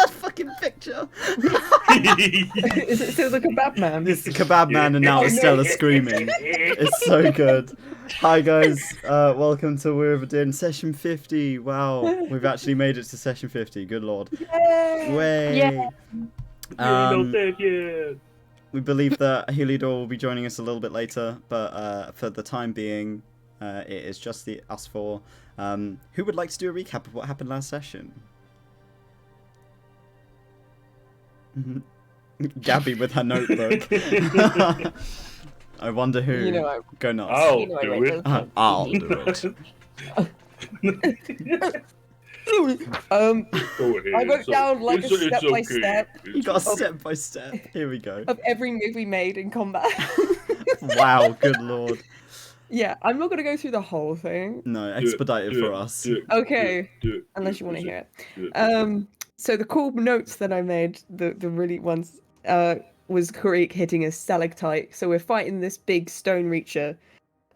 Fucking picture. Is it still the kebab man? It's the kebab man, and now Estella screaming. It's so good. Hi guys, welcome to Weir of Adynn, session 50. Wow, we've actually made it to session 50. Good lord. Yay! Way. Not dead yet. We believe that Heliodor will be joining us a little bit later, but for the time being, it is just us four. Who would like to do a recap of what happened last session? Gabby with her notebook. I wonder who. You know, Go nuts. I'll You know I do write it. those. I'll do it. Go ahead. I wrote down like a step by step You got a step by step. Here we go. of every move we made in combat. Wow, good lord. Yeah, I'm not gonna go through the whole thing. No, expedite it for us. Okay, unless you want to hear it. So the cool notes that I made, the really ones, was Karik hitting a stalactite. So we're fighting this big stone reacher,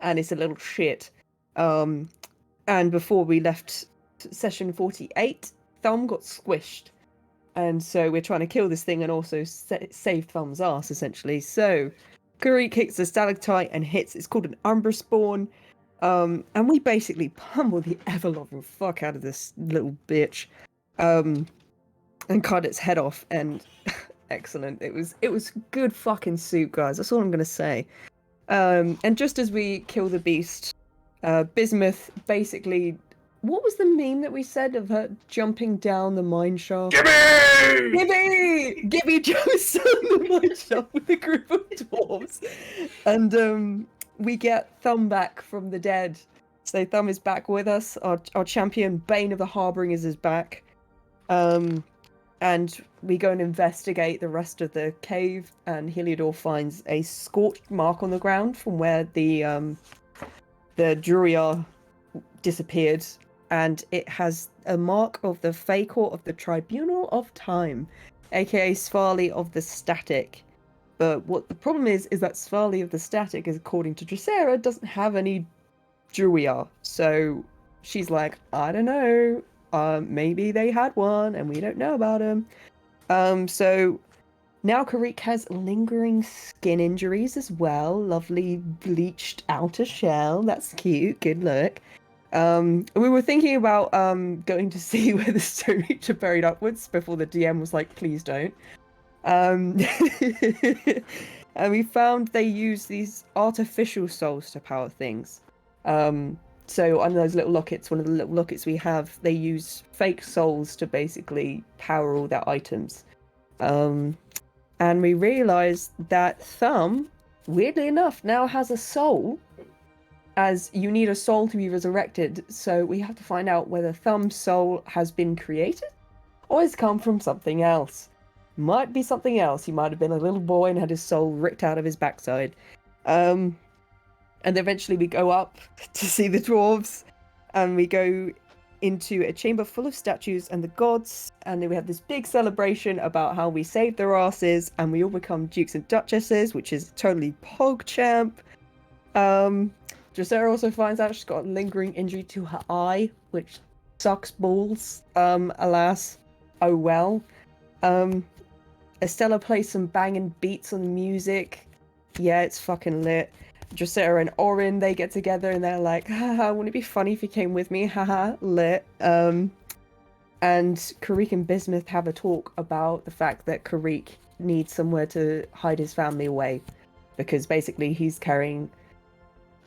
and it's a little shit. And before we left session 48, Thumb got squished. And so we're trying to kill this thing and also save Thumb's ass, essentially. So Karik hits the stalactite and hits, it's called an Umbra Spawn. And we basically pummel the ever-loving fuck out of this little bitch. And cut its head off, and excellent. It was good fucking soup, guys. That's all I'm gonna say. And just as we kill the beast, Bismuth basically, what was the meme that we said of her jumping down the mine shaft? Gibby jumps down the mine shaft with a group of dwarves, and we get Thumb back from the dead. So Thumb is back with us. Our champion Bane of the Harboring is back. And we go and investigate the rest of the cave, and Heliodor finds a scorched mark on the ground from where the Drosera disappeared, and it has a mark of the Fae Court of the Tribunal of Time, aka Svarli of the Static. But what the problem is that Svarli of the Static, according to Drosera, doesn't have any Drosera. So she's like, I don't know. Maybe they had one and we don't know about him. So now Karik has lingering skin injuries as well. Lovely bleached outer shell. That's cute. Good look. We were thinking about going to see where the Stone Reacher buried upwards before the DM was like, please don't. And we found they use these artificial souls to power things. So on those little lockets, one of the little lockets we have, they use fake souls to basically power all their items. And we realised that Thumb, weirdly enough, now has a soul, as you need a soul to be resurrected. So we have to find out whether Thumb's soul has been created or has come from something else. Might be something else. He might have been a little boy and had his soul ripped out of his backside. And eventually we go up to see the dwarves, and we go into a chamber full of statues and the gods, and then we have this big celebration about how we saved their asses, and we all become dukes and duchesses, which is totally PogChamp. Drosera also finds out she's got a lingering injury to her eye, which sucks balls. Alas, oh well. Estella plays some banging beats on the music. Yeah, it's fucking lit. Drosera and Orin, they get together and they're like, haha, wouldn't it be funny if you came with me? Haha, lit. And Karik and Bismuth have a talk about the fact that Karik needs somewhere to hide his family away. Because basically he's carrying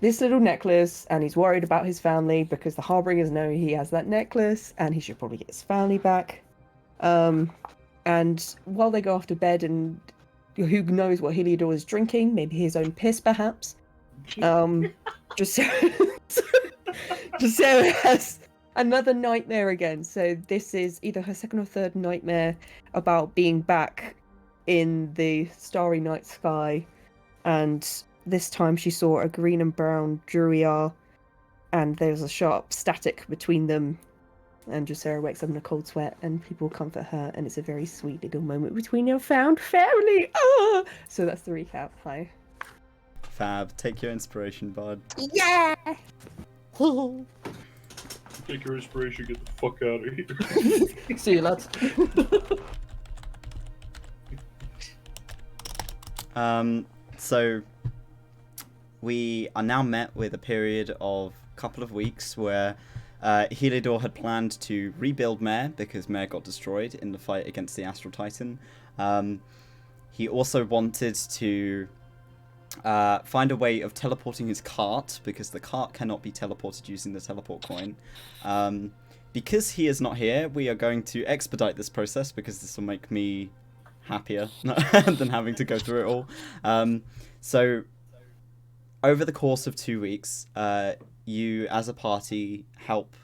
this little necklace and he's worried about his family because the Harbingers know he has that necklace and he should probably get his family back. And while they go off to bed, and who knows what Heliodor is drinking, maybe his own piss perhaps. Drosera has another nightmare again. So this is either her second or third nightmare about being back in the starry night sky. And this time she saw a green and brown Drosera, and there's a sharp static between them. And Drosera wakes up in a cold sweat, and people comfort her, and it's a very sweet little moment between your found family. Ah! So that's the recap. Hi. Fab, take your inspiration, bud. Yeah! Take your inspiration, get the fuck out of here. See you, lads. So we are now met with a period of a couple of weeks where Heliodor had planned to rebuild Mare because Mare got destroyed in the fight against the Astral Titan. He also wanted to find a way of teleporting his cart because the cart cannot be teleported using the teleport coin. Because he is not here, we are going to expedite this process because this will make me happier than having to go through it all. So over the course of 2 weeks, you as a party help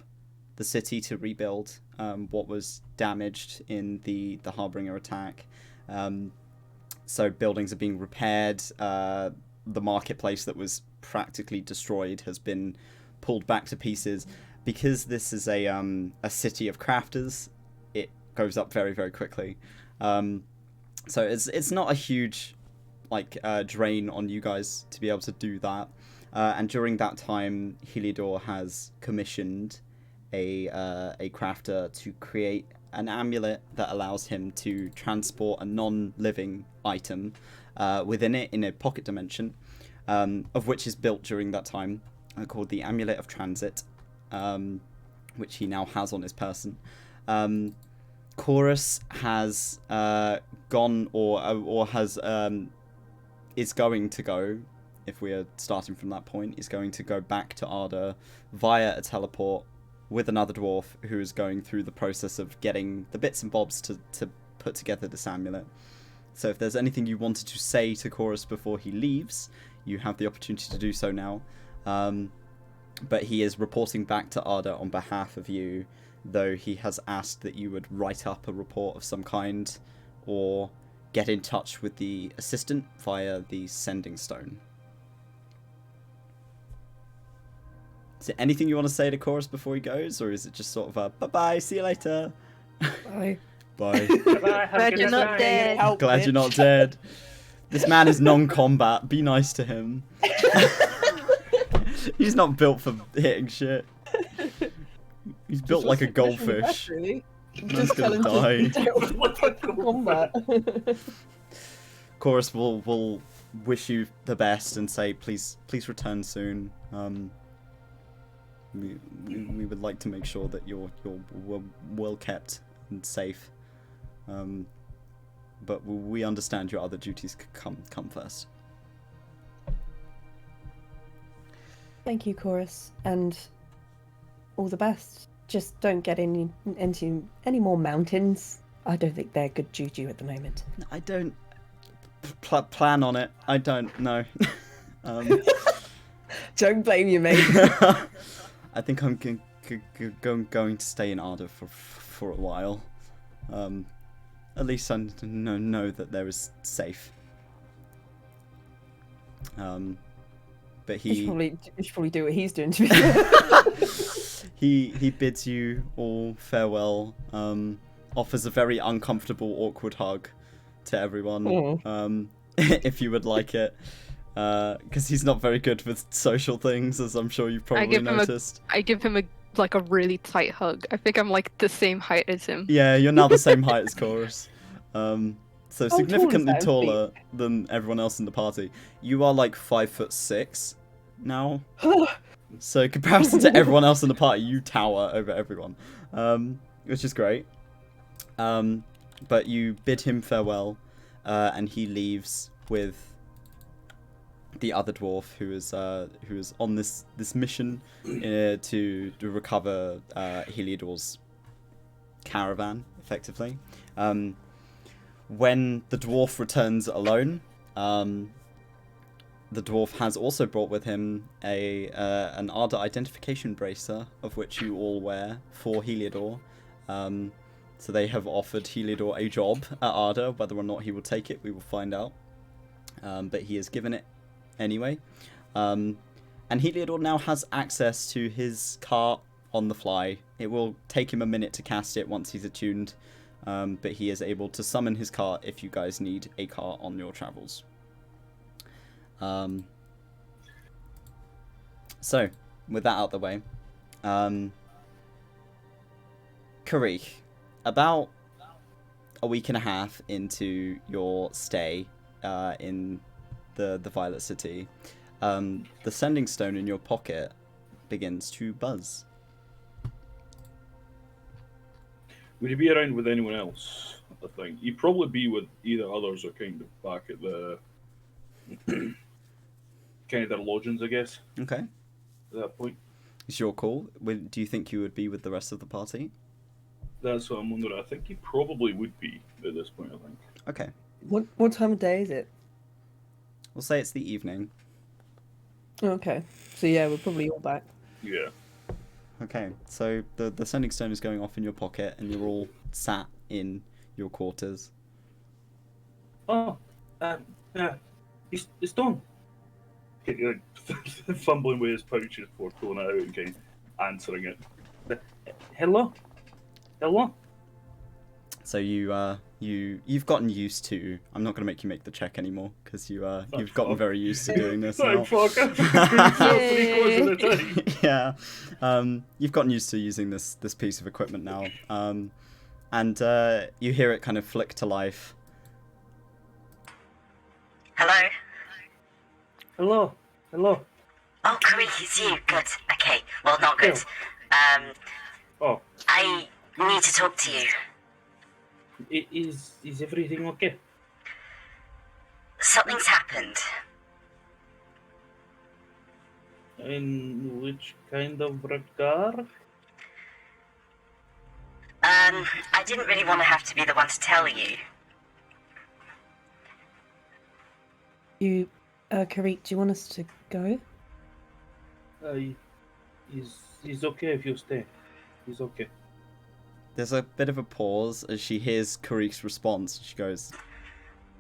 the city to rebuild what was damaged in the Harbinger attack. So buildings are being repaired. The marketplace that was practically destroyed has been pulled back to pieces. Because this is a city of crafters, it goes up very, very quickly. So it's not a huge drain on you guys to be able to do that. And during that time, Heliodor has commissioned a crafter to create an amulet that allows him to transport a non-living item within it in a pocket dimension, of which is built during that time, called the Amulet of Transit, which he now has on his person. Chorus has gone or has is going to go, if we are starting from that point, is going to go back to Arda via a teleport with another dwarf who is going through the process of getting the bits and bobs to put together this amulet. So if there's anything you wanted to say to Chorus before he leaves, you have the opportunity to do so now. But he is reporting back to Arda on behalf of you, though he has asked that you would write up a report of some kind or get in touch with the assistant via the sending stone. Is there anything you want to say to Chorus before he goes, or is it just sort of a bye-bye, see you later? Bye. Bye. Bye, have a Glad good you're not night. dead. Glad you're not dead. This man is non-combat. Be nice to him. He's not built for hitting shit. He's built like a goldfish. Really. Man's gonna die. Combat. Chorus will wish you the best and say, please return soon. We would like to make sure that you're well kept and safe. But we understand your other duties come first. Thank you, Chorus, and all the best. Just don't get into any more mountains. I don't think they're good juju at the moment. I don't plan on it. I don't know. Don't blame you, mate. I think I'm going to stay in Arda for a while. At least I know that there is safe. But You should probably do what he's doing, to be fair. he bids you all farewell. Offers a very uncomfortable, awkward hug to everyone. If you would like it. Because he's not very good with social things, as I'm sure you've probably noticed. I give him a really tight hug. I think I'm like the same height as him. Yeah, you're now the same height as Chorus. So significantly tall is that? taller than everyone else in the party. You are like 5'6" now. So in comparison to everyone else in the party, you tower over everyone, which is great. But you bid him farewell, and he leaves with the other dwarf who is on this mission to recover Heliodor's caravan, effectively. When the dwarf returns alone, the dwarf has also brought with him an Arda identification bracer, of which you all wear for Heliodor. So they have offered Heliodor a job at Arda. Whether or not he will take it, we will find out. But he has given it anyway. And Heliodor now has access to his cart on the fly. It will take him a minute to cast it once he's attuned. But he is able to summon his cart if you guys need a cart on your travels. So, with that out of the way, Karich, about a week and a half into your stay in the Violet City, the sending stone in your pocket begins to buzz. Would he be around with anyone else? I think he'd probably be with either others or kind of back at the kind of their lodgings, I guess. Okay. At that point, It's your call. Do you think you would be with the rest of the party? that's what I'm wondering. I think he probably would be at this point. I think. Okay. What time of day is it? We'll say it's the evening. Okay. So yeah, we're probably all back. Yeah. Okay, so the sending stone is going off in your pocket, and you're all sat in your quarters. Oh, yeah, it's done. Fumbling with his pouches before pulling it out and kind of answering it. Hello. So you've gotten used to. I'm not going to make you make the check anymore because you've gotten very used to doing this now. Fuck. Yay. Yeah, you've gotten used to using this piece of equipment now, and you hear it kind of flick to life. Hello? Hello. Oh, Karich, it's you. Good. Okay. Well, not good. Oh. I need to talk to you. Is everything okay? Something's happened. In which kind of regard? I didn't really want to have to be the one to tell you. Karich, do you want us to go? He's okay if you stay. He's okay. There's a bit of a pause as she hears Karich's response. She goes,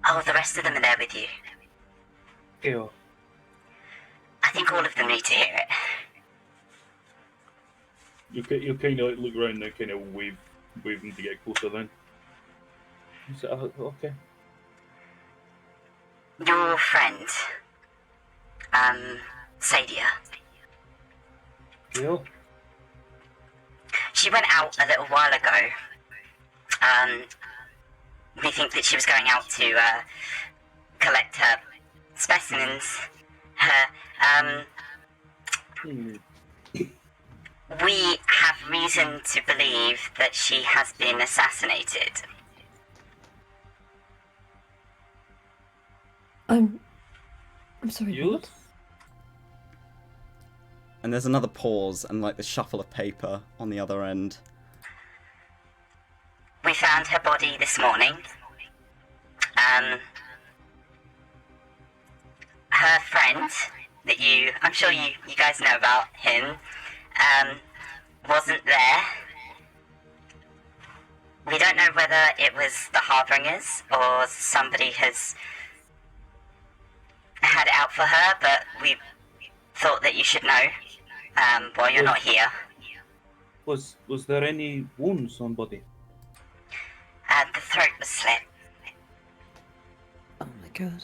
Oh, the rest of them are there with you. Yeah. I think all of them need to hear it. You kind of like look around and kind of wave them to get closer. Then. You say, okay. Your friend, Sadia. Yeah. She went out a little while ago. We think that she was going out to collect her specimens. We have reason to believe that she has been assassinated. I'm sorry. You? What? and there's another pause and like the shuffle of paper on the other end. We found her body this morning. Her friend, that I'm sure you guys know about him, wasn't there. We don't know whether it was the Harbingers or somebody has had it out for her, but we thought that you should know while you're not here. Was there any wounds on body? The throat was slit. Oh my god.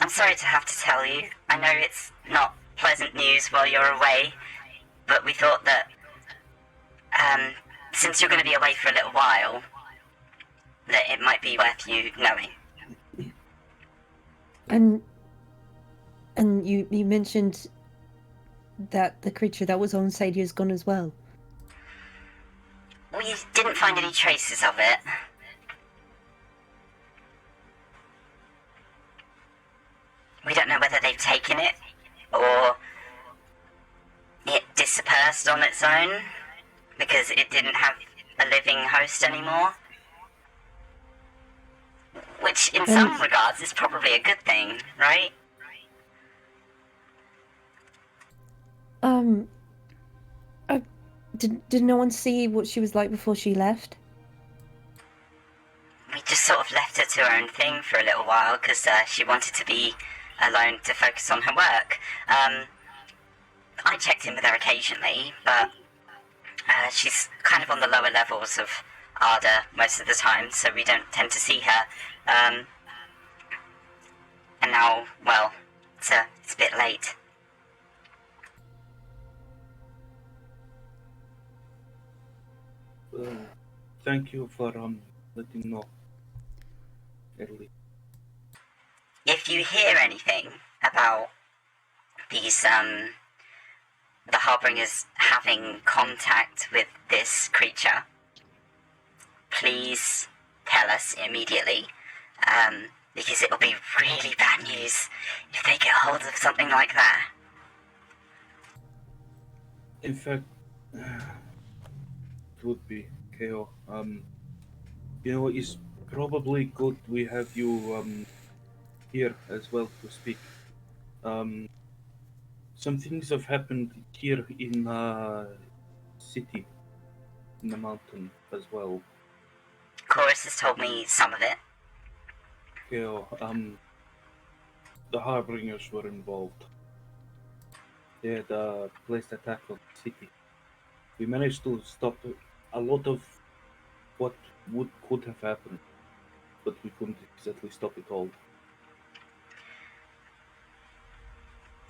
I'm sorry to have to tell you. I know it's not pleasant news while you're away, but we thought that since you're going to be away for a little while, that it might be worth you knowing. And you mentioned that the creature that was on Sadia's gone as well. We didn't find any traces of it. We don't know whether they've taken it, or it dispersed on its own, because it didn't have a living host anymore. Which, in some regards, is probably a good thing, right? Did no one see what she was like before she left? We just sort of left her to her own thing for a little while, because she wanted to be alone to focus on her work. I checked in with her occasionally, but she's kind of on the lower levels of Arda most of the time, so we don't tend to see her. And now, well, it's a bit late. Thank you for letting know early. If you hear anything about these, the Harbingers having contact with this creature, please tell us immediately, because it'll be really bad news if they get hold of something like that. In fact, it would be KO. It's probably good we have you here as well to speak. Some things have happened here in city, in the mountain as well. Chorus has told me some of it. KO, the Harbingers were involved. They had placed attack on the city. We managed to stop a lot of what could have happened, but we couldn't exactly stop it all.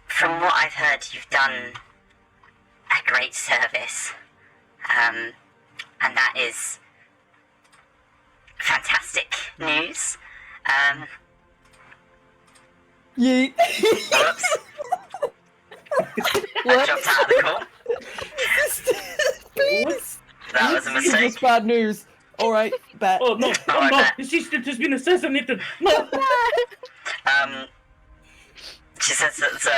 From what I've heard, you've done a great service, and that is fantastic news. Yeet. Whoops. I dropped out of the call. Please. That was a This is mistake. just bad news. Alright, bet. Oh no! Oh, Oh I no! bet. The assistant has been assassinated! No! She says that, so,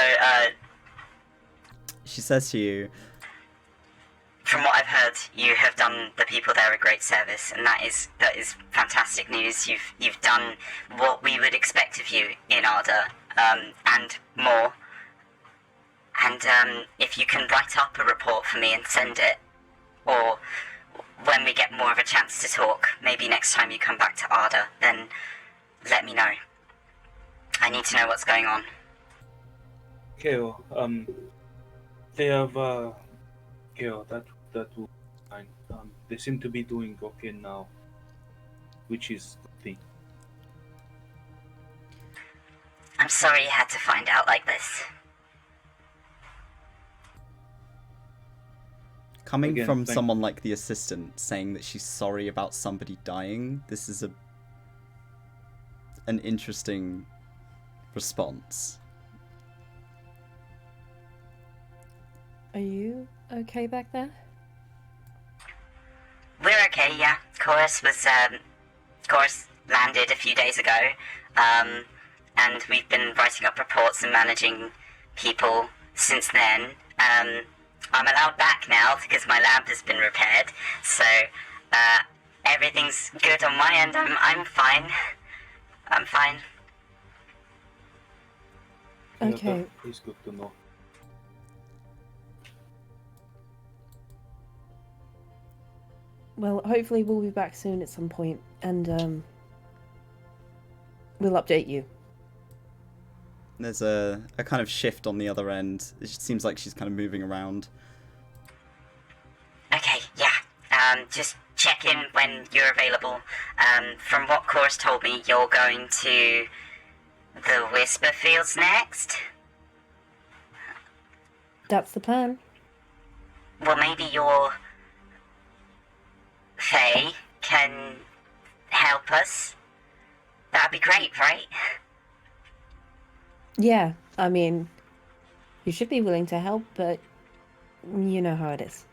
She says to you, from what I've heard, you have done the people there a great service, and that is fantastic news. You've done what we would expect of you in Arda, and more. And if you can write up a report for me and send it, or when we get more of a chance to talk, maybe next time you come back to Arda, then let me know. I need to know what's going on. KO, they have KO, that will be fine. They seem to be doing okay now, which is the thing. I'm sorry you had to find out like this. coming Again, from thank- someone like the assistant saying that she's sorry about somebody dying, this is an interesting response. Are you okay back there? We're okay, yeah. Chorus landed a few days ago, and we've been writing up reports and managing people since then. I'm allowed back now because my lab has been repaired, so everything's good on my end. I'm fine. I'm fine. Okay. Yeah, that is good to know. Well, hopefully we'll be back soon at some point, and we'll update you. There's a kind of shift on the other end. It seems like she's kind of moving around. Okay, yeah. Just check in when you're available. From what Chorus told me, you're going to the Whisper Fields next? That's the plan. Well, maybe your Fae can help us. That'd be great, right? Yeah, I mean, you should be willing to help, but you know how it is.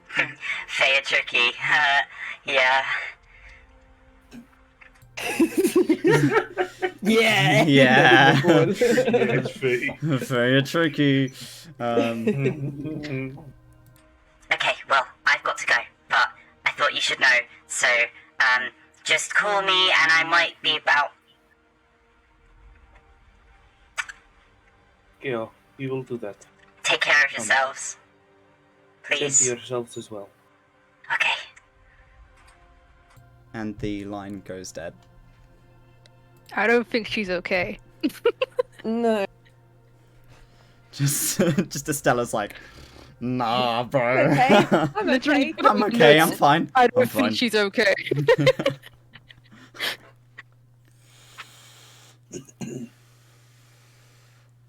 Fae are tricky. Yeah. Yeah. Yeah. Yes, Faye. Very tricky. Okay, well, I've got to go, but I thought you should know. So, just call me and I might be about. Yeah, we will do that. Take care of yourselves. Take Please. yourselves as well. Okay. And the line goes dead. I don't think she's okay. No. Just Estella's like, nah, bro. Okay. I'm Literally, okay. I'm okay, I'm fine. I I'm don't fine. think she's okay.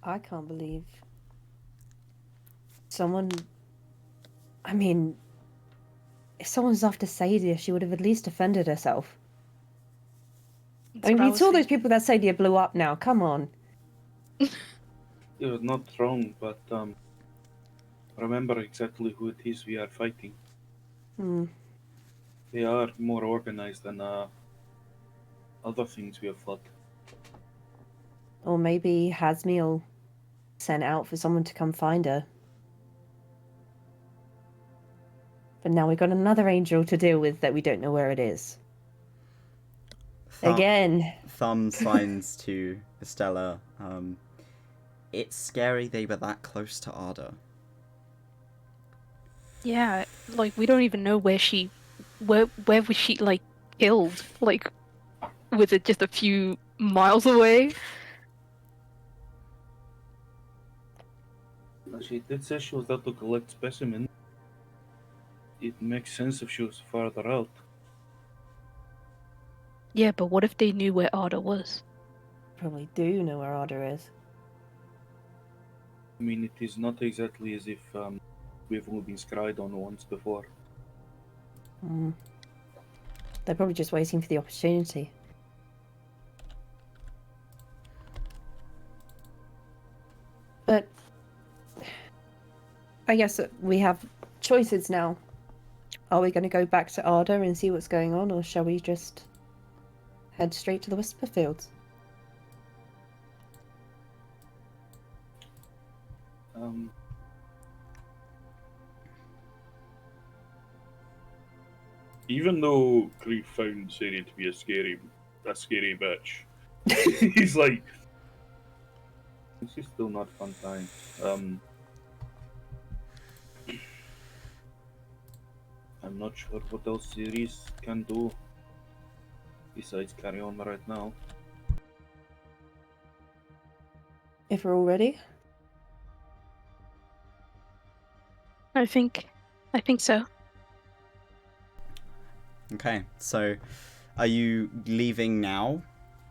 I can't believe someone. I mean, if someone was after Sadia, she would have at least defended herself. That's I mean, what we was saw those thinking. people that Sadia blew up now. Come on. You're not wrong, but remember exactly who it is we are fighting. Hmm. They are more organized than other things we have fought. Or maybe Hasmiel sent out for someone to come find her. But now we've got another angel to deal with that we don't know where it is. Again. Thumb signs to Estella. It's scary they were that close to Arda. Yeah, like we don't even know where was she like killed? Like, was it just a few miles away? She did say she was out to collect specimens. It makes sense if she was farther out. Yeah, but what if they knew where Arda was? Probably do know where Arda is. I mean, it is not exactly as if we've only been scryed on once before. They're probably just waiting for the opportunity. But I guess that we have choices now. Are we going to go back to Arda and see what's going on, or shall we just head straight to the Whisper Fields? Even though Grief found Sadie to be a scary bitch, he's like, this is still not a fun time. I'm not sure what else Series can do besides carry on right now. If we're all ready? I think so. Okay, so are you leaving now?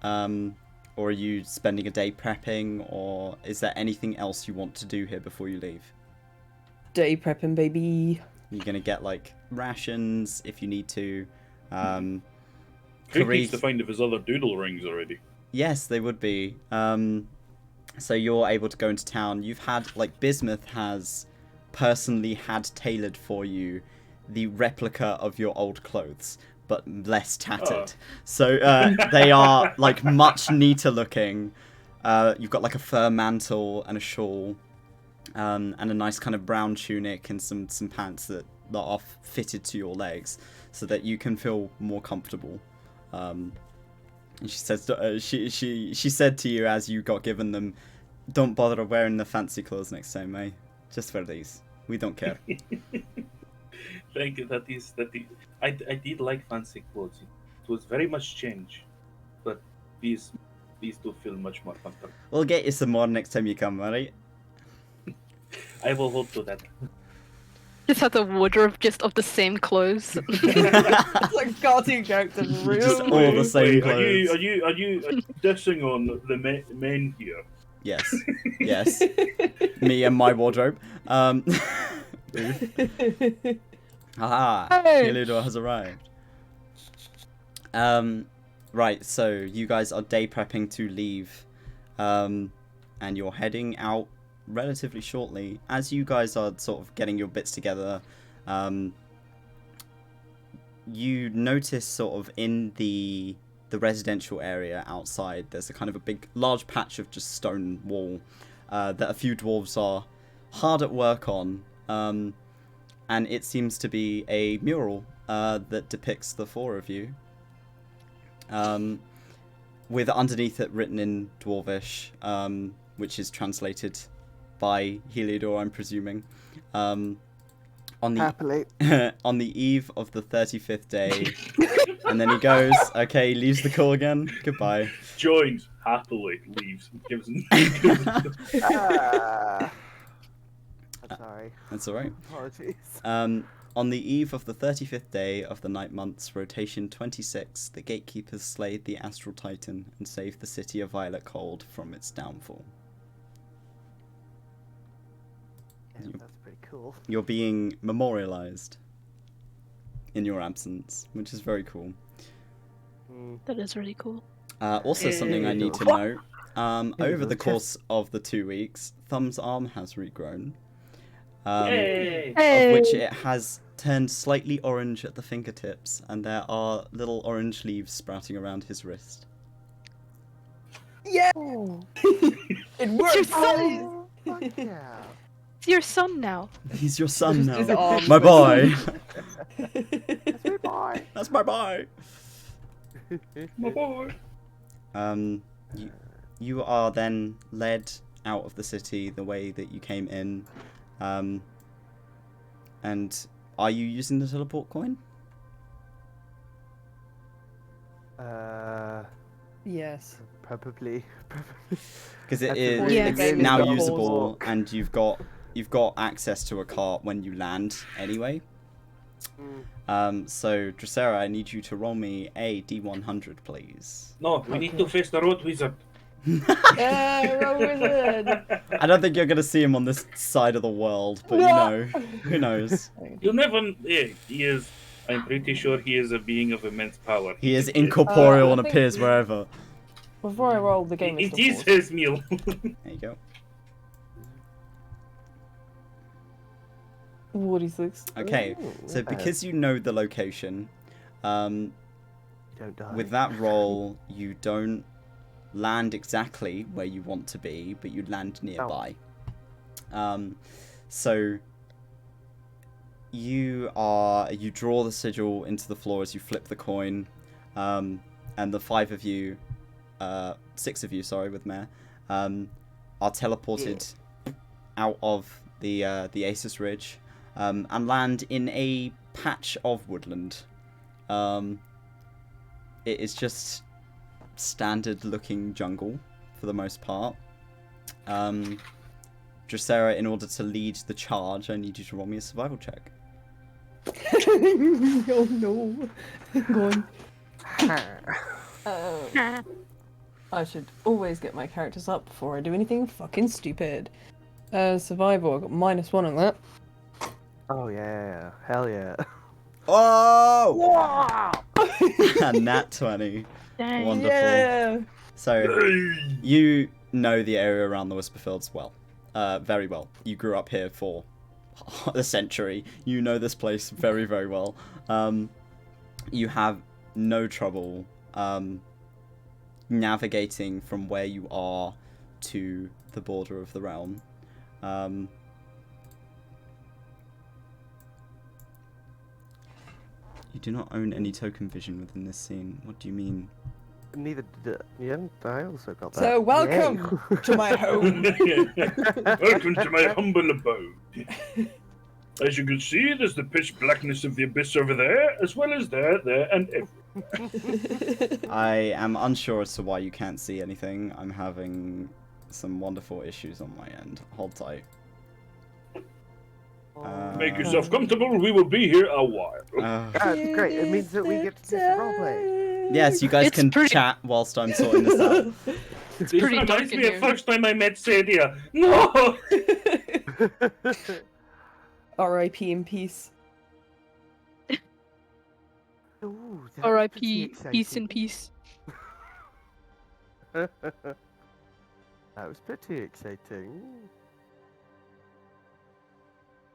Or are you spending a day prepping? Or is there anything else you want to do here before you leave? Day prepping, baby. You're going to get, like, rations if you need to. Creek needs to find if his other doodle rings already. Yes, they would be. So you're able to go into town. You've had, like, Bismuth has personally had tailored for you the replica of your old clothes, but less tattered. So they are, like, much neater looking. You've got, like, a fur mantle and a shawl, and a nice kind of brown tunic and some pants that are fitted to your legs so that you can feel more comfortable. And she says, she said to you as you got given them, "Don't bother wearing the fancy clothes next time, eh? Just wear these. We don't care." Thank you. That is. I did like fancy clothes. It was very much change, but these do feel much more comfortable. We'll get you some more next time you come, alright? I will hold to that. Just had a wardrobe just of the same clothes. It's like cartoon characters, real. Just all the same clothes. Are you dissing on the men here? Yes. Yes. Me and my wardrobe. Aha! Hey! Heliodor has arrived. Right, so you guys are day prepping to leave. And you're heading out relatively shortly. As you guys are sort of getting your bits together, you notice sort of in the residential area outside, there's a kind of a large patch of just stone wall that a few dwarves are hard at work on, and it seems to be a mural that depicts the four of you, with underneath it written in Dwarvish, which is translated by Heliodor, I'm presuming. Happily. On the eve of the 35th day. And then he goes, okay, leaves the call again. Goodbye. Joins happily, leaves, gives him. I'm sorry. That's alright. Apologies. On the eve of the 35th day of the night months, rotation 26, the Gatekeepers slayed the Astral Titan and saved the city of Violet Cold from its downfall. Yeah, that's pretty cool. You're being memorialized. in your absence, which is very cool. That is really cool. Also, something I need to note. Over the course of the 2 weeks, Thumb's arm has regrown. Yay! Of which it has turned slightly orange at the fingertips, and there are little orange leaves sprouting around his wrist. Yeah! It worked! Your son! Oh, fuck yeah. It's your son now. He's your son Just his now. arm. My boy! That's my boy. That's my boy! My boy. You are then led out of the city the way that you came in. And are you using the teleport coin? Yes. Probably. Because it That's is the point. Yeah. it's Game is now got usable, balls. and you've got access to a cart when you land anyway. So Drosera, I need you to roll me a D100, please. No, we need to face the road wizard. Roll wizard! I don't think you're gonna see him on this side of the world, but who knows? You'll never. Yeah, he is. I'm pretty sure he is a being of immense power. He is incorporeal I and think- appears wherever. Before I roll, the game is It still is paused. his meal. There you go. 46. Okay, Ooh, so yeah. because you know the location, You don't die. with that roll, you don't land exactly where you want to be, but you land nearby. So you draw the sigil into the floor as you flip the coin, and the 5 of you, 6 of you, sorry, with Mare, are teleported out of the Asus Ridge, and land in a patch of woodland. It is just standard looking jungle for the most part. Drosera, in order to lead the charge, I need you to roll me a survival check. Oh no. Go on. I should always get my characters up before I do anything fucking stupid. Survival, I got -1 on that. Oh yeah, hell yeah. Oh! Nat 20. Dang. Wonderful. Yeah! So, you know the area around the Whisperfields well. Very well. You grew up here for a century. You know this place very, very well. You have no trouble navigating from where you are to the border of the realm. You do not own any token vision within this scene. What do you mean? Neither did yeah, I also got that. So, welcome Yay. to my home. Welcome to my humble abode. As you can see, there's the pitch blackness of the abyss over there, as well as there, and everywhere. I am unsure as to why you can't see anything. I'm having some wonderful issues on my end. Hold tight. Make yourself comfortable, we will be here a while. That's great. It means that we get to do some roleplay. Yes, you guys It's can pretty- chat whilst I'm sorting this out. This pretty dark reminds in me of here. first time I met Sadia. No! R.I.P. in peace. Ooh, that was R.I.P. pretty Peace in exciting. peace. That was pretty exciting.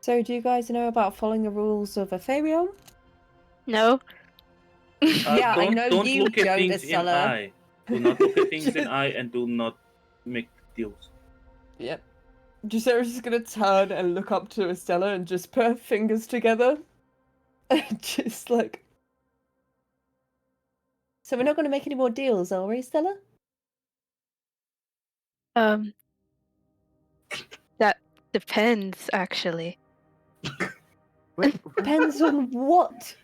So, do you guys know about following the rules of a Fae realm? No. Yeah, I know don't you look at don't, things in Estella. eye. Do not look at things in eye, and do not make deals. Yep. Drosera's just gonna turn and look up to Estella and just put her fingers together. Just like. So we're not gonna make any more deals, are we, Estella? That depends, actually. Wait, Depends on what.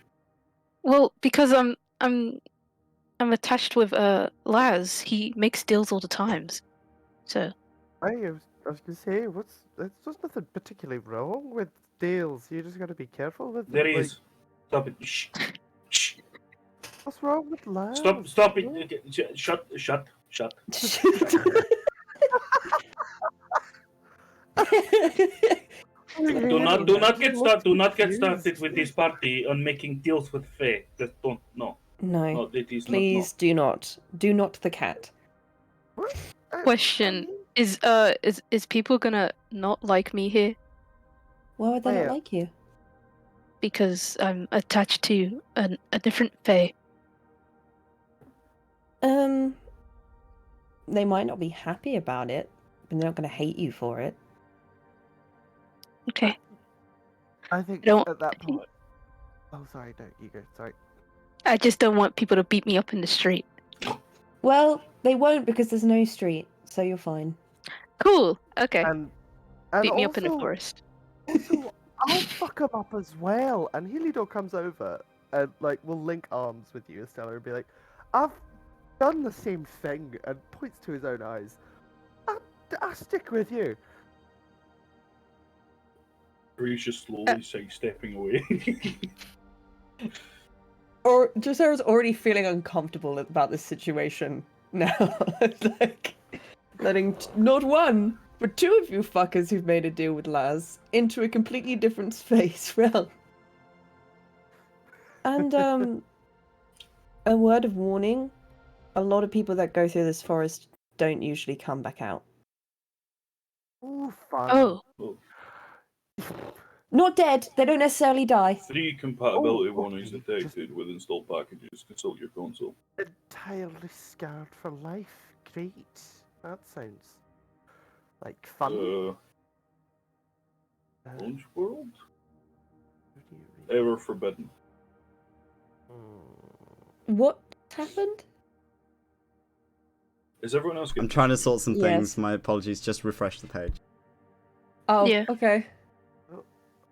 Well, because I'm attached with Laz. He makes deals all the times. So I was gonna say, there's nothing particularly wrong with deals. You just gotta be careful with them. There like, is. Stop it. Shh. Shh. What's wrong with love? Stop it. Okay, Shut. Do not get started with this party on making deals with Fae. Just don't. No, No, it is please do not. Do not the cat. What? Question: Is people gonna not like me here Why would they not Where? like you? because I'm attached to a different Fae? They might not be happy about it, but they're not going to hate you for it. Okay. I think don't- at that point. Oh, sorry. No, you go. Sorry. I just don't want people to beat me up in the street. Well, they won't because there's no street, so you're fine. Cool. Okay. And Beat me up in the also- forest. Also, I'll fuck him up as well. And Heliodor comes over and will link arms with you, Estella, and be like, "I've done the same thing," and points to his own eyes. I'll stick with you. Bree's just slowly sidestepping away. Or Drosera's already feeling uncomfortable about this situation now. Like, letting not one, but two of you fuckers who've made a deal with Laz into a completely different space realm. And, a word of warning, a lot of people that go through this forest don't usually come back out. Ooh, fun. Oh. Not dead, they don't necessarily die. 3 compatibility Oh, warnings okay. detected with installed packages. Consult your console. Entirely scarred for life. Great. That sounds like fun. Launch world? What do you read? Ever forbidden. What happened? Is everyone else I'm getting trying to sort some things. Yes. My apologies. Just refresh the page. Oh, Yeah. okay.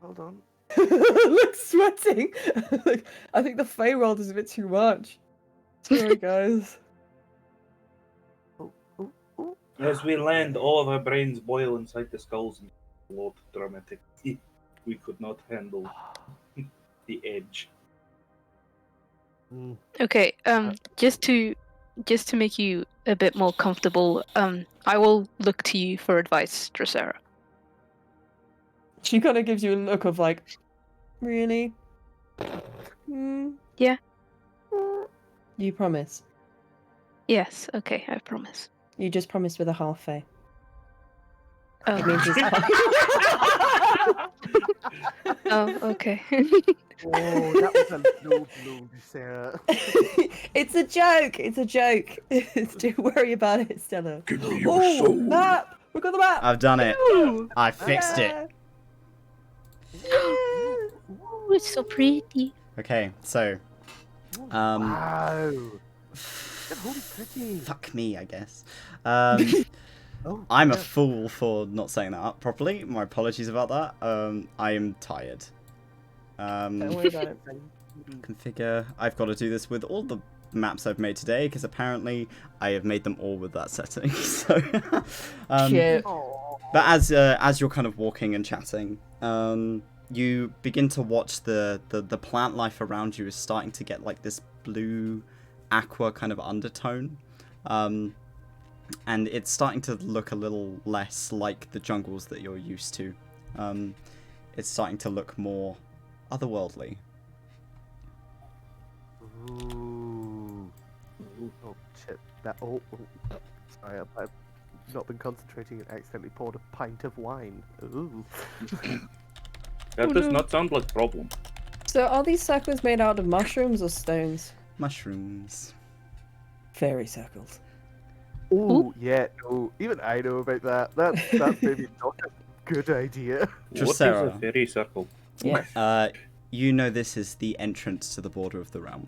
Hold on. Look, sweating. Like, I think the Fae world is a bit too much. Sorry, guys. Ooh. As we land, all of our brains boil inside the skulls and explode dramatically. We could not handle the edge. Okay. Just to make you a bit more comfortable, I will look to you for advice, Drosera. She kind of gives you a look of like, really? Yeah. You promise? Yes. Okay. I promise. You just promised with a half Fae. Oh. It means it's Oh. Okay. Oh, that was a low blow, Sarah. It's a joke. It's a joke. Don't worry about it, Stella. Give me your Oh, soul. map! We got the map. I've done it. Ooh. I fixed it. Ooh, it's so pretty. Okay, so Wow. Holy pretty. fuck me, I guess. Oh, I'm a yeah. fool for not saying that up properly. My apologies about that. I am tired. Don't worry about it, friend. Configure. I've got to do this with all the maps I've made today because apparently I have made them all with that setting. So, Shit. but as you're kind of walking and chatting, you begin to watch the plant life around you is starting to get like this blue aqua kind of undertone. And it's starting to look a little less like the jungles that you're used to. It's starting to look more otherworldly. Ooh. Oh shit! Sorry, I've not been concentrating and accidentally poured a pint of wine. Ooh. That does not sound like a problem. So are these circles made out of mushrooms or stones? Mushrooms. Fairy circles. Ooh, yeah. No, even I know about that. That's maybe not a good idea. What is Drosera. a fairy circle? Yeah. You know this is the entrance to the border of the realm.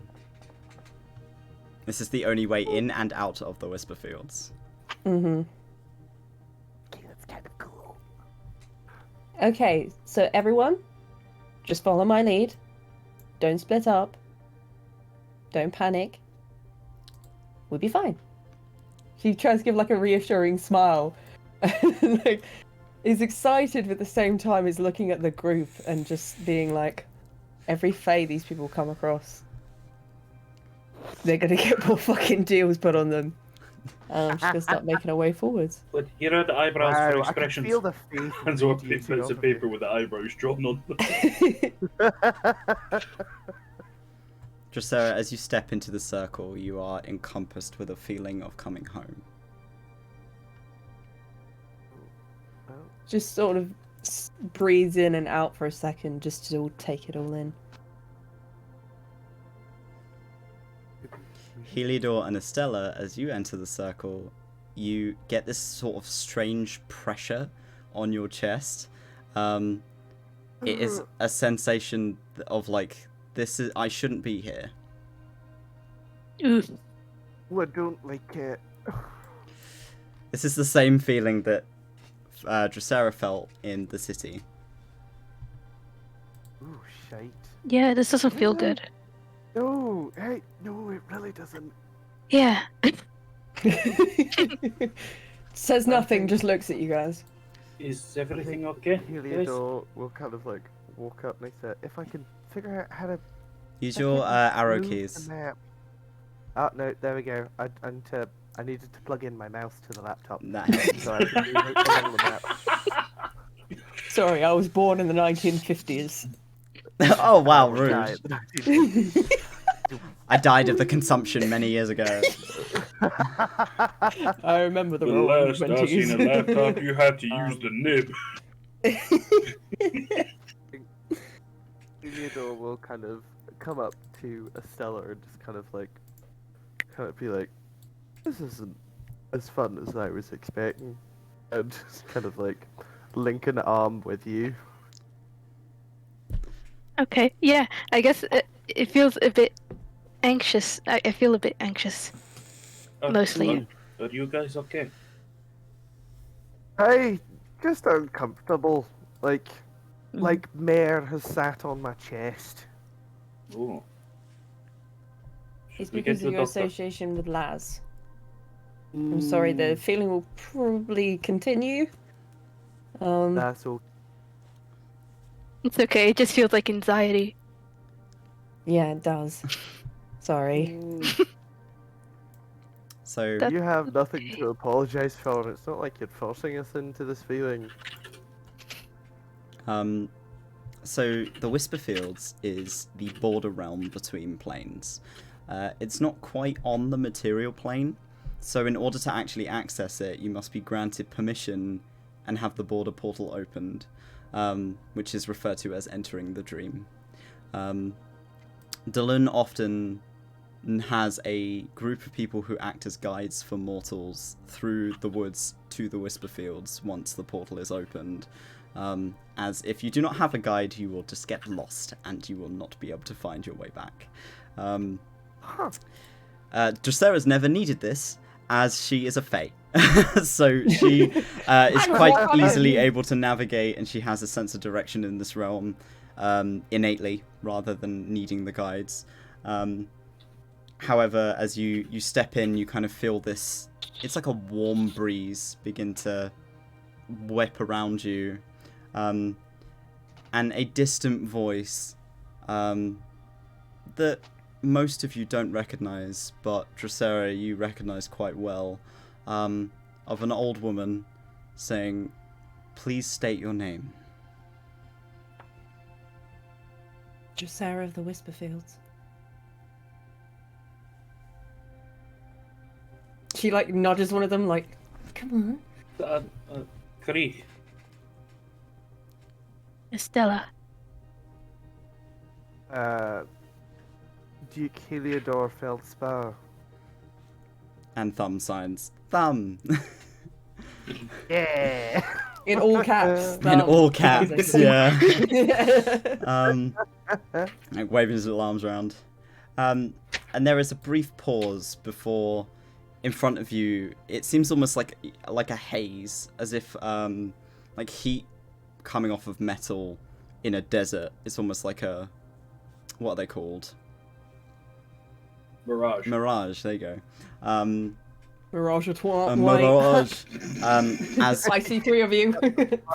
This is the only way in and out of the Whisper Fields. Mm-hmm. Okay, that's kind of cool. Okay, so everyone, just follow my lead. Don't split up. Don't panic. We'll be fine. She tries to give like a reassuring smile. Like, is excited but at the same time is looking at the group and just being like, every Fae these people come across, they're gonna get more fucking deals put on them. She's gonna start making her way forwards. But here are the eyebrows for Wow, I can expressions. feel the faith And so radiating bits off of of you. paper with the eyebrows drawn on them. Drosera, as you step into the circle, you are encompassed with a feeling of coming home. Just sort of breathes in and out for a second, just to take it all in. Heliodor and Estella, as you enter the circle, you get this sort of strange pressure on your chest. It is a sensation of like, I shouldn't be here. Ooh. I don't like it. This is the same feeling that Drosera felt in the city. Ooh, shite. Yeah, this doesn't feel good. No, hey, no, it really doesn't. Yeah. Says nothing, just looks at you guys. Is everything okay? guys? Heliodor will kind of like walk up next to it. If I can figure out how to Use your arrow move the keys. map. Oh no, there we go. I needed to plug in my mouse to the laptop. That helps. So I can move it along the map. Sorry, I was born in the 1950s. Oh wow, Oh, rude. die. I died of the consumption many years ago. I remember the The roaring last I seen a 20s. laptop, you had to use the nib. Heliodor will kind of come up to Estella and just kind of be like, this isn't as fun as I was expecting. And just kind of like link an arm with you. Okay. Yeah. I guess it feels a bit anxious. I feel a bit anxious. Mostly. Are you guys okay? Hey, just uncomfortable. Like Mare has sat on my chest. Oh. It's We get because to of a your doctor. association with Laz. I'm sorry, the feeling will probably continue. That's all. It's okay. It just feels like anxiety. Yeah, it does. Sorry. So That- You have nothing to apologize for. It's not like you're forcing us into this feeling. So the Whisper Fields is the border realm between planes. It's not quite on the material plane, so in order to actually access it, you must be granted permission and have the border portal opened, which is referred to as entering the dream. Dolun often has a group of people who act as guides for mortals through the woods to the Whisper Fields once the portal is opened. As if you do not have a guide, you will just get lost and you will not be able to find your way back. Drosera's never needed this, as she is a Fae. So she is quite easily able to navigate, and she has a sense of direction in this realm innately, rather than needing the guides. However, as you step in, you kind of feel this, it's like a warm breeze begin to whip around you. And a distant voice that most of you don't recognize, but Drosera you recognize quite well, of an old woman saying, "Please state your name." Drosera of the Whisperfields. She like nudges one of them like, come on. Krieg. Estella. Duke Heliodor Feldspar. And thumb signs. Thumb. Yeah. In all caps. In all caps, Amazing. yeah. Like waving his little arms around. And there is a brief pause before, in front of you, it seems almost like a haze, as if like heat coming off of metal in a desert. It's almost like a, what are they called? Mirage. Mirage. There you go. Mirage of A mirage. As I see three of you.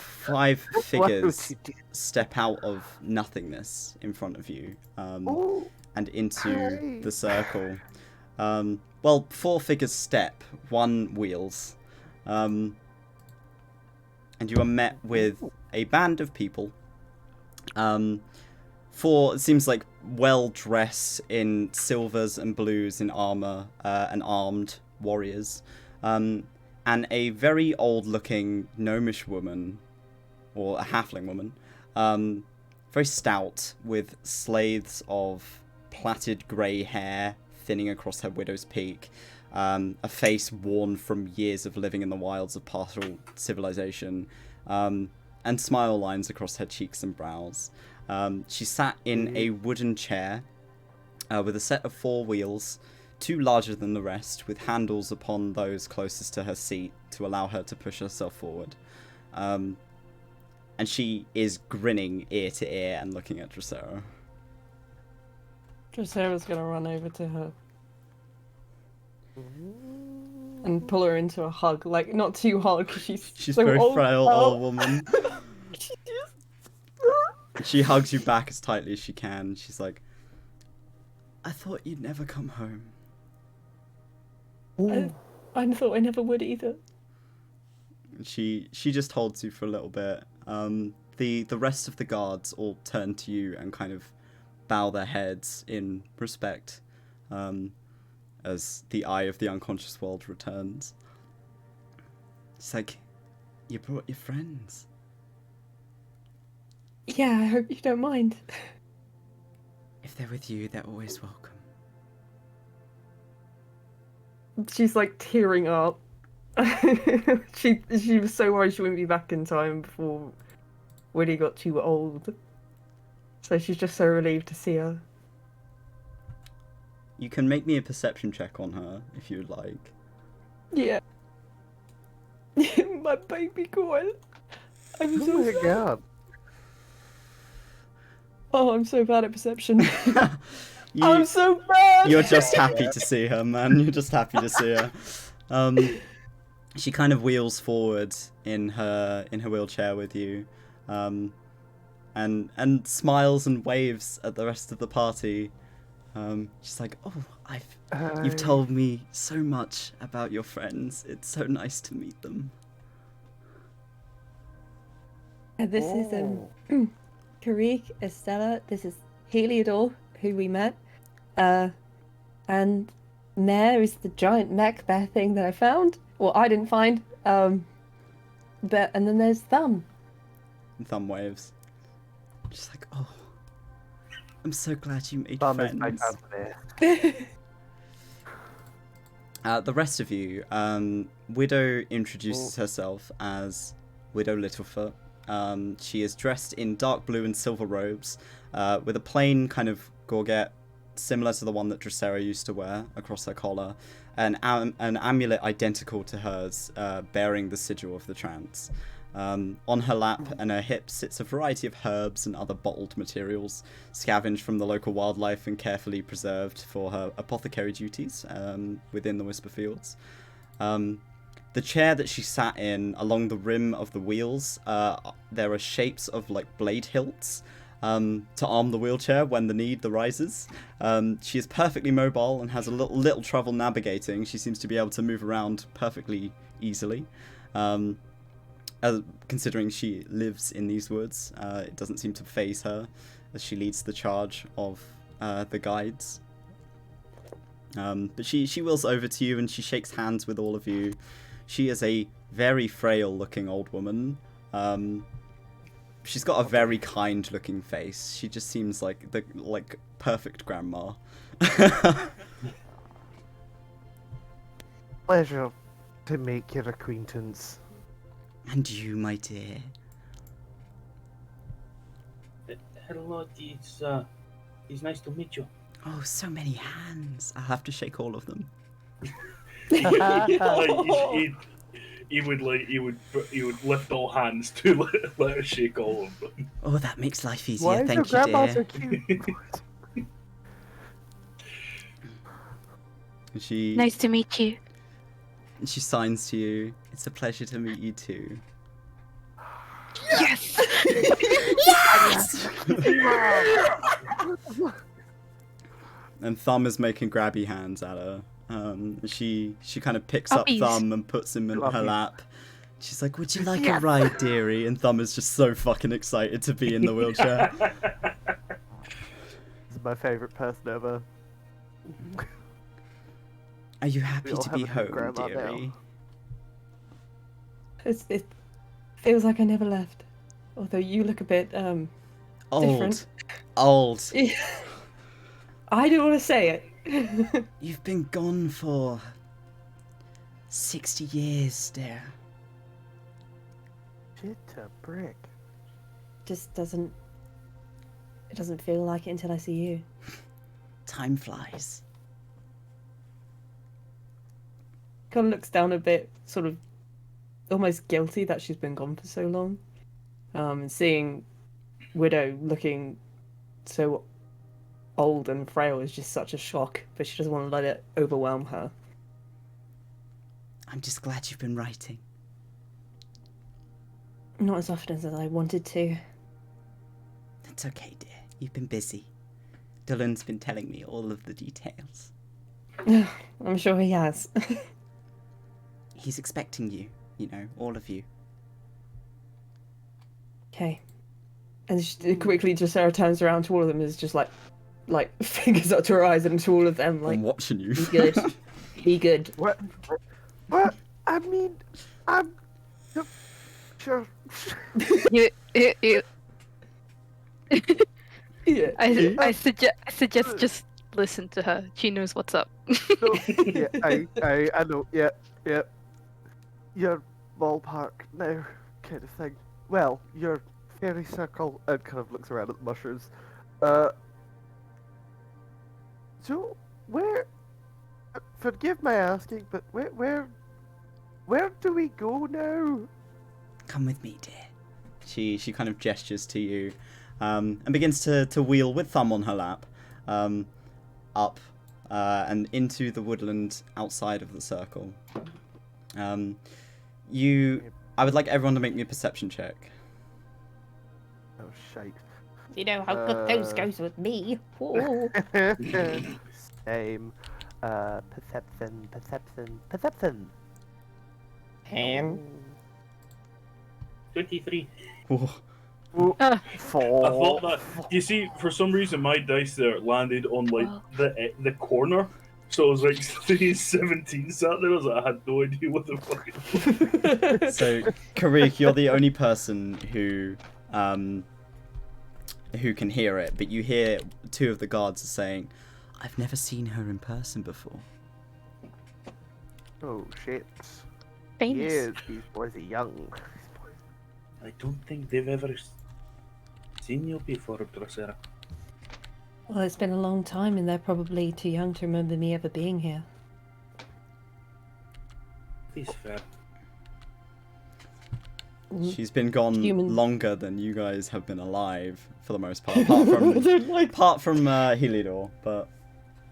5 What figures would you do? step out of nothingness in front of you, Ooh. and into Hey. the circle. Well, 4 figures step, 1 wheels. And you are met with a band of people. 4, it seems like, well-dressed in silvers and blues in armor, and armed warriors. And a very old-looking gnomish woman, or a halfling woman, very stout, with swathes of plaited grey hair thinning across her widow's peak, a face worn from years of living in the wilds of partial civilization, and smile lines across her cheeks and brows. She sat in a wooden chair with a set of 4 wheels, 2 larger than the rest, with handles upon those closest to her seat to allow her to push herself forward. And she is grinning ear to ear and looking at Drosera. Drosera's gonna run over to her and pull her into a hug. Like, not too hard, because she's so very old frail now. old woman. She hugs you back as tightly as she can. She's like, I thought you'd never come home. I thought I never would either. She just holds you for a little bit. The rest of the guards all turn to you and kind of bow their heads in respect, as the eye of the unconscious world returns. It's like, you brought your friends. Yeah, I hope you don't mind. If they're with you, they're always welcome. She's like tearing up. she was so worried she wouldn't be back in time before Woody got too old. So she's just so relieved to see her. You can make me a perception check on her if you'd like. Yeah. My baby girl. I'm so sad. God. Oh, I'm so bad at perception. You, I'm so bad. You're just happy to see her, man. You're just happy to see her. She kind of wheels forward in her wheelchair with you, and smiles and waves at the rest of the party. She's like, "Oh, you've told me so much about your friends. It's so nice to meet them." This is Karik, Estella. This is Heliodor, who we met, and Nair is the giant mech bear thing that I found. Well, I didn't find. And then there's Thumb. And Thumb waves. She's like, "Oh, I'm so glad you made Thumb is my friends." fancy. The rest of you, Widow introduces herself as Widow Littlefoot. She is dressed in dark blue and silver robes, with a plain kind of gorget similar to the one that Drosera used to wear across her collar, an amulet identical to hers, bearing the sigil of the Trance. On her lap and her hips sits a variety of herbs and other bottled materials, scavenged from the local wildlife and carefully preserved for her apothecary duties within the Whisper Fields. The chair that she sat in, along the rim of the wheels, there are shapes of like blade hilts to arm the wheelchair when the need arises. She is perfectly mobile and has a little trouble navigating. She seems to be able to move around perfectly easily. Considering she lives in these woods, it doesn't seem to faze her as she leads the charge of the guides. But she wheels over to you and she shakes hands with all of you. She is a very frail-looking old woman. She's got a very kind-looking face. She just seems like the perfect grandma. Pleasure to make your acquaintance. And you, my dear. Hello, it's nice to meet you. Oh, so many hands. I'll have to shake all of them. He would lift all hands to let her shake all of them. Oh, that makes life easier. Why is Thank your you, grandma dear. so cute? And she Nice to meet you. signs to you. It's a pleasure to meet you too. Yes! and Thumb is making grabby hands at her. She kind of picks up Puppies. Thumb and puts him in her Puppies. lap. She's like, "Would you like Yes. a ride, dearie?" And Thumb is just so fucking excited to be in the wheelchair. This is my favourite person ever. Are you happy We all to have be a new home, grandma dearie? now. It feels like I never left. Although you look a bit different. Old. I don't want to say it. You've been gone for 60 years, dear. Shit a brick. Just doesn't. It doesn't feel like it until I see you. Time flies. Kind of looks down a bit, sort of, almost guilty that she's been gone for so long. And seeing Widow looking so old and frail is just such a shock, but she doesn't want to let it overwhelm her. I'm just glad you've been writing. Not as often as I wanted to. That's okay, dear. You've been busy. Dolun's been telling me all of the details. I'm sure he has. He's expecting you, all of you. Okay. And she, quickly, Drosera turns around to all of them, and is just like fingers up to her eyes, and to all of them, like, I'm watching you. be good. Be good. What? I mean, I'm... Sure. You, Yeah. I suggest just listen to her. She knows what's up. No, yeah, I know, yeah. Your ballpark now, kind of thing. Well, your fairy circle, and kind of looks around at the mushrooms. So, where... Forgive my asking, but where do we go now? Come with me, dear. She kind of gestures to you, and begins to wheel with Thumb on her lap, up and into the woodland outside of the circle. I would like everyone to make me a perception check. Oh, shite. You know how good those goes with me. Ooh. Same. Perception. 23. Whoa. Four. I thought that. You see, for some reason, my dice there landed on like the corner. So it was like 17 sat there. I had no idea what the fuck it was. So, Karik, you're the only person who can hear it, but you hear two of the guards are saying, "I've never seen her in person before." Oh shit. Famous. Yes, these boys are young. I don't think they've ever seen you before, Drosera. Well, it's been a long time, and they're probably too young to remember me ever being here. He's fair. She's been gone Human. longer than you guys have been alive, for the most part, apart from Helidor, but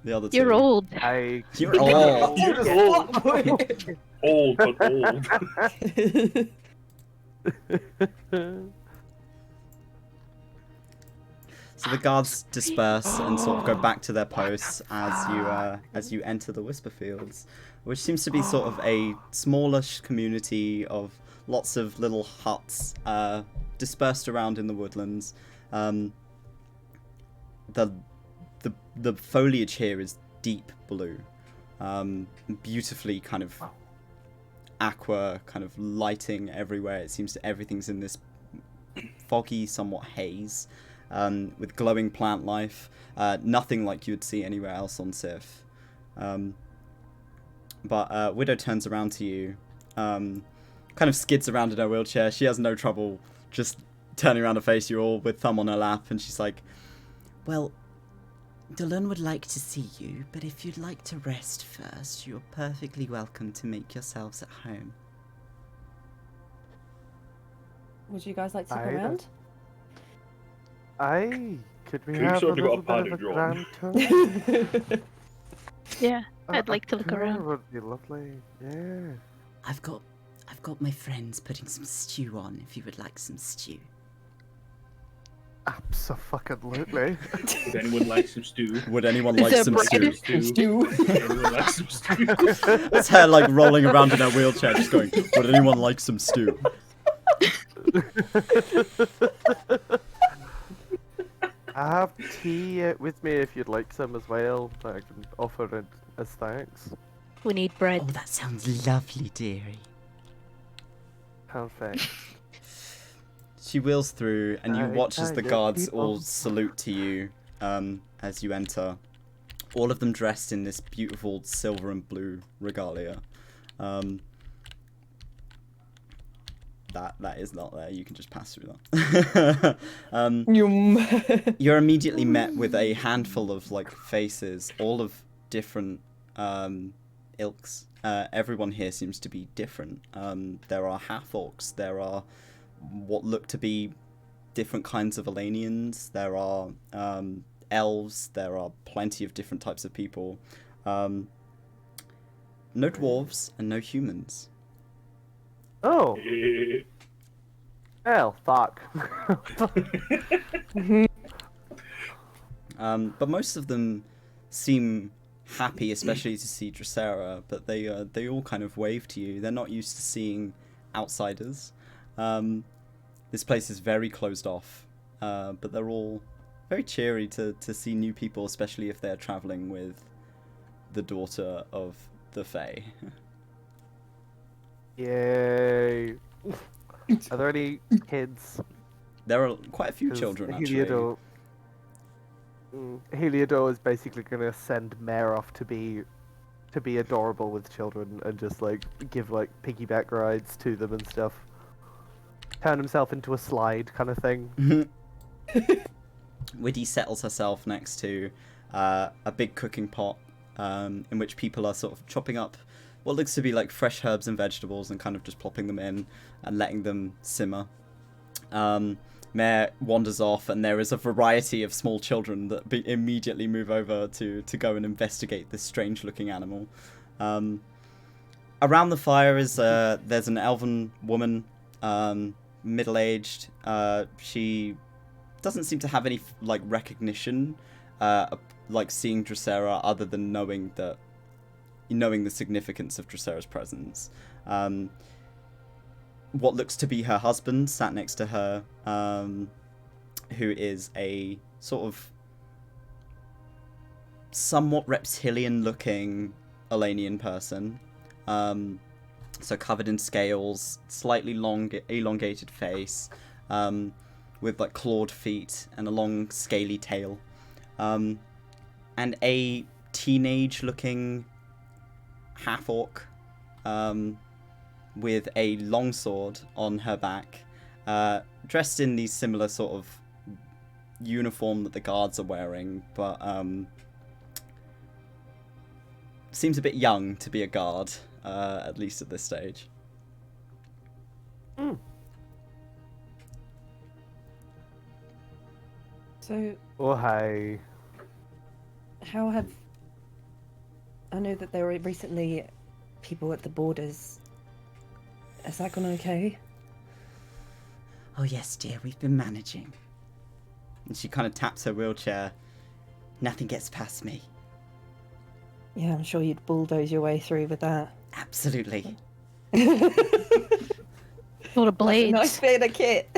the other two. You're old. You're old. You're old, but old. So the guards disperse and sort of go back to their posts as you enter the Whisper Fields, which seems to be sort of a smallish community of lots of little huts dispersed around in the woodlands. The foliage here is deep blue, beautifully kind of aqua, kind of lighting everywhere. It seems that everything's in this foggy, somewhat haze. With glowing plant life, nothing like you would see anywhere else on Sif. But Widow turns around to you, kind of skids around in her wheelchair. She has no trouble just turning around to face you all with Thumb on her lap, and she's like, "Well, Dolun would like to see you, but if you'd like to rest first, you're perfectly welcome to make yourselves at home." Would you guys like to stick Aye, around? Could we Creek's have a already got little a bit padded of a drum. grand tour? Yeah, I'd A like to look tour around. would be lovely. Yeah. I've got my friends putting some stew on if you would like some stew. Abso-fucking-lutely. Would anyone like some stew? Would anyone Is like there some bread? stew? Stew. Would anyone like some stew? That's her like rolling around in her wheelchair, just going, "Would anyone like some stew?" I have tea with me if you'd like some as well, that I can offer it as thanks. We need bread. Oh, that sounds lovely, dearie. Perfect. She wheels through, and you watch as the get guards people. all salute to you as you enter. All of them dressed in this beautiful silver and blue regalia. That is not there. You can just pass through that. You're immediately met with a handful of like faces, all of different ilks. Everyone here seems to be different. There are half-orcs. There are what look to be different kinds of Elanians. There are elves. There are plenty of different types of people. No dwarves and no humans. Oh, well, fuck. But most of them seem happy, especially to see Drosera, but they all kind of wave to you. They're not used to seeing outsiders. This place is very closed off, but they're all very cheery to see new people, especially if they're traveling with the daughter of the Fae. Yay. Are there any kids? There are quite a few 'Cause children, actually. Heliodor is basically gonna send Mare off to be adorable with children and just like give like piggyback rides to them and stuff. Turn himself into a slide kind of thing. Widdy settles herself next to a big cooking pot in which people are sort of chopping up what looks to be like fresh herbs and vegetables and kind of just plopping them in and letting them simmer. Mare wanders off, and there is a variety of small children that immediately move over to go and investigate this strange-looking animal. Around the fire is there's an elven woman, middle-aged. She doesn't seem to have any like recognition, like seeing Drosera, other than knowing the significance of Drosera's presence. What looks to be her husband sat next to her, who is a sort of somewhat reptilian-looking Elanian person. So covered in scales, slightly elongated face, with like clawed feet and a long scaly tail, and a teenage-looking half-orc, with a longsword on her back, dressed in these similar sort of uniform that the guards are wearing, but seems a bit young to be a guard, at least at this stage. So, Oh, hi. how have... I know that there were recently people at the borders. Has that gone okay? Oh yes, dear, we've been managing. And she kind of taps her wheelchair. Nothing gets past me. Yeah, I'm sure you'd bulldoze your way through with that. Absolutely. A lot of blades. Nice bit of kit.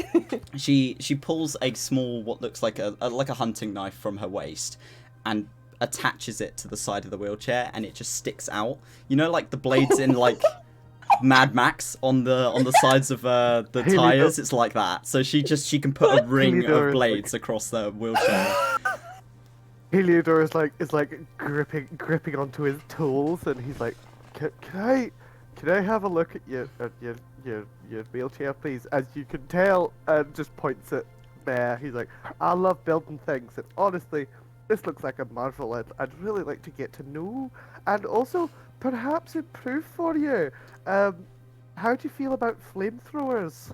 She pulls a small, what looks like a hunting knife from her waist, and attaches it to the side of the wheelchair, and it just sticks out. You know, like the blades in like Mad Max on the sides of the tires. It's like that. So she can put a ring of blades across the wheelchair. Heliodor is like gripping onto his tools, and he's like, can I have a look at your wheelchair, please? As you can tell, and just points at Bear. He's like, I love building things, and honestly, this looks like a marvel. I'd really like to get to know, and also perhaps improve for you. How do you feel about flamethrowers?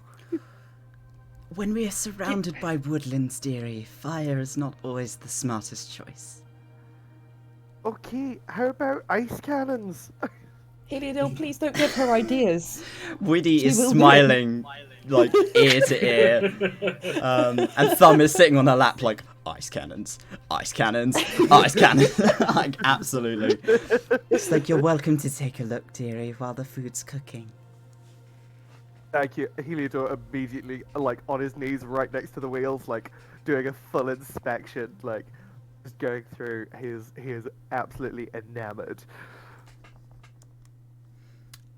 When we are surrounded by woodlands, dearie, fire is not always the smartest choice. Okay, how about ice cannons? Heliodor, please don't give her ideas. Widdy She is will smiling like ear to ear. And Thumb is sitting on her lap like, ice cannons, ice cannons, ice cannons. Like, absolutely. It's like, you're welcome to take a look, dearie, while the food's cooking. Thank you. Heliodor immediately, like, on his knees right next to the wheels, like, doing a full inspection, like, just going through. He is absolutely enamored.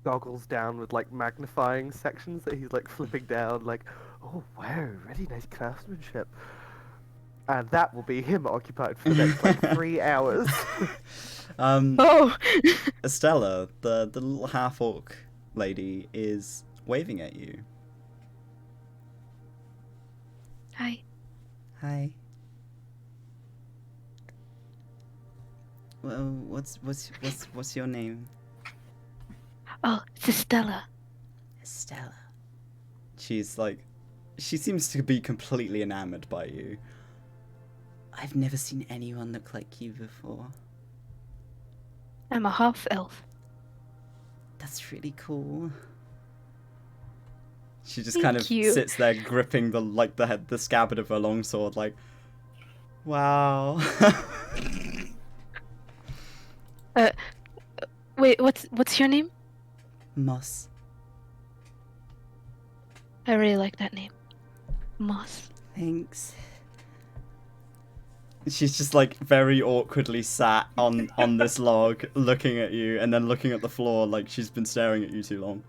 Goggles down with, like, magnifying sections that he's, like, flipping down, like, oh, wow, really nice craftsmanship. And that will be him occupied for the next, like, 3 hours. Oh! Estella, the little half-orc lady, is waving at you. Hi. Hi. Well, what's your name? Oh, it's Estella. Estella. She's like, she seems to be completely enamored by you. I've never seen anyone look like you before. I'm a half-elf. That's really cool. She just Thank kind of you. sits there gripping the scabbard of her longsword, like, wow. Wait, what's your name? Moss. I really like that name. Moss. Thanks. She's just like very awkwardly sat on this log, looking at you, and then looking at the floor like she's been staring at you too long.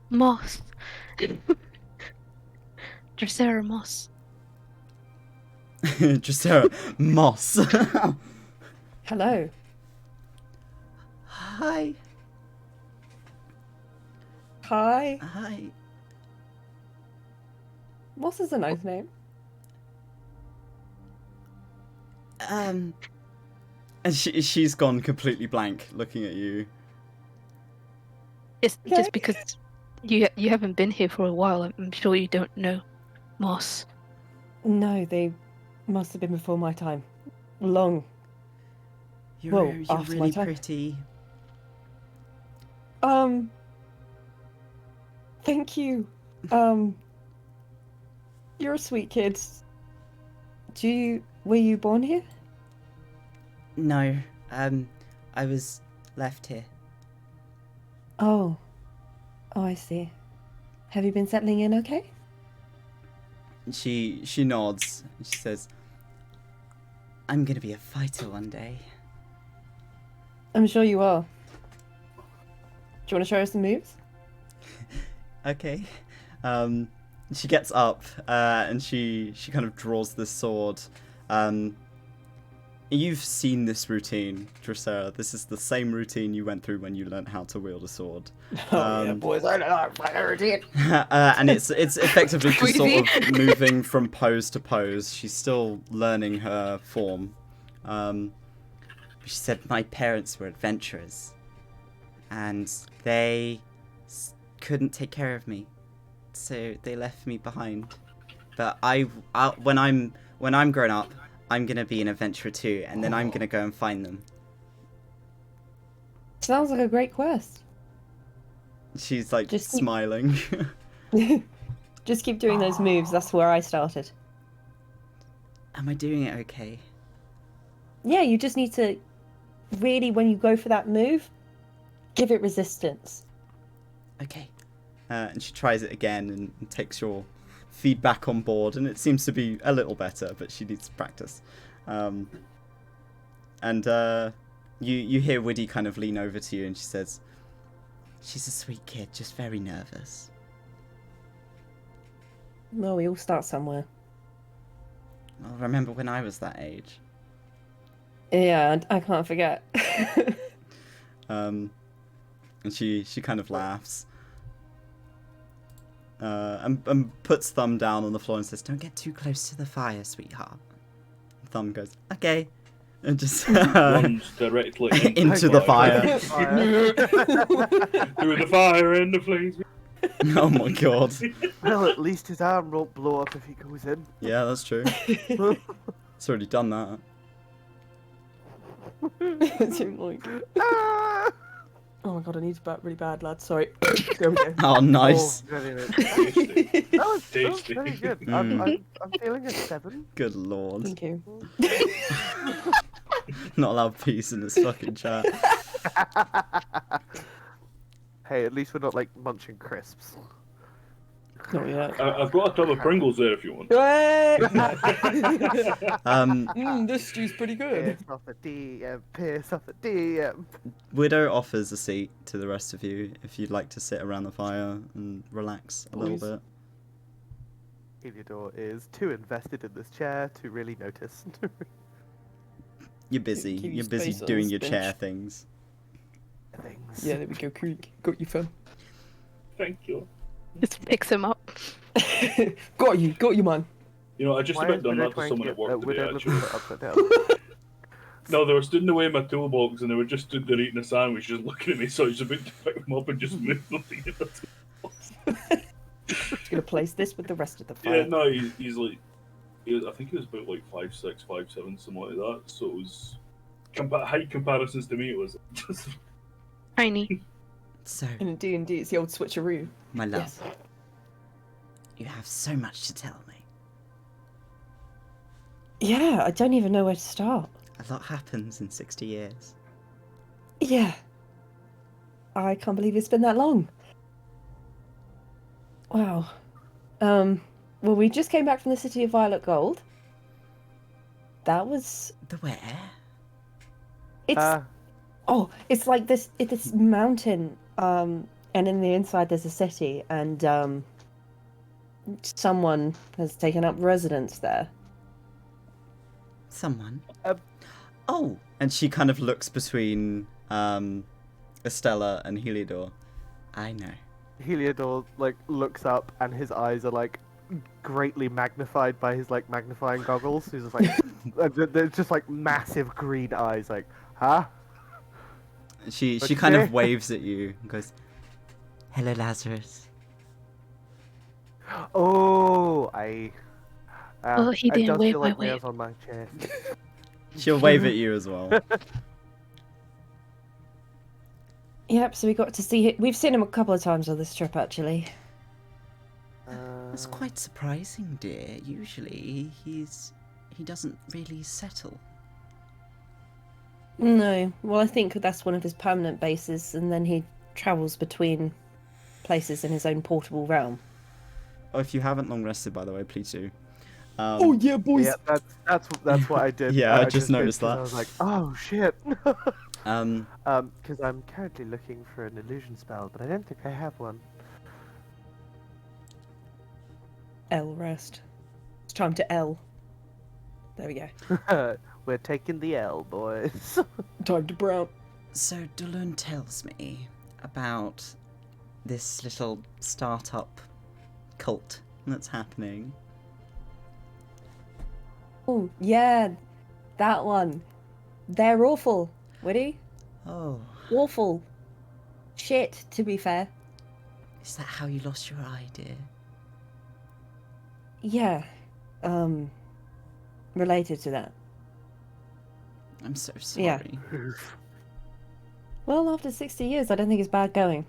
Moss. Drosera Moss. Drosera Moss. Hello. Hi. Hi. Hi. Moss is a nice name. And she's gone completely blank, looking at you. It's Okay. just because you haven't been here for a while. I'm sure you don't know Moss. No, they must have been before my time. Long. You're Well, after my really time. pretty. Thank you. You're a sweet kid. Were you born here? No, I was left here. Oh, I see. Have you been settling in okay? She nods. And she says, "I'm gonna be a fighter one day." I'm sure you are. Do you want to show us some moves? Okay. She gets up and she kind of draws this sword. You've seen this routine, Drosera. This is the same routine you went through when you learnt how to wield a sword. boys, I know how to fight a routine. And it's effectively just sort of moving from pose to pose. She's still learning her form. She said my parents were adventurers, and they couldn't take care of me, so they left me behind. But when I'm grown up, I'm gonna be an adventurer too, and then I'm gonna go and find them. Sounds like a great quest. She's like Just keep- smiling. Just keep doing those moves. That's where I started. Am I doing it okay? Yeah, you just need to really, when you go for that move, give it resistance. Okay. And she tries it again and takes your feedback on board, and it seems to be a little better, but she needs to practice. And you hear Widdy kind of lean over to you, and she says, "She's a sweet kid, just very nervous." Well, we all start somewhere. Well, remember when I was that age? Yeah, I can't forget. And she kind of laughs. And puts Thumb down on the floor and says, "Don't get too close to the fire, sweetheart." Thumb goes, "Okay," and just Runs directly into the fire. Through the fire and the flames. Oh my god. Well, at least his arm won't blow up if he goes in. Yeah, that's true. It's already done that. I don't like it. Ah! Oh my god, I need to burp really bad, lads. Sorry. There we go. Oh, nice. Oh, brilliant. Tasty. That was Tasty. very good. Mm. I'm feeling a 7. Good lord. Thank you. Not allowed peace in this fucking chat. Hey, at least we're not like munching crisps. Not yet. I've got a tub of Pringles there if you want. This stew's pretty good. Piss off a DM, piss off a DM. Widow offers a seat to the rest of you if you'd like to sit around the fire and relax a little Please. bit. Heliodor is too invested in this chair to really notice. You're busy. Keep You're busy space on doing this your bench. chair things. Things. Yeah, there we go, Creek. Got you, fam. Thank you. Just picks him up. Got you, man. You know, I just Why about is done Widow that to trying someone to at get work today, Widow actually. upside down? No, they were stood away in my toolbox and they were just stood there eating a sandwich, just looking at me, so I was about to pick them up and just move them to get the toolbox. Just gonna place this with the rest of the fire. Yeah, no, he's like, I think he was about like 5'6", 5'7", something like that, so it was, height comparisons to me, it was just... Tiny. So, In D&D, it's the old switcheroo. my love, Yes. you have so much to tell me. Yeah, I don't even know where to start. A lot happens in 60 years. Yeah. I can't believe it's been that long. Wow. Well, we just came back from the city of Violet Gold. That was... The where? It's... Oh, it's like this mountain, and in the inside there's a city, and, someone has taken up residence there. Someone? Oh! And she kind of looks between Estella and Heliodor. I know. Heliodor like looks up and his eyes are like greatly magnified by his like magnifying goggles. He's just like they're just like massive green eyes like, huh? She What'd you kind say? of waves at you and goes, "Hello, Lazarus." Oh, Oh, he I didn't just wave feel my like way. nails on my chest. She'll wave at you as well. Yep, so we got to see... We've seen him a couple of times on this trip, actually. That's quite surprising, dear. Usually, he doesn't really settle. No, well, I think that's one of his permanent bases, and then he travels between places in his own portable realm. Oh, if you haven't long rested, by the way, please do. yeah, boys! Yeah, that's what I did. Yeah, I just did noticed 'cause that. I was like, oh shit. Um, Because I'm currently looking for an illusion spell, but I don't think I have one. L rest. It's time to L. There we go. We're taking the L, boys. Time to brown. so Dolun tells me about this little startup cult that's happening. Oh, yeah, that one. They're awful, Woody. Oh, Awful. Shit, to be fair. is that how you lost your eye, dear? Yeah. Related to that. I'm so sorry. Yeah. Well, after 60 years, I don't think it's bad going.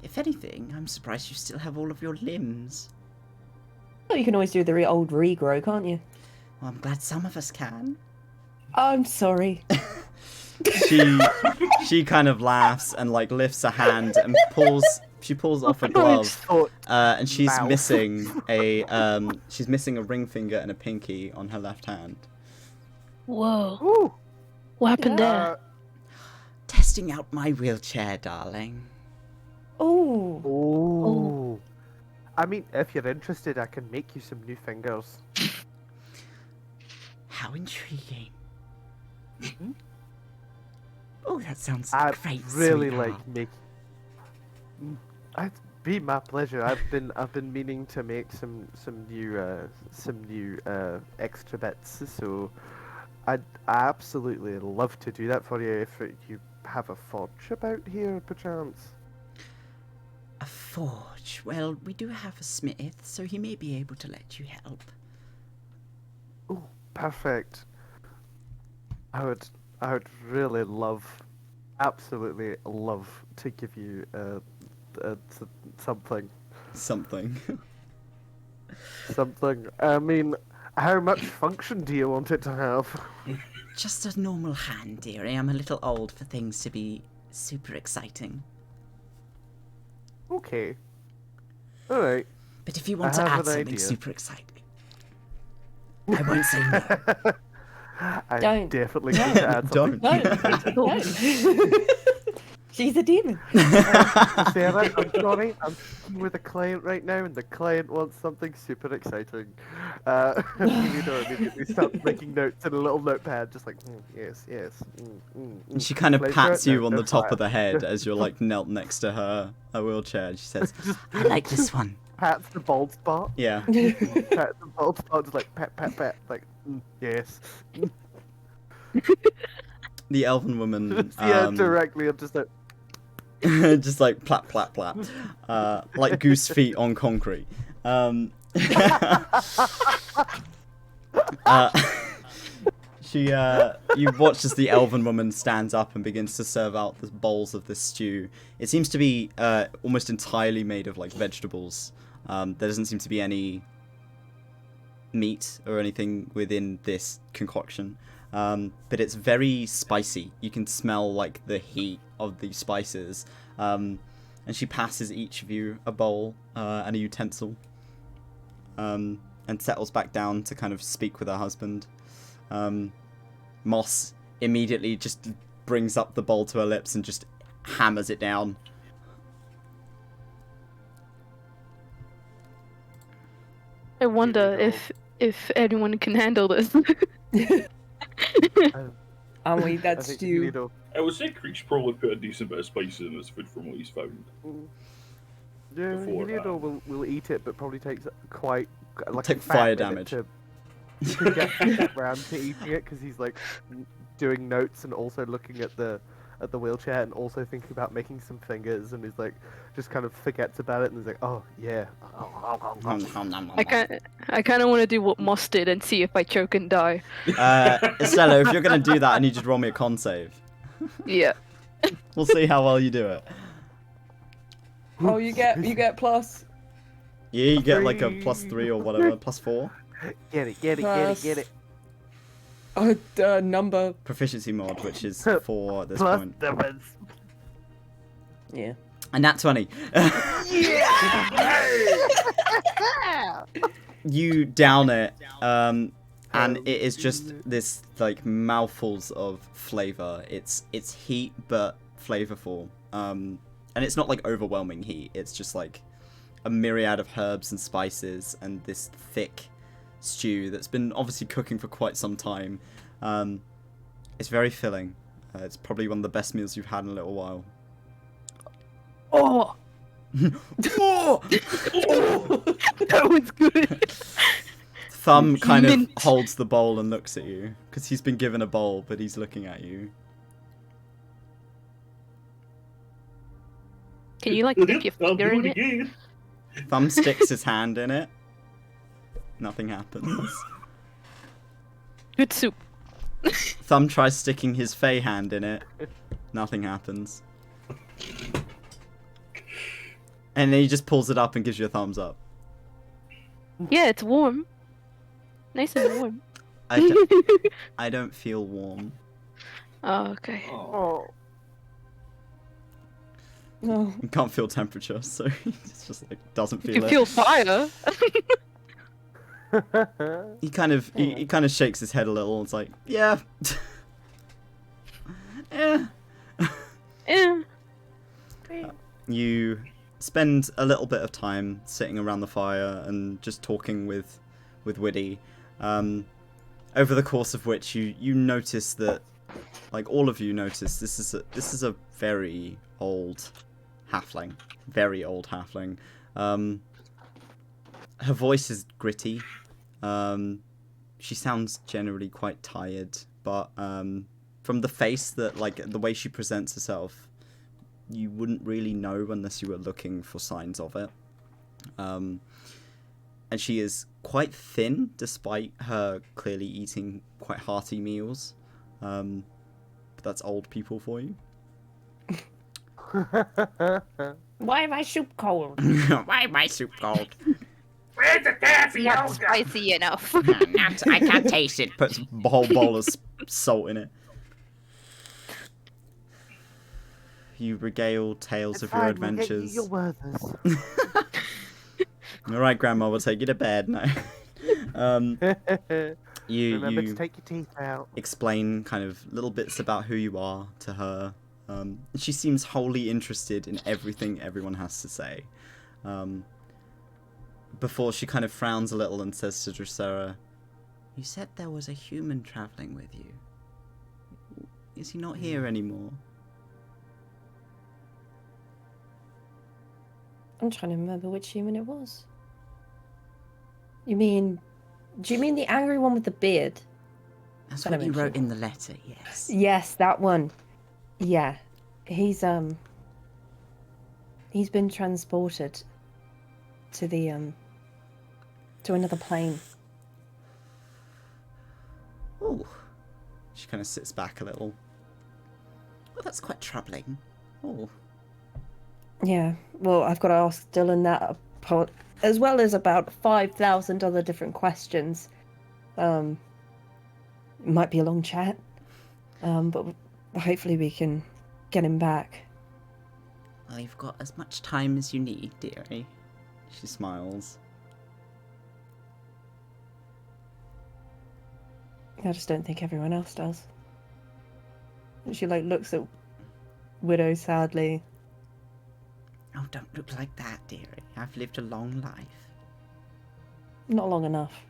If anything, I'm surprised you still have all of your limbs. Well, you can always do the old regrow, can't you? Well, I'm glad some of us can. I'm sorry. She kind of laughs and like lifts a hand and pulls off a glove, and she's Mouth. missing a ring finger and a pinky on her left hand. Whoa. Ooh. What happened there? Testing out my wheelchair, darling. Oh. Oh. I mean, if you're interested, I can make you some new fingers. How intriguing. Mhm. Oh, that sounds I'd great, really sweetheart. like make. It'd be my pleasure. I've been meaning to make some new extra bits. So I'd absolutely love to do that for you if you have a forge about here, perchance. A forge. Well, we do have a smith, so he may be able to let you help. Oh, perfect. I would really love absolutely love to give you something. Something. Something. I mean, how much function do you want it to have? Just a normal hand, dearie. I'm a little old for things to be super exciting. Okay. All right. But if you I want to have add an something idea. super exciting, I won't say no. I Don't. definitely need to add something. Don't. No. She's a demon. Sarah, I'm sorry. I'm speaking with a client right now, and the client wants something super exciting. Heliodor immediately starts making notes in a little notepad, just like, yes, yes. And she kind of Pleasure? pats you No, on no the top fire. of the head as you're like knelt next to her wheelchair. And she says, "I like this one." Pats the bald spot. Yeah. Pats the bald spot, just like pat, pat, pat. Like, yes. The elven woman. Yeah, directly. I'm just like, just like plap, plap, plap. Like goose feet on concrete. You watch as the elven woman stands up and begins to serve out the bowls of this stew. It seems to be almost entirely made of like vegetables. There doesn't seem to be any meat or anything within this concoction. But it's very spicy. You can smell like the heat of the spices. And she passes each of you a bowl and a utensil. And settles back down to kind of speak with her husband. Moss immediately just brings up the bowl to her lips and just hammers it down. I wonder if anyone can handle this. And we I that's think stew. Heliodor. I would say Creek's probably put a decent bit of spices in his food from what he's found. Yeah, Before Heliodor will eat it, but probably takes quite like Take a fat fire minute damage. to get around to eating it because he's like doing notes and also looking at the wheelchair and also thinking about making some fingers, and he's like just kind of forgets about it and he's like, oh yeah. I kind of want to do what Moss did and see if I choke and die. Estella, if you're going to do that, I need you to roll me a con save. Yeah. We'll see how well you do it. Oh, you get plus. Yeah, you get like a +3 or whatever, +4. Get it. Number. Proficiency mod, which is 4 at this Plus point. difference. Yeah. And nat 20. You down it, and it is just this like mouthfuls of flavor. It's heat but flavorful, and it's not like overwhelming heat. It's just like a myriad of herbs and spices and this thick stew that's been obviously cooking for quite some time. It's very filling. It's probably one of the best meals you've had in a little while. Oh, Oh! that was good. Thumb kind of Mint. holds the bowl and looks at you because he's been given a bowl, but he's looking at you. Can you like dip your finger in it? Again. Thumb sticks his hand in it. Nothing happens. Good soup. Thumb tries sticking his Fae hand in it. Nothing happens. And then he just pulls it up and gives you a thumbs up. Yeah, it's warm. Nice and warm. I don't feel warm. Oh, okay. Oh. No. You can't feel temperature, so he just like doesn't You feel can it. feel fire. He kind of shakes his head a little and it's like, yeah. Yeah. Eh. You spend a little bit of time sitting around the fire and just talking with Widdy, over the course of which you notice that, like all of you notice, this is a very old halfling. Her voice is gritty. She sounds generally quite tired, but from the face, that like the way she presents herself, you wouldn't really know unless you were looking for signs of it. And she is quite thin, despite her clearly eating quite hearty meals. But that's old people for you. Why am I soup cold? Why am I soup cold? Where's the taffy Not spicy enough. I can't taste it. Puts a whole bowl of salt in it. You regale tales of your adventures. You're worthless. All right, Grandma, we'll take you to bed now. Remember to You take your teeth out. explain kind of little bits about who you are to her. She seems wholly interested in everything everyone has to say. Before she kind of frowns a little and says to Drosera, "You said there was a human traveling with you. Is he not here anymore?" I'm trying to remember which human it was. Do you mean the angry one with the beard? That's That I what you wrote mentioned. in the letter, yes. Yes, that one. Yeah. He's been transported to the to another plane. Oh. She kind of sits back a little. Well, that's quite troubling. Oh. Yeah. Well, I've got to ask Dylan that as well as about 5,000 other different questions. It might be a long chat. But hopefully we can get him back. Well, you've got as much time as you need, dearie. She smiles. I just don't think everyone else does. And she looks at Widow sadly. Oh, don't look like that, dearie. I've lived a long life. Not long enough.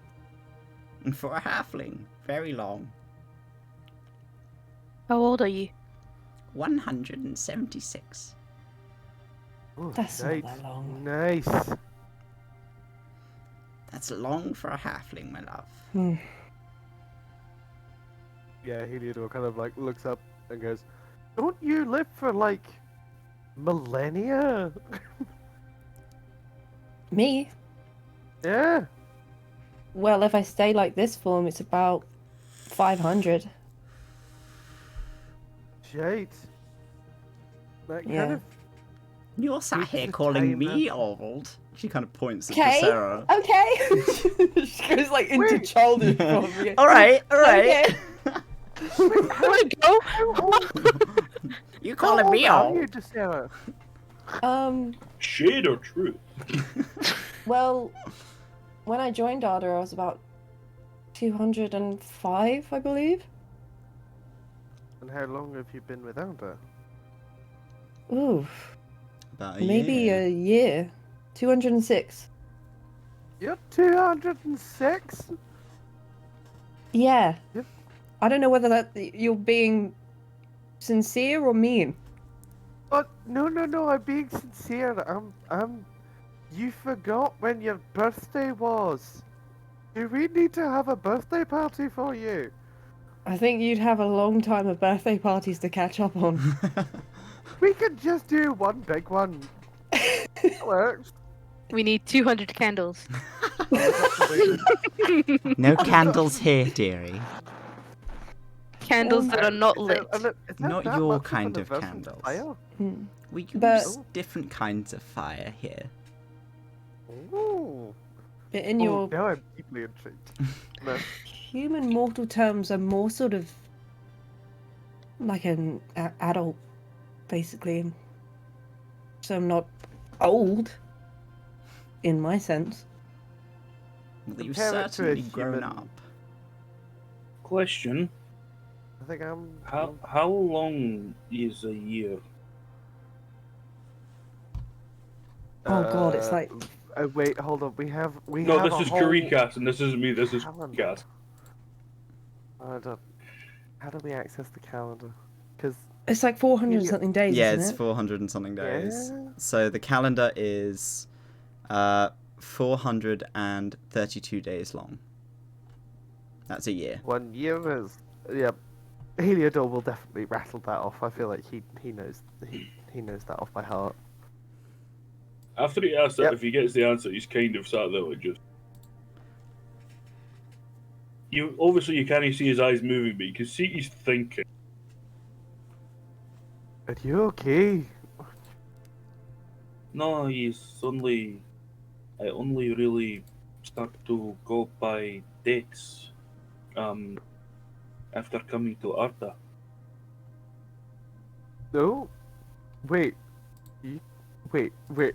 And for a halfling, very long. How old are you? 176. Oh, That's nice. not that long. Nice. That's long for a halfling, my love. Yeah, Heliodor kind of looks up and goes, "Don't you live for millennia?" Me? Yeah. Well, if I stay like this form, it's about 500. Shite. That Yeah. kind of You're sat Takes here the calling time, me old. She kind of points at Okay. Drosera. Okay. She goes into Wait. childish form again. Alright, alright. Okay. Go. You How calling me are old? you, Drosera? Shade or truth? Well, when I joined Arda, I was about 205, I believe. And how long have you been without her? Ooh, About maybe year. a year. 206. You're 206? Yeah. Yep. I don't know whether you're being sincere or mean. Oh, no, I'm being sincere. You forgot when your birthday was. Do we need to have a birthday party for you? I think you'd have a long time of birthday parties to catch up on. We could just do one big one. That works. We need 200 candles. No candles here, dearie. Candles that are not lit. Not that your much kind an of universal candles. fire? We use But- different kinds of fire here. Ooh. In Oh, your now I'm deeply intrigued. No. human mortal terms, are more sort of like an adult, basically. So I'm not old, in my sense. Well, you've Compare it to a certainly grown human. up. Question: I think I'm. How long is a year? Oh god, it's like Wait, hold on. We have. No, have this a is whole Karikast, and this isn't me. This is calendar. Karikast. How do we access the calendar? Because it's like 400 and something days, Yeah, isn't it's it? 400 and something days. Yeah. So the calendar is 432 days long. That's a year. 1 year is. Yeah. Heliodor will definitely rattle that off. I feel like he knows he knows that off by heart. After he asks that, Yep. if he gets the answer, he's kind of sat there like just. You can't see his eyes moving, but you can see he's thinking. Are you okay? No, I only really start to go by dates after coming to Arda. No, wait, wait,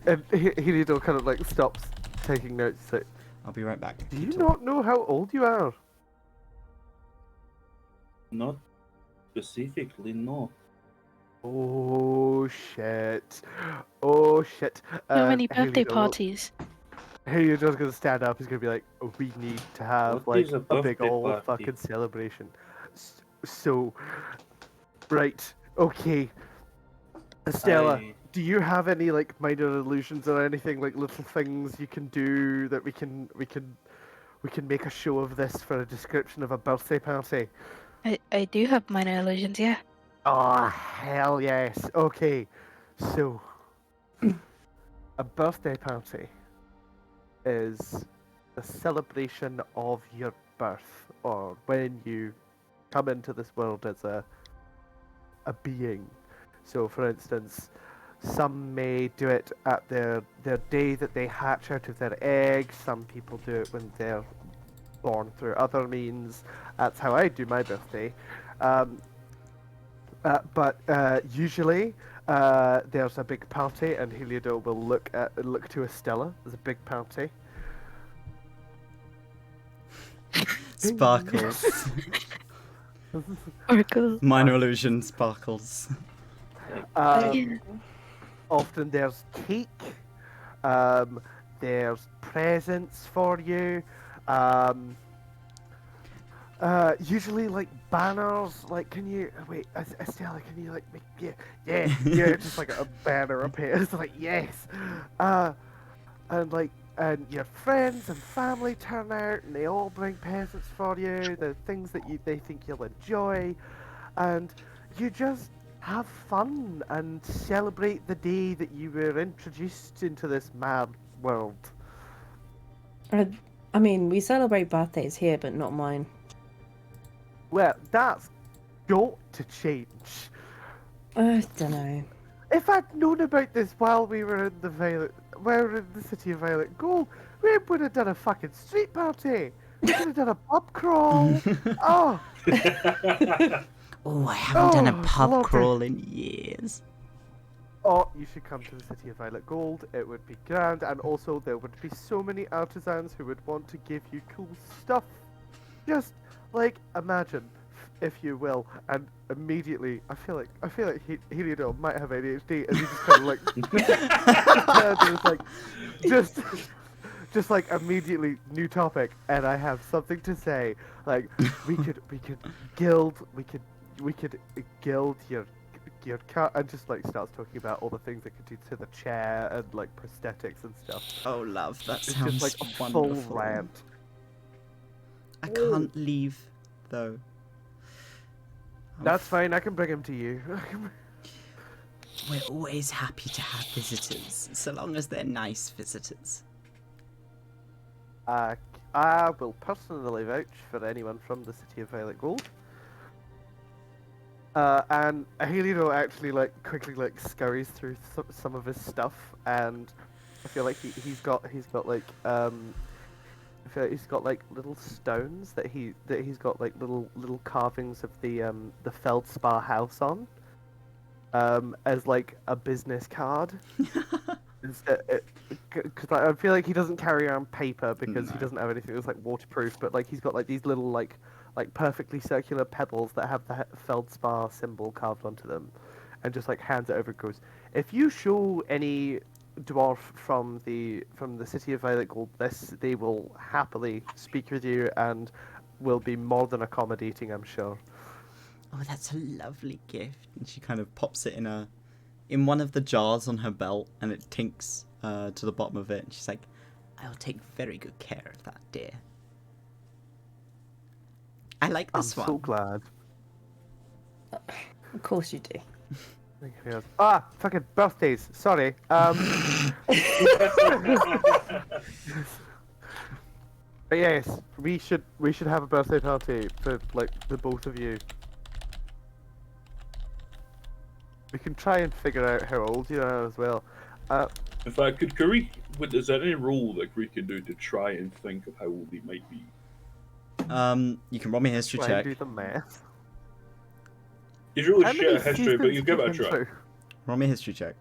and Heliodor kind of like stops taking notes. Like, I'll be right back. do Keep you talking. not know how old you are? Not specifically, no. Oh shit! Oh shit! So many birthday Heliodor, parties. Heliodor's gonna stand up. He's gonna be like, oh, "We need to have What like is a a big birthday old party? fucking celebration." So, right, okay, Estella. I Do you have any like minor illusions or anything like little things you can do that we can make a show of this for a description of a birthday party? I do have minor illusions, yeah. Oh hell yes. Okay, so a birthday party is the celebration of your birth, or when you come into this world as a being. So, for instance, some may do it at their day that they hatch out of their egg. Some people do it when they're born through other means. That's how I do my birthday. But usually there's a big party, and Heliodor will look to Estella. There's a big party. Sparkles. Oracle. Minor illusion sparkles. Um, often there's cake. There's presents for you. Usually like banners. Like, can you wait, Estella? Can you like make yeah, just like a banner appears. Like yes, and your friends and family turn out, and they all bring presents for you. The things that they think you'll enjoy, and you just have fun and celebrate the day that you were introduced into this mad world. I mean, we celebrate birthdays here, but not mine. Well, that's got to change. I don't know. If I'd known about this while we were in the city of Violet Gold, we would have done a fucking street party. We could have done a pub crawl. Oh, Oh, I haven't done a pub lovely. crawl in years. Oh, you should come to the city of Violet Gold. It would be grand, and also there would be so many artisans who would want to give you cool stuff. Just like imagine, if you will, and immediately I feel like Heliodor might have ADHD, and he just kind of like, and it's like just like immediately new topic, and I have something to say. Like we could gild your car, and just like starts talking about all the things it could do to the chair and like prosthetics and stuff. Oh, love, that It's sounds just like a wonderful. full rant. I can't leave, though. That's fine. I can bring him to you. We're always happy to have visitors, so long as they're nice visitors. I will personally vouch for anyone from the city of Violet Gold. And Heliodor actually like quickly like scurries through some of his stuff, and I feel like he's got like I feel like he's got like little stones that he's got like little carvings of the Feldspar house on, as like a business card. Because like, I feel like he doesn't carry around paper because he doesn't have anything that's like waterproof, but like he's got like these little like perfectly circular pebbles that have the Feldspar symbol carved onto them, and just like hands it over and goes, if you show any dwarf from the city of Violet Gold this, they will happily speak with you and will be more than accommodating, I'm sure. Oh, that's a lovely gift. And she kind of pops it in one of the jars on her belt, and it tinks to the bottom of it. And she's like, I'll take very good care of that, dear. I like this I'm one. so glad. Of course you do. Fucking birthdays. Sorry. But yes, we should have a birthday party for like the both of you. We can try and figure out how old you are as well. In fact, could Kari, is there any role that Kari can do to try and think of how old he might be? You can roll me a history Try check. and do the math. He's really How shit many at history, but seasons you give it a have been try. through? Roll me a history check.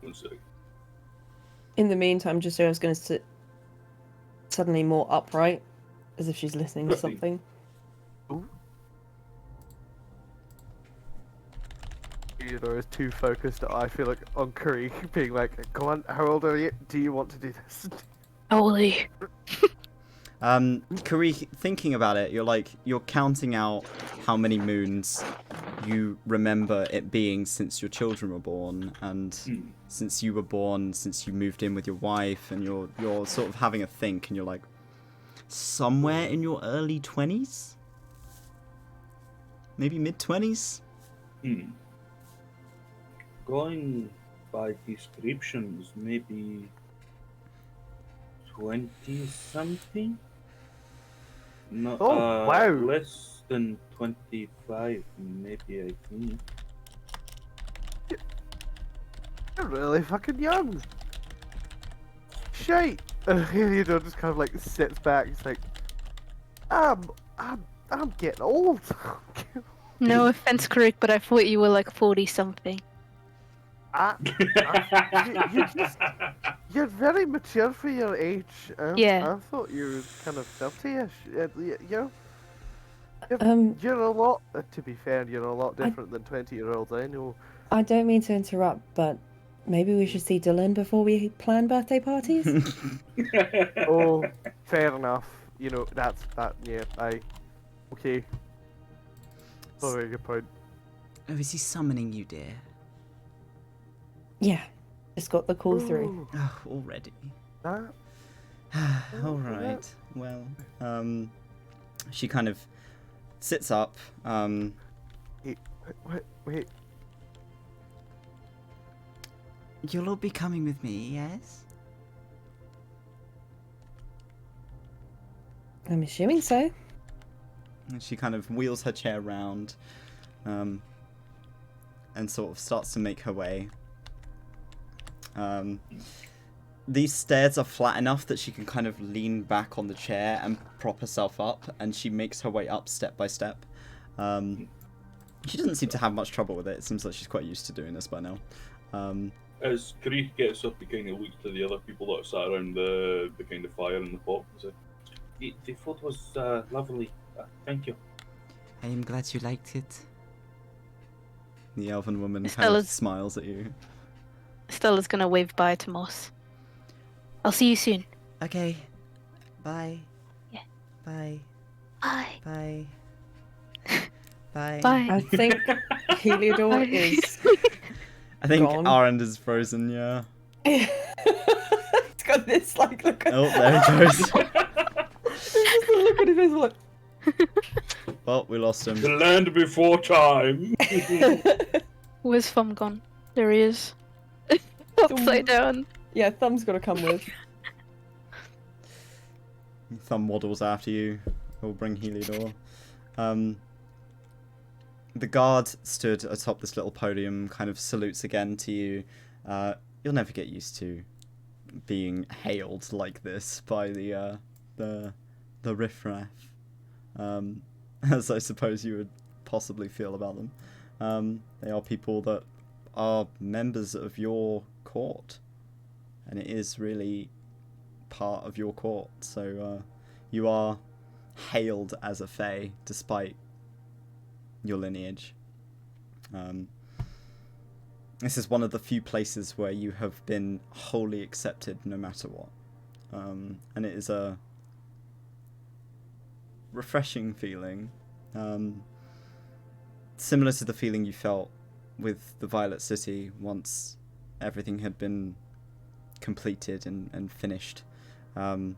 1 sec. In the meantime, Drosera's going to sit suddenly more upright, as if she's listening to 15. something. Theodore is too focused, I feel like, on Kari being like, "Go on, how old are you? Do you want to do this?" Holy. Kari, thinking about it, you're counting out how many moons you remember it being since your children were born, and since you were born, since you moved in with your wife, and you're sort of having a think, and you're like, somewhere in your early 20s? Maybe mid-20s? Going by descriptions, maybe 20-something? No, Oh, wow. Less than 25, maybe, I think. You're really fucking young. Shite. And Heliodor just kind of like sits back. He's like, I'm getting old. No offense, Crick, but I thought you were like 40 something. You're very mature for your age. Yeah. I thought you were kind of 30ish. You know, you're a lot. To be fair, you're a lot different than 20-year-olds I know. I don't mean to interrupt, but maybe we should see Dolun before we plan birthday parties? Oh, fair enough. You know, that. Yeah, okay. Oh, very good point. Oh, is he summoning you, dear? Yeah, just got the call through. Ooh, Oh, already. that. All right. Well, she kind of sits up. Wait. You'll all be coming with me, yes? I'm assuming so. And she kind of wheels her chair round, and sort of starts to make her way. These stairs are flat enough that she can kind of lean back on the chair and prop herself up, and she makes her way up step by step. She doesn't seem to have much trouble with it. It seems like she's quite used to doing this by now. As Kari gets up, he kind of looks to the other people that are sat around the kind of fire in the pot. The food was lovely. Thank you. I am glad you liked it. The elven woman kind of Stella's- smiles at you. Stella's gonna wave bye to Moss. I'll see you soon. Okay. Bye. Yeah. Bye. Bye. Bye. Bye. Bye. I think Heliodor is. I think gone. our end is frozen, yeah. It's got this like look. Oh, there he goes. It's just a look at his face like. Well, we lost him. The land before time. Where's Thumb gone? There he is. Upside down. Yeah, Thumb's got to come with. Thumb waddles after you. We'll bring Heliodor. The guard stood atop this little podium, kind of salutes again to you. You'll never get used to being hailed like this by the riffraff, as I suppose you would possibly feel about them. They are people that are members of your court, and it is really part of your court. So you are hailed as a Fae, despite your lineage. This is one of the few places where you have been wholly accepted no matter what. And it is a refreshing feeling. Similar to the feeling you felt with the Violet City once everything had been completed and finished. I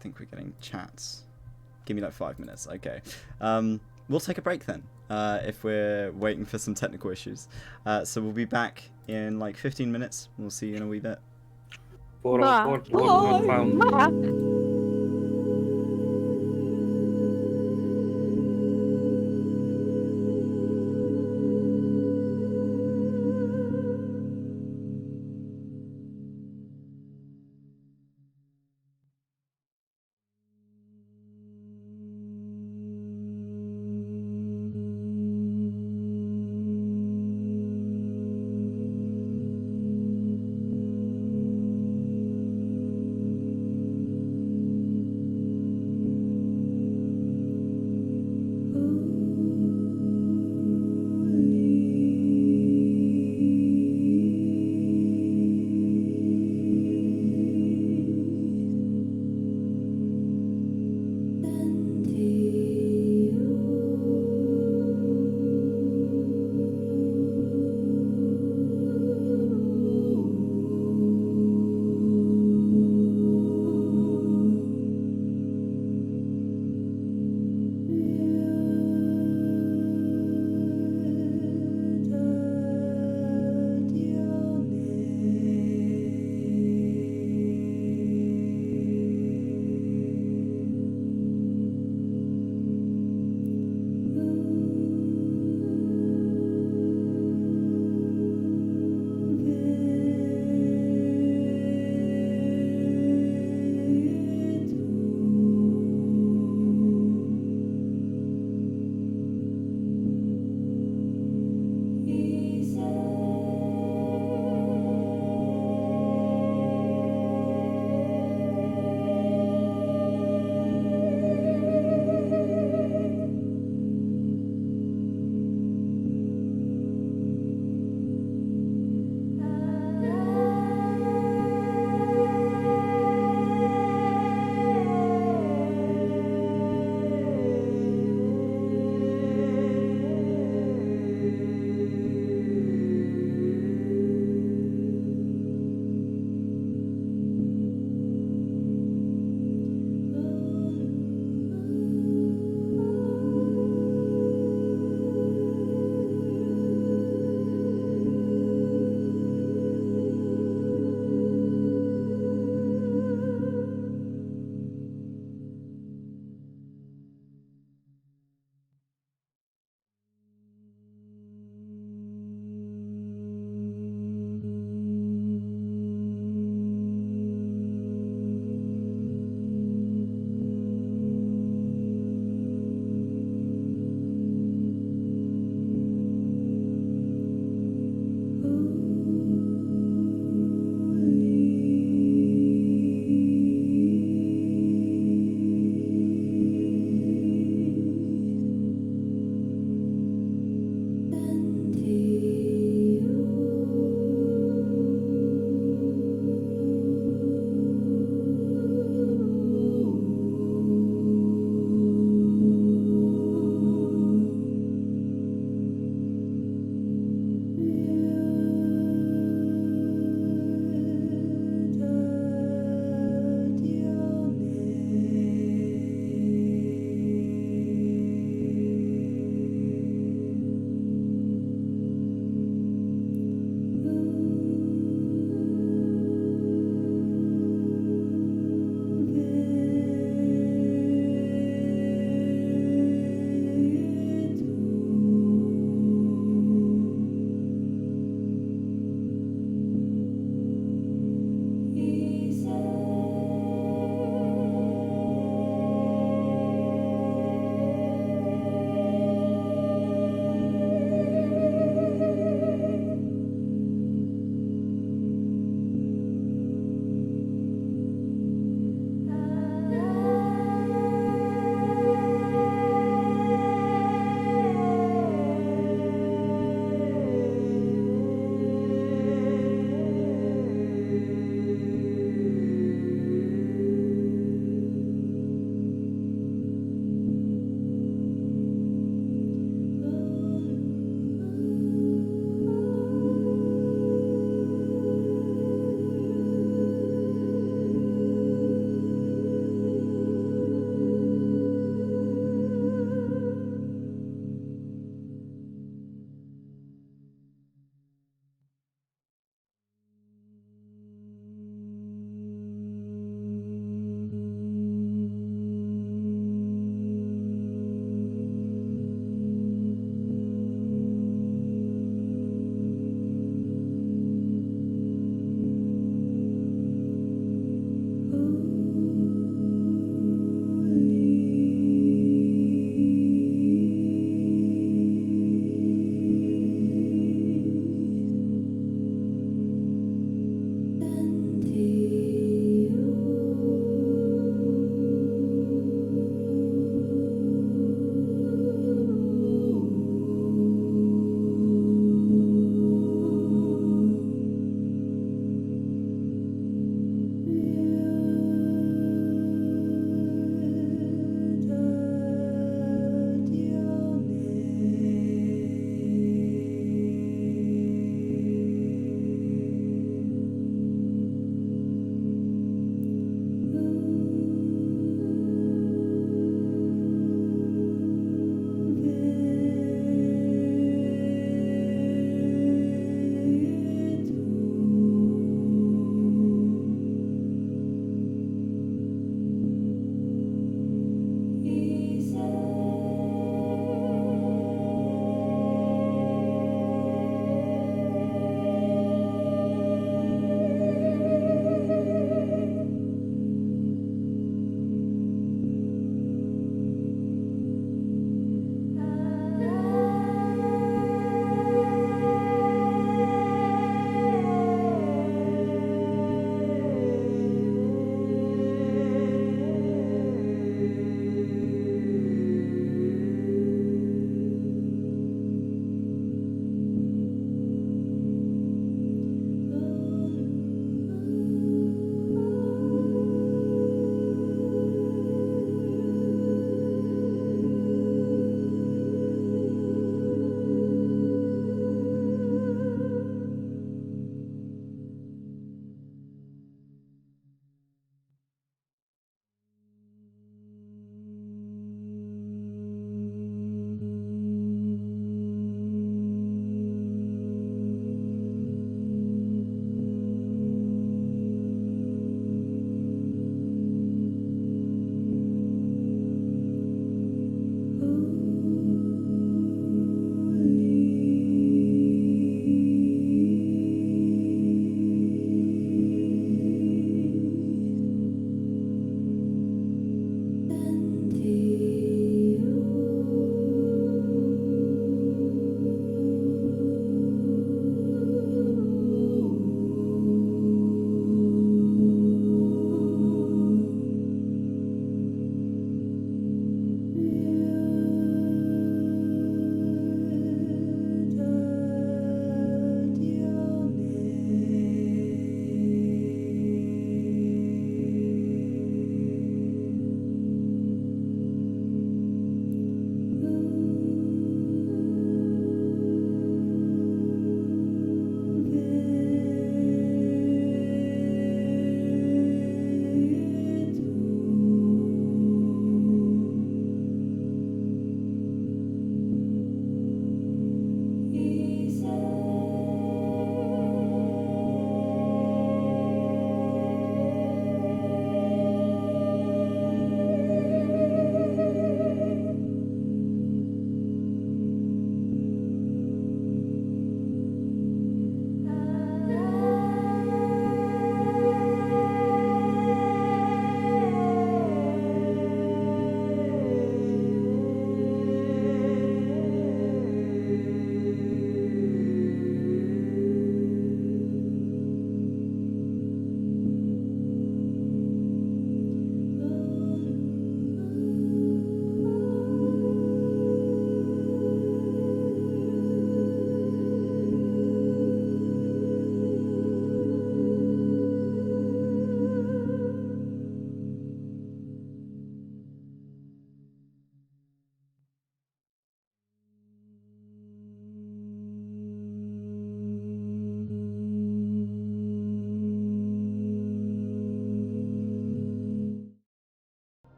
think we're getting chats. Give me like 5 minutes. Okay. We'll take a break then, if we're waiting for some technical issues. So we'll be back in like 15 minutes. We'll see you in a wee bit.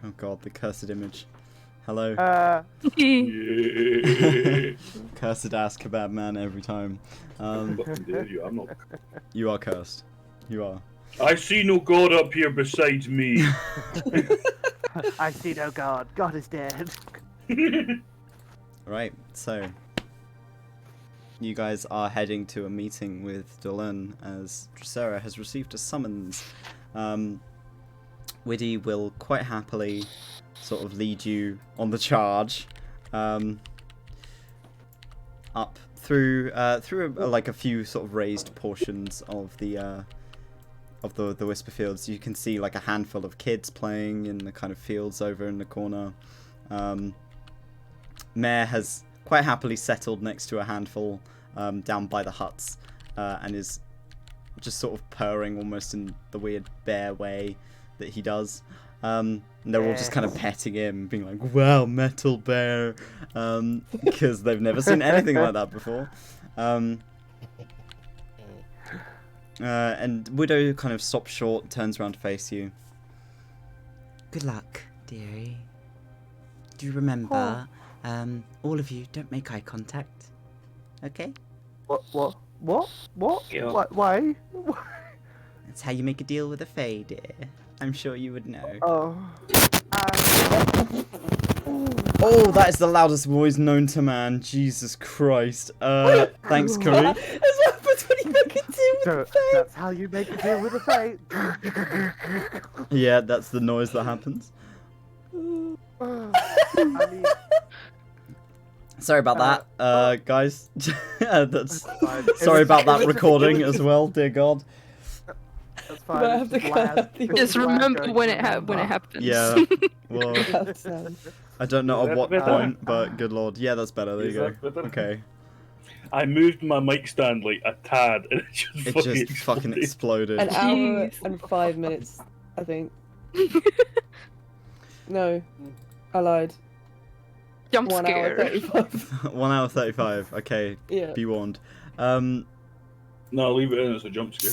Oh god, the cursed image. Hello. Yeah. Cursed ass kebab man every time. Fucking dare you, I'm not. You are cursed. You are. I see no god up here besides me. I see no god. God is dead. Right, so you guys are heading to a meeting with Dolun as Drosera has received a summons. Widdy will quite happily sort of lead you on the charge up through like a few sort of raised portions of the Whisper Fields. You can see like a handful of kids playing in the kind of fields over in the corner. Mare has quite happily settled next to a handful down by the huts and is just sort of purring almost in the weird bear way that he does. And they're all just kind of petting him, being like, wow, metal bear, because they've never seen anything like that before. And Widow kind of stops short, turns around to face you. Good luck, dearie. Do you remember, all of you, don't make eye contact, okay? What? Yeah. Why? That's how you make a deal with a Fae, dear. I'm sure you would know. Oh. Oh, that is the loudest voice known to man. Jesus Christ. Thanks, Curry. That's what happens when you make a deal with So the Fae. that's how you make a deal with a Fae. Yeah, that's the noise that happens. I mean, Sorry about that, guys. That's fine. sorry about It that was recording just- as well, dear God. That's But I fine. have to It's cut Laz. out the It's Just Laz remember going when to it happens. Yeah. Well, That sound. I don't know Is at that what better? point, but good lord. Yeah, that's better. There you Is go. that better? Okay. I moved my mic stand like a tad, and it just It fucking just fucking exploded. exploded. An hour Jeez. and 5 minutes, I think. No, I lied. Jump 1 hour scare. 35. 1 hour 35. Okay, Yeah. be warned. No, leave it in as a jump scare.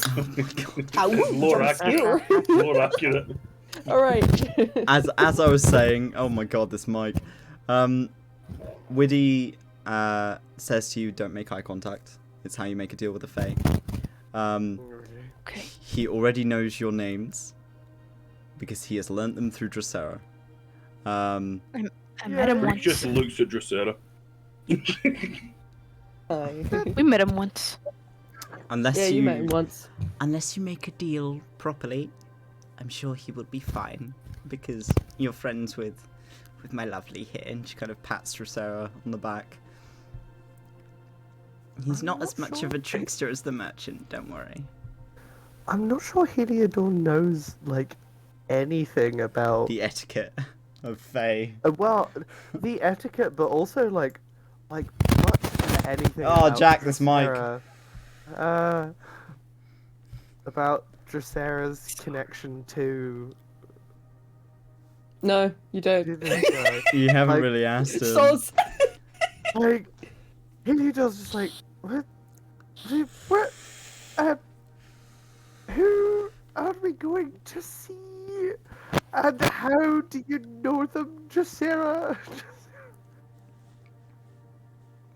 Ow, It's more jump accurate. scare. More accurate. All right. as I was saying, oh my god, this mic. Widdy says to you, don't make eye contact. It's how you make a deal with a Fae. Okay. He already knows your names because he has learnt them through Drosera. I met him Rick once. just looks at Drosera. Hi. We met him once. Unless Yeah, you met him once. unless you make a deal properly, I'm sure he will be fine because you're friends with my lovely here. And she kind of pats Drosera on the back. He's I'm not not as much sure of a if- trickster as the merchant. Don't worry. I'm not sure Heliodor knows like anything about The etiquette of Fae. well, the etiquette, but also like much of anything. Oh, about Jack, this mic. Drosera. About Drosera's connection to. No, you don't. You haven't Like- really asked him. Soz. Like, Heliodor's just like, what? What? Who are we going to see? And how do you know them, Drosera?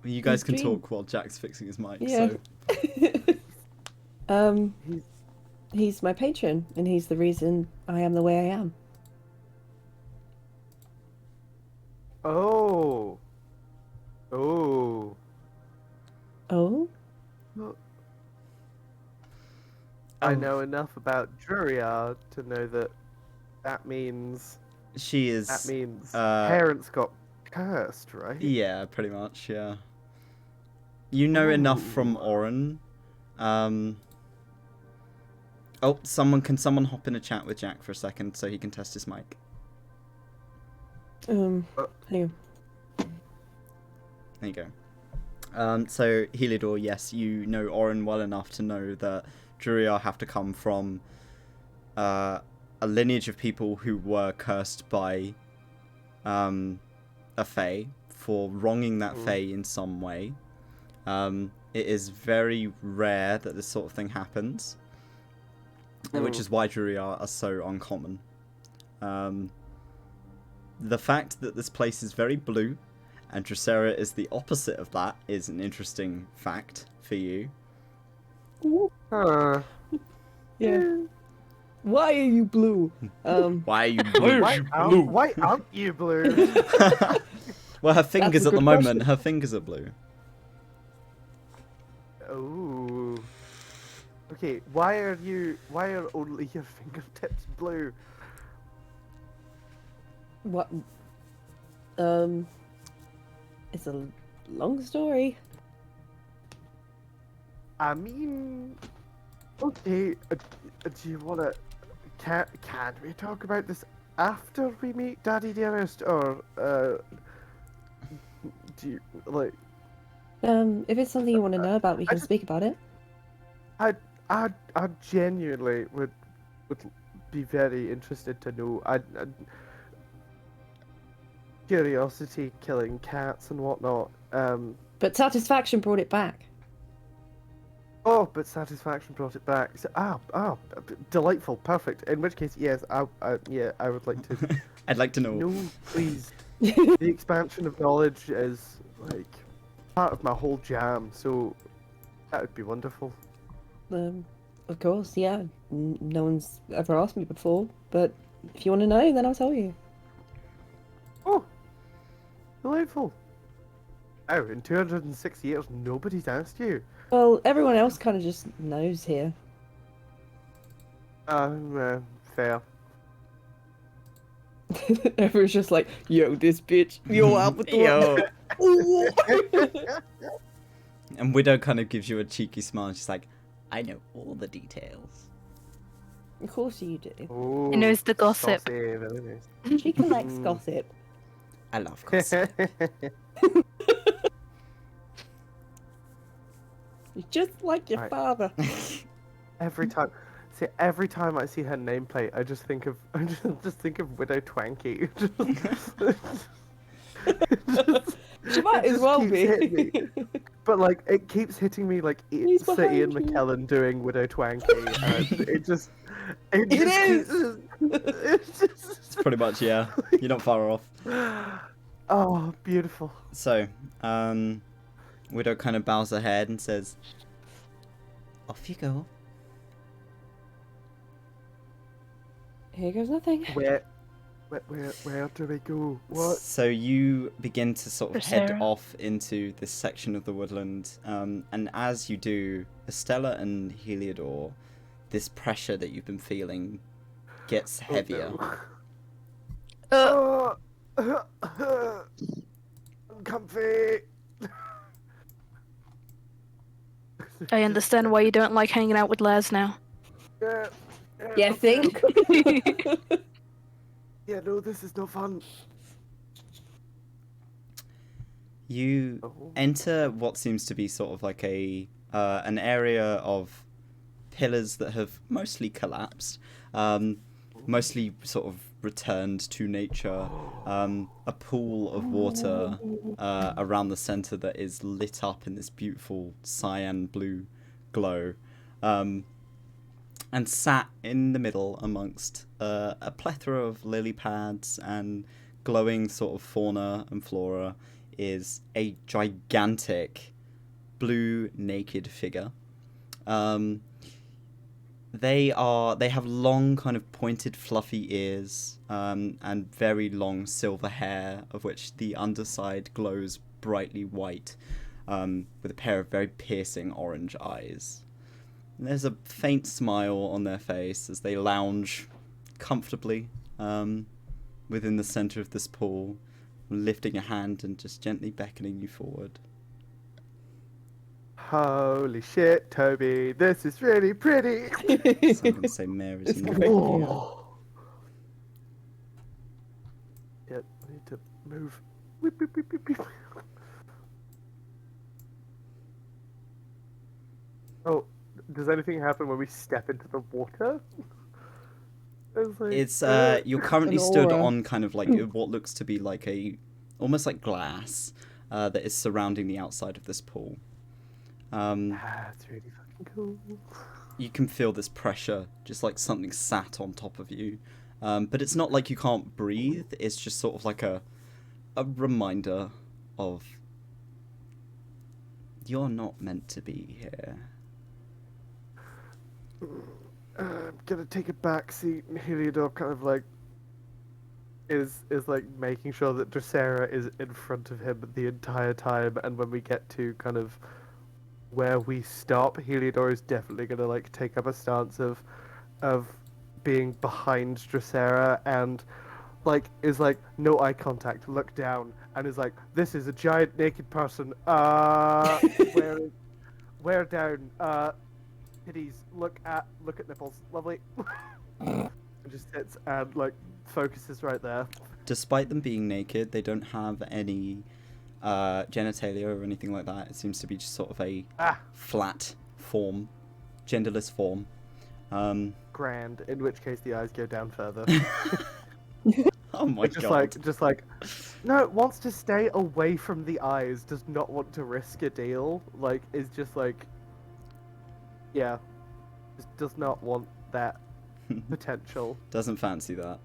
You guys can Dream. talk while Jack's fixing his mic. Yeah. So He's my patron, and he's the reason I am the way I am. Oh. Oh. Oh? I Oh. know enough about Drosera to know that means she is. parents got cursed, right? Yeah, pretty much. Yeah. You know enough from Ooh. Oren. Oh, can someone hop in a chat with Jack for a second so he can test his mic? Hang on. There you go. So Heliodor, yes, you know Oren well enough to know that Drosera have to come from a lineage of people who were cursed by a Fae for wronging that Fae in some way. It is very rare that this sort of thing happens, which is why Drosera are so uncommon. the fact that this place is very blue, and Drosera is the opposite of that, is an interesting fact for you. Huh. Yeah. Why are you blue? Why are you blue? Why aren't you blue? Well, her fingers a at the good moment, question. her fingers are blue. Oh. Okay, why are only your fingertips blue? What? It's a long story. I mean, okay, do you wanna, can we talk about this after we meet Daddy Dearest, or, do you, like, If it's something you want to know about, we can speak about it. I genuinely would be very interested to know. Curiosity killing cats and whatnot. But satisfaction brought it back. Oh, but satisfaction brought it back. So, delightful, perfect. In which case, yes, I would like to. I'd like to know. No, please. The expansion of knowledge is like part of my whole jam, so that would be wonderful. Of course, yeah. No one's ever asked me before, but if you want to know, then I'll tell you. Oh, delightful. Oh, in 206 years, nobody's asked you. Well, everyone else kind of just knows here. Fair. Everyone's just like, yo, this bitch, yo, Alphator. Yo. And Widow kind of gives you a cheeky smile. She's like, I know all the details. Of course you do. Oh, He knows the gossip. saucy, very nice. She collects gossip. I love gossip. You're just like your Right. father. every time I see her nameplate, I just think of Widow Twanky. She might It as just well keeps be. hitting me. But like, it keeps hitting me like He's Sir Ian behind you. McKellen doing Widow Twanky, and it just is! It's pretty much, yeah. You're not far off. Oh, beautiful. So, Widow kind of bows her head and says, off you go. Here goes nothing. Where do we go? What? So you begin to sort of head Drosera. off into this section of the woodland, and as you do, Estella and Heliodor, this pressure that you've been feeling gets heavier. Oh, comfy. I understand why you don't like hanging out with Laz now. Yeah, think? Yeah, no, this is no fun. You Oh. enter what seems to be sort of like an area of pillars that have mostly collapsed, mostly sort of returned to nature. A pool of water around the center that is lit up in this beautiful cyan blue glow. And sat in the middle amongst a plethora of lily pads and glowing sort of fauna and flora is a gigantic blue naked figure. They have long kind of pointed fluffy ears and very long silver hair, of which the underside glows brightly white, with a pair of very piercing orange eyes. And there's a faint smile on their face as they lounge comfortably within the center of this pool, lifting a hand and just gently beckoning you forward. Holy shit, Toby, this is really pretty. Someone say Mary's It's name. great. Oh. Yep, I need to move. Whip, whip, whip, whip, whip. Oh, does anything happen when we step into the water? It's you're currently An stood aura. on kind of like what looks to be like almost like glass that is surrounding the outside of this pool. That's really fucking cool. You can feel this pressure, just like something sat on top of you. But it's not like you can't breathe. It's just sort of like a reminder of you're not meant to be here. I'm gonna take a back seat, and Heliodor kind of like is like making sure that Drosera is in front of him the entire time, and when we get to kind of where we stop, Heliodor is definitely gonna like take up a stance of being behind Drosera and like is like no eye contact, look down, and is like, this is a giant naked person. Where down? Titties. Look at nipples. Lovely. And just sits and like focuses right there. Despite them being naked, they don't have any genitalia or anything like that. It seems to be just sort of a flat form, genderless form. Grand. In which case the eyes go down further. Oh my god. Just like, no, it wants to stay away from the eyes. Does not want to risk a deal. Like, is just like, yeah, just does not want that potential. Doesn't fancy that.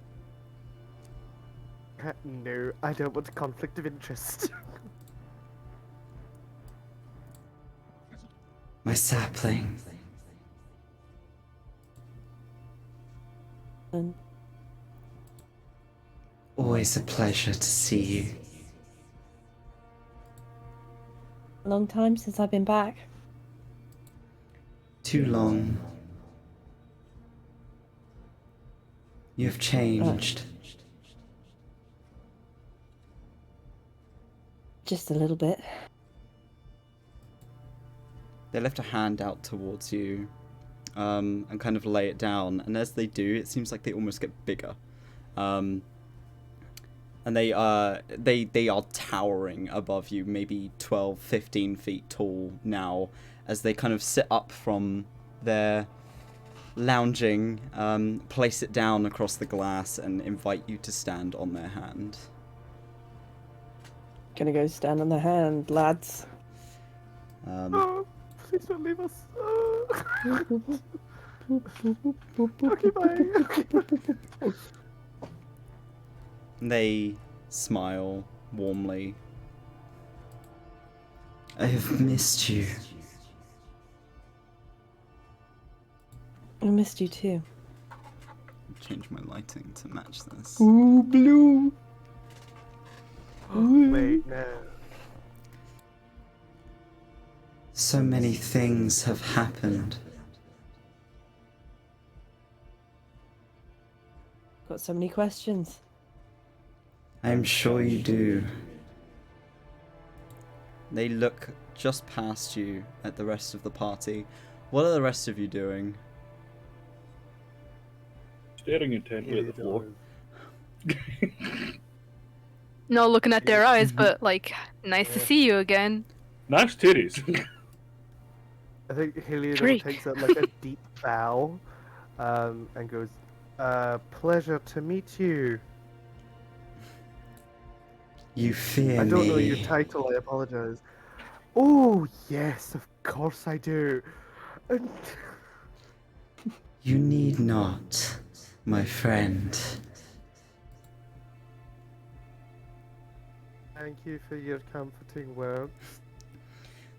No, I don't want a conflict of interest. My sapling. And Always a pleasure to see you. a long time since I've been back. Too long. You've changed. Just a little bit. They lift a hand out towards you, and kind of lay it down. And as they do, it seems like they almost get bigger. And they are towering above you, maybe 12, 15 feet tall now, as they kind of sit up from their lounging, place it down across the glass, and invite you to stand on their hand. Gonna go stand on the hand, lads. Oh, please don't leave us. Okay, bye. Okay, bye. They smile warmly. I have missed you. I missed you too. Change my lighting to match this. Ooh, blue. Wait, no. So many things have happened. Got so many questions. I'm sure you do. They look just past you at the rest of the party. What are the rest of you doing? Staring intently at the floor. Not looking at their eyes, but like, nice to see you again. Nice titties. I think Heliodor Freak. takes a deep bow, and goes, pleasure to meet you. You fear I don't know me. your title, I apologize. Oh, yes, of course I do. And... You need not, my friend. Thank you for your comforting words.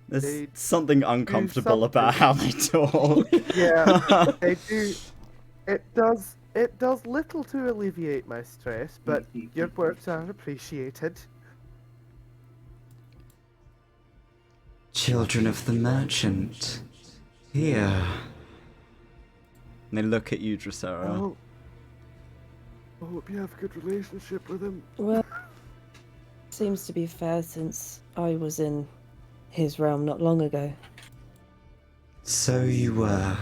There's They something uncomfortable something. about how they talk. Yeah, they do. It does little to alleviate my stress, but your words are appreciated. Children of the merchant. Here. And they look at you, Drosera. I hope you have a good relationship with him. Well, seems to be fair since I was in his realm not long ago. So you were.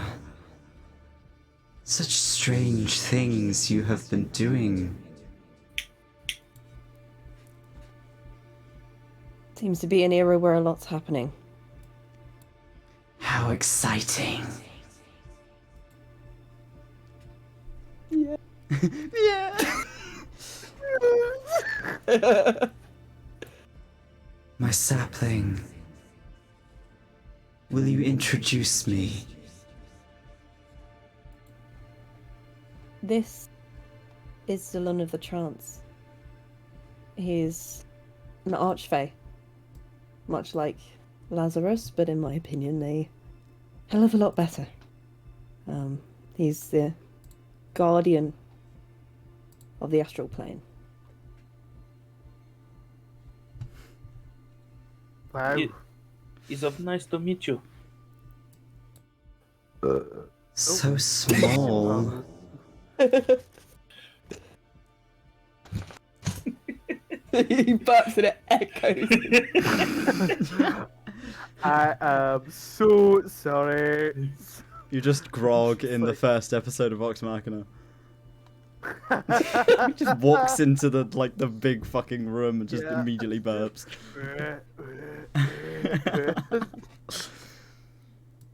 Such strange things you have been doing. Seems to be an era where a lot's happening. How exciting. Yeah. Yeah. My sapling. Will you introduce me? This is Dolun of the Trance. He's an archfey, much like Lazarus, but in my opinion, a hell of a lot better. He's the guardian of the astral plane. Wow. It's nice to meet you. So small. He burps and it echoes. I am so sorry. You just grog in the first episode of Vox Machina. He just walks into the big fucking room and just immediately burps.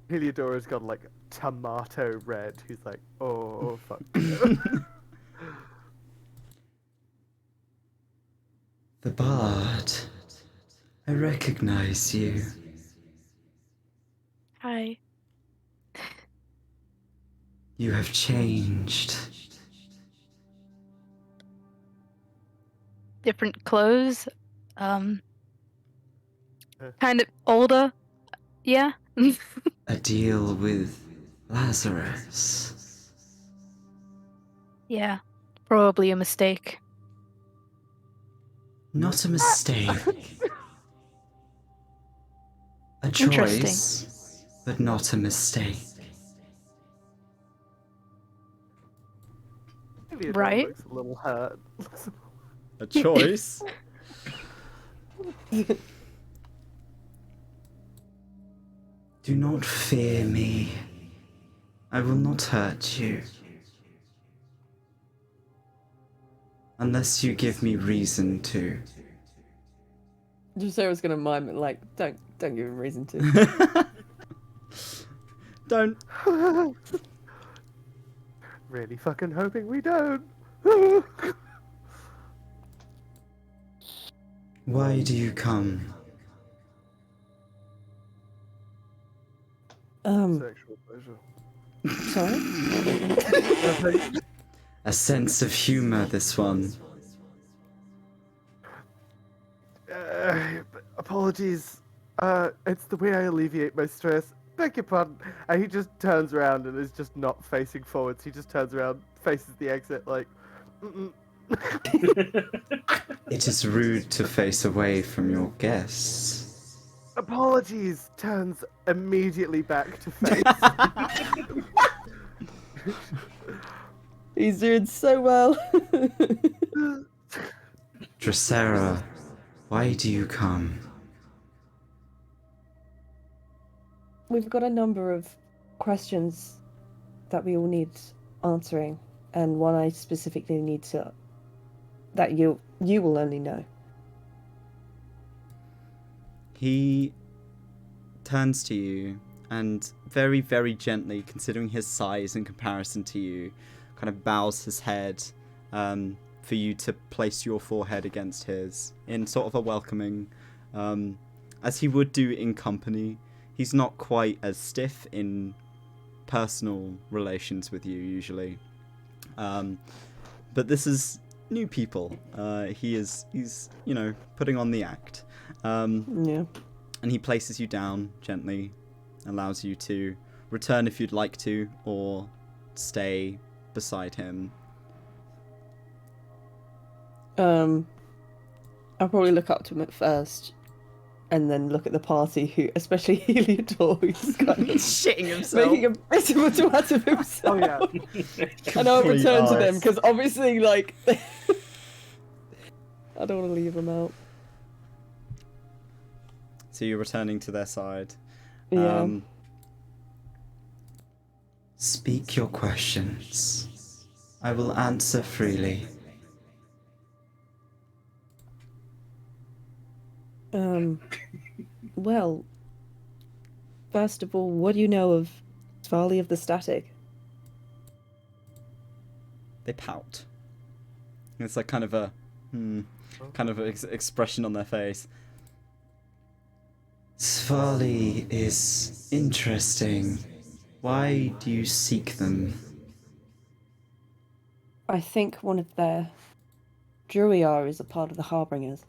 Heliodora's gone like tomato red. He's like, oh fuck. The Bard. I recognize you. Hi. You have changed. Different clothes. Kind of older. Yeah. A deal with Lazarus. Yeah. Probably a mistake. Not a mistake. A choice, but not a mistake. Heliodora Right. looks a little hurt. A choice? Do not fear me. I will not hurt you. Unless you give me reason to. Drosera's gonna mime it like, don't give him reason to. Don't. Really fucking hoping we don't. Why do you come? Sexual pleasure. Sorry? A sense of humor, this one. Apologies. It's the way I alleviate my stress. Beg your pardon. And he just turns around and is just not facing forwards. He just turns around, faces the exit like. Mm-mm. It is rude to face away from your guests. Apologies. Turns immediately back to face. He's doing so well. Drosera, why do you come? We've got a number of questions that we all need answering, and one I specifically need to that you will only know. He turns to you and very, very gently, considering his size in comparison to you, kind of bows his head for you to place your forehead against his in sort of a welcoming, as he would do in company. He's not quite as stiff in personal relations with you usually, but this is new people. He's putting on the act. Yeah. And he places you down gently, allows you to return if you'd like to, or stay beside him. I'll probably look up to him at first, and then look at the party, who, especially Heliodor, who's kind of shitting himself, making a bit of a twat of himself. Oh yeah. And I'll Complete return to them arse. because obviously, like, I don't want to leave them out. So you're returning to their side. Yeah. Speak your questions. I will answer freely. Well, first of all, what do you know of Svali of the Static? They pout. It's like kind of a expression on their face. Svali is interesting. Why do you seek them? I think one of their Drosera is a part of the Harbingers.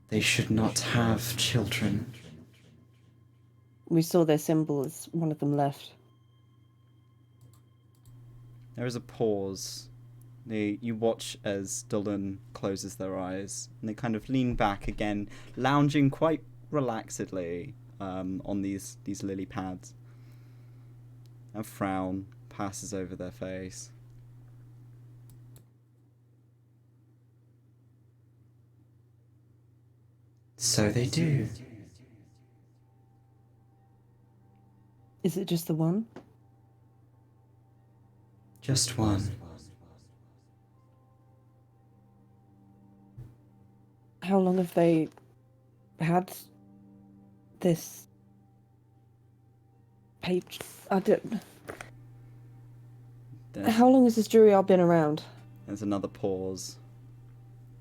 They should not have children. We saw their symbol as one of them left. There is a pause. You watch as Dolun closes their eyes, and they kind of lean back again, lounging quite relaxedly on these lily pads. A frown passes over their face. So they do. Is it just the one? Just one. How long have they had this page? I don't. How long has this Drosera been around? There's another pause.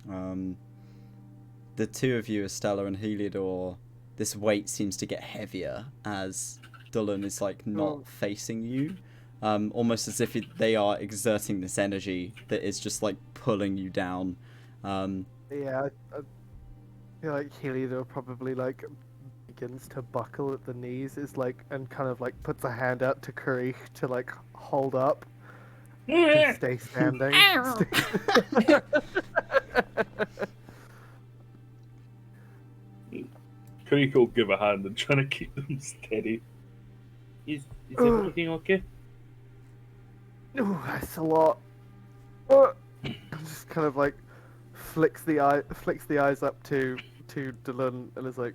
The two of you, Estella and Heliodor, this weight seems to get heavier as Dolun is like not facing you. Almost as if they are exerting this energy that is just like pulling you down. Yeah, I feel like Heliodor probably like begins to buckle at the knees, is like, and kind of like puts a hand out to Karich to like hold up, to stay standing. Karich will give a hand and trying to keep them steady. Is everything okay? Oh, that's a lot. Just kind of like flicks the eyes up to Dolun and is like,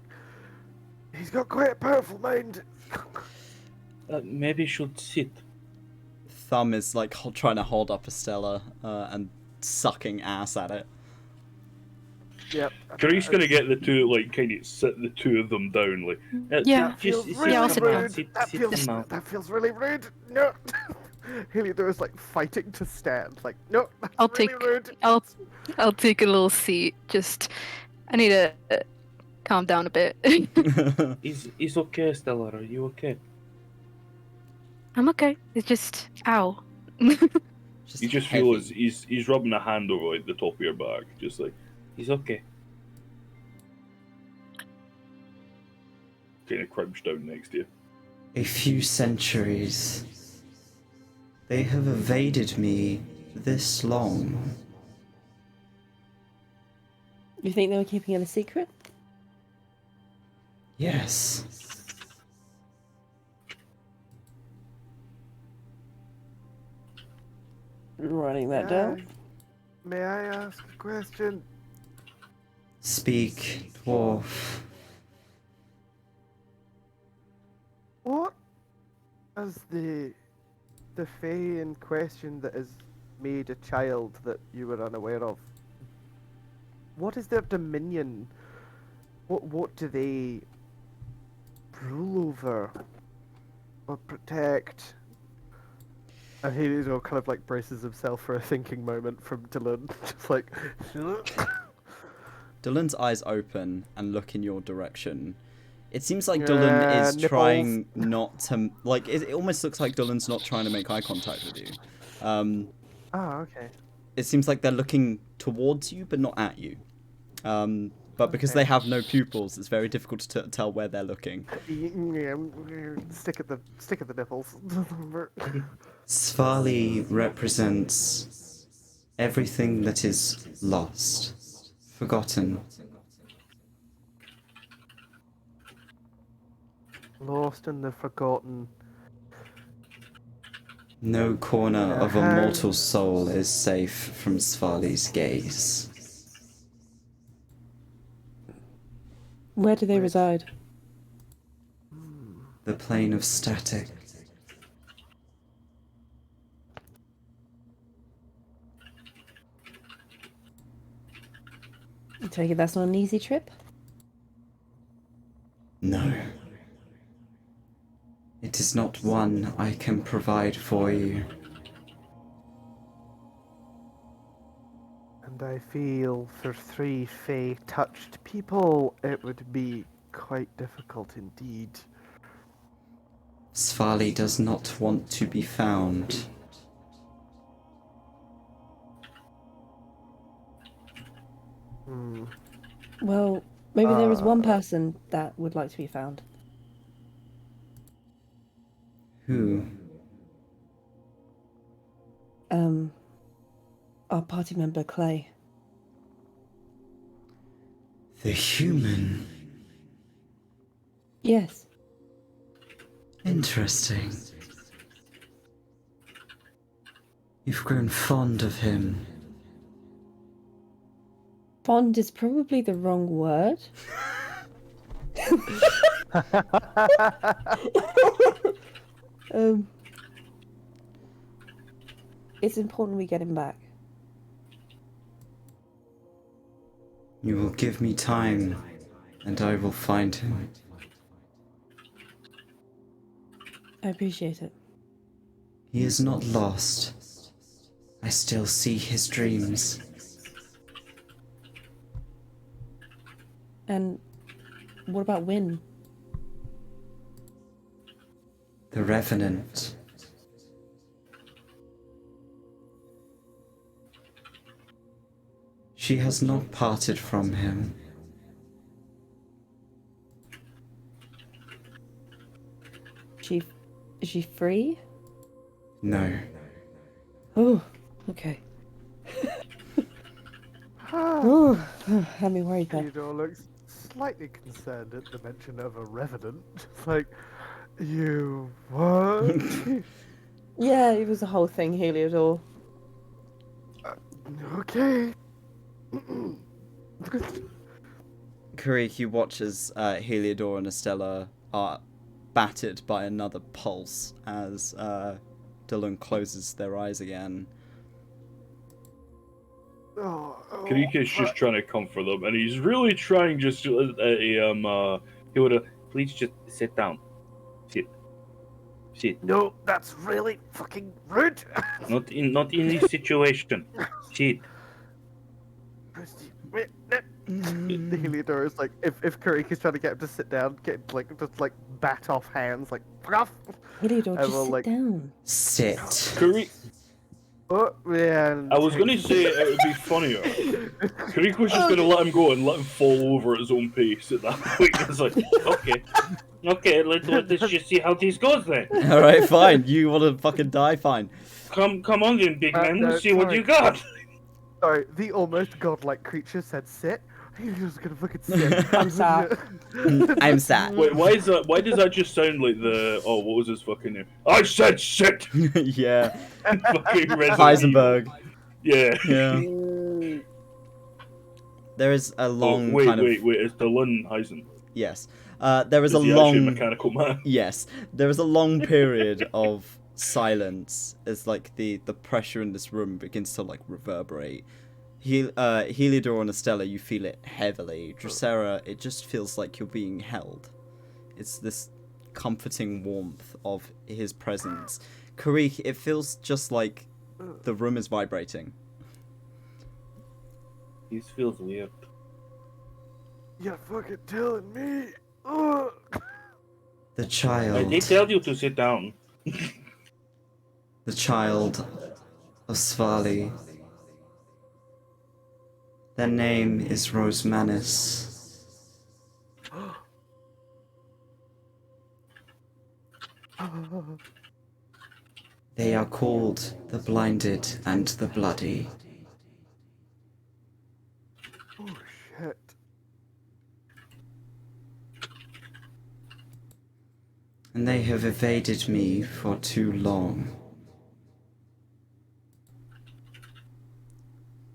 he's got quite a powerful mind. Maybe you should sit. Thumb is like trying to hold up Estella and sucking ass at it. Yep. Karich's gonna get the two, like, kind of sit the two of them down, like. Yeah. That feels Just really I'll sit down. rude. That feels really rude. No. Heliodor is like fighting to stand. Like, no, that's I'll really take rude. I'll take a little seat. Just I need to calm down a bit. Is okay, Stella? Are you okay? I'm okay. It's just ow. You just heavy. feel as he's rubbing a hand over like the top of your back, just like he's okay. Kind of crouched down next to you. A few centuries. They have evaded me this long. You think they were keeping it a secret? Yes. Writing that down. May I ask a question? Speak, dwarf. What is the Fae in question that has made a child that you were unaware of? What is their dominion? What do they rule over or protect? And Heliodor kind of like braces himself for a thinking moment from Dolun, just like. Dolun's eyes open and look in your direction. It seems like Dolun is nipples. trying not to, like, it almost looks like Dolun's not trying to make eye contact with you. Oh, okay. It seems like they're looking towards you, but not at you. But because Okay. they have no pupils, it's very difficult to tell where they're looking. Yeah, stick at the nipples. Svali represents everything that is lost, forgotten. Lost and the forgotten. No corner of a mortal soul is safe from Svali's gaze. Where do they reside? The plane of static. I take it that's not an easy trip? No. It is not one I can provide for you. And I feel for 3 Fae-touched people, it would be quite difficult indeed. Svali does not want to be found. Hmm. Well, maybe there is one person that would like to be found. Who? Our party member Clay. The human. Yes. Interesting. You've grown fond of him. Fond is probably the wrong word. It's important we get him back. You will give me time, and I will find him. I appreciate it. He is not lost. I still see his dreams. And what about Wynne? The Revenant. She has not parted from him. Is she free? No. Oh, okay. Oh, had me worried then. Theodore looks slightly concerned at the mention of a revenant. It's like, you what? Yeah, it was the whole thing, Heliodor. Okay. Kariki, you watch as Heliodor and Estella are battered by another pulse as Dolun closes their eyes again. Karika's just trying to comfort them, and he's really trying just to, he would have, please just sit down. Sit. No, that's really fucking rude. Not in this situation. Sit. Heliodor is like, if Karika's trying to get him to sit down, just bat off hands, like, fuck off. Heliodor, just will, sit down. Sit. Oh, man. I was going to say it would be funnier. Karika was just going to let him go and let him fall over at his own pace at that point. It's like, okay, let's just see how this goes then. Alright, fine. You want to fucking die? Fine. Come on then, big man. No, Let's see what sorry. you got. Sorry, the almost godlike creature said sit. He was gonna fucking sit. I'm sat. I'm sat. Wait, why is that? Why does that just sound like the? Oh, what was his fucking name? I said sit. Yeah. Fucking Resident Heisenberg. Evil. Yeah. Yeah. There is a long wait, kind of... wait. It's Dolun Heisenberg. Yes. There is a Is he long... actually a mechanical man? Yes. There is a long period of silence as like the pressure in this room begins to like reverberate. Heliodor and Estella, you feel it heavily. Drosera, it just feels like you're being held. It's this comforting warmth of his presence. Karik, it feels just like the room is vibrating. This feels weird. You're fucking telling me. Ugh. The child. I did tell you to sit down. The child of Svali. Their name is Rosemanis. They are called the Blinded and the Bloody. Oh shit. And they have evaded me for too long.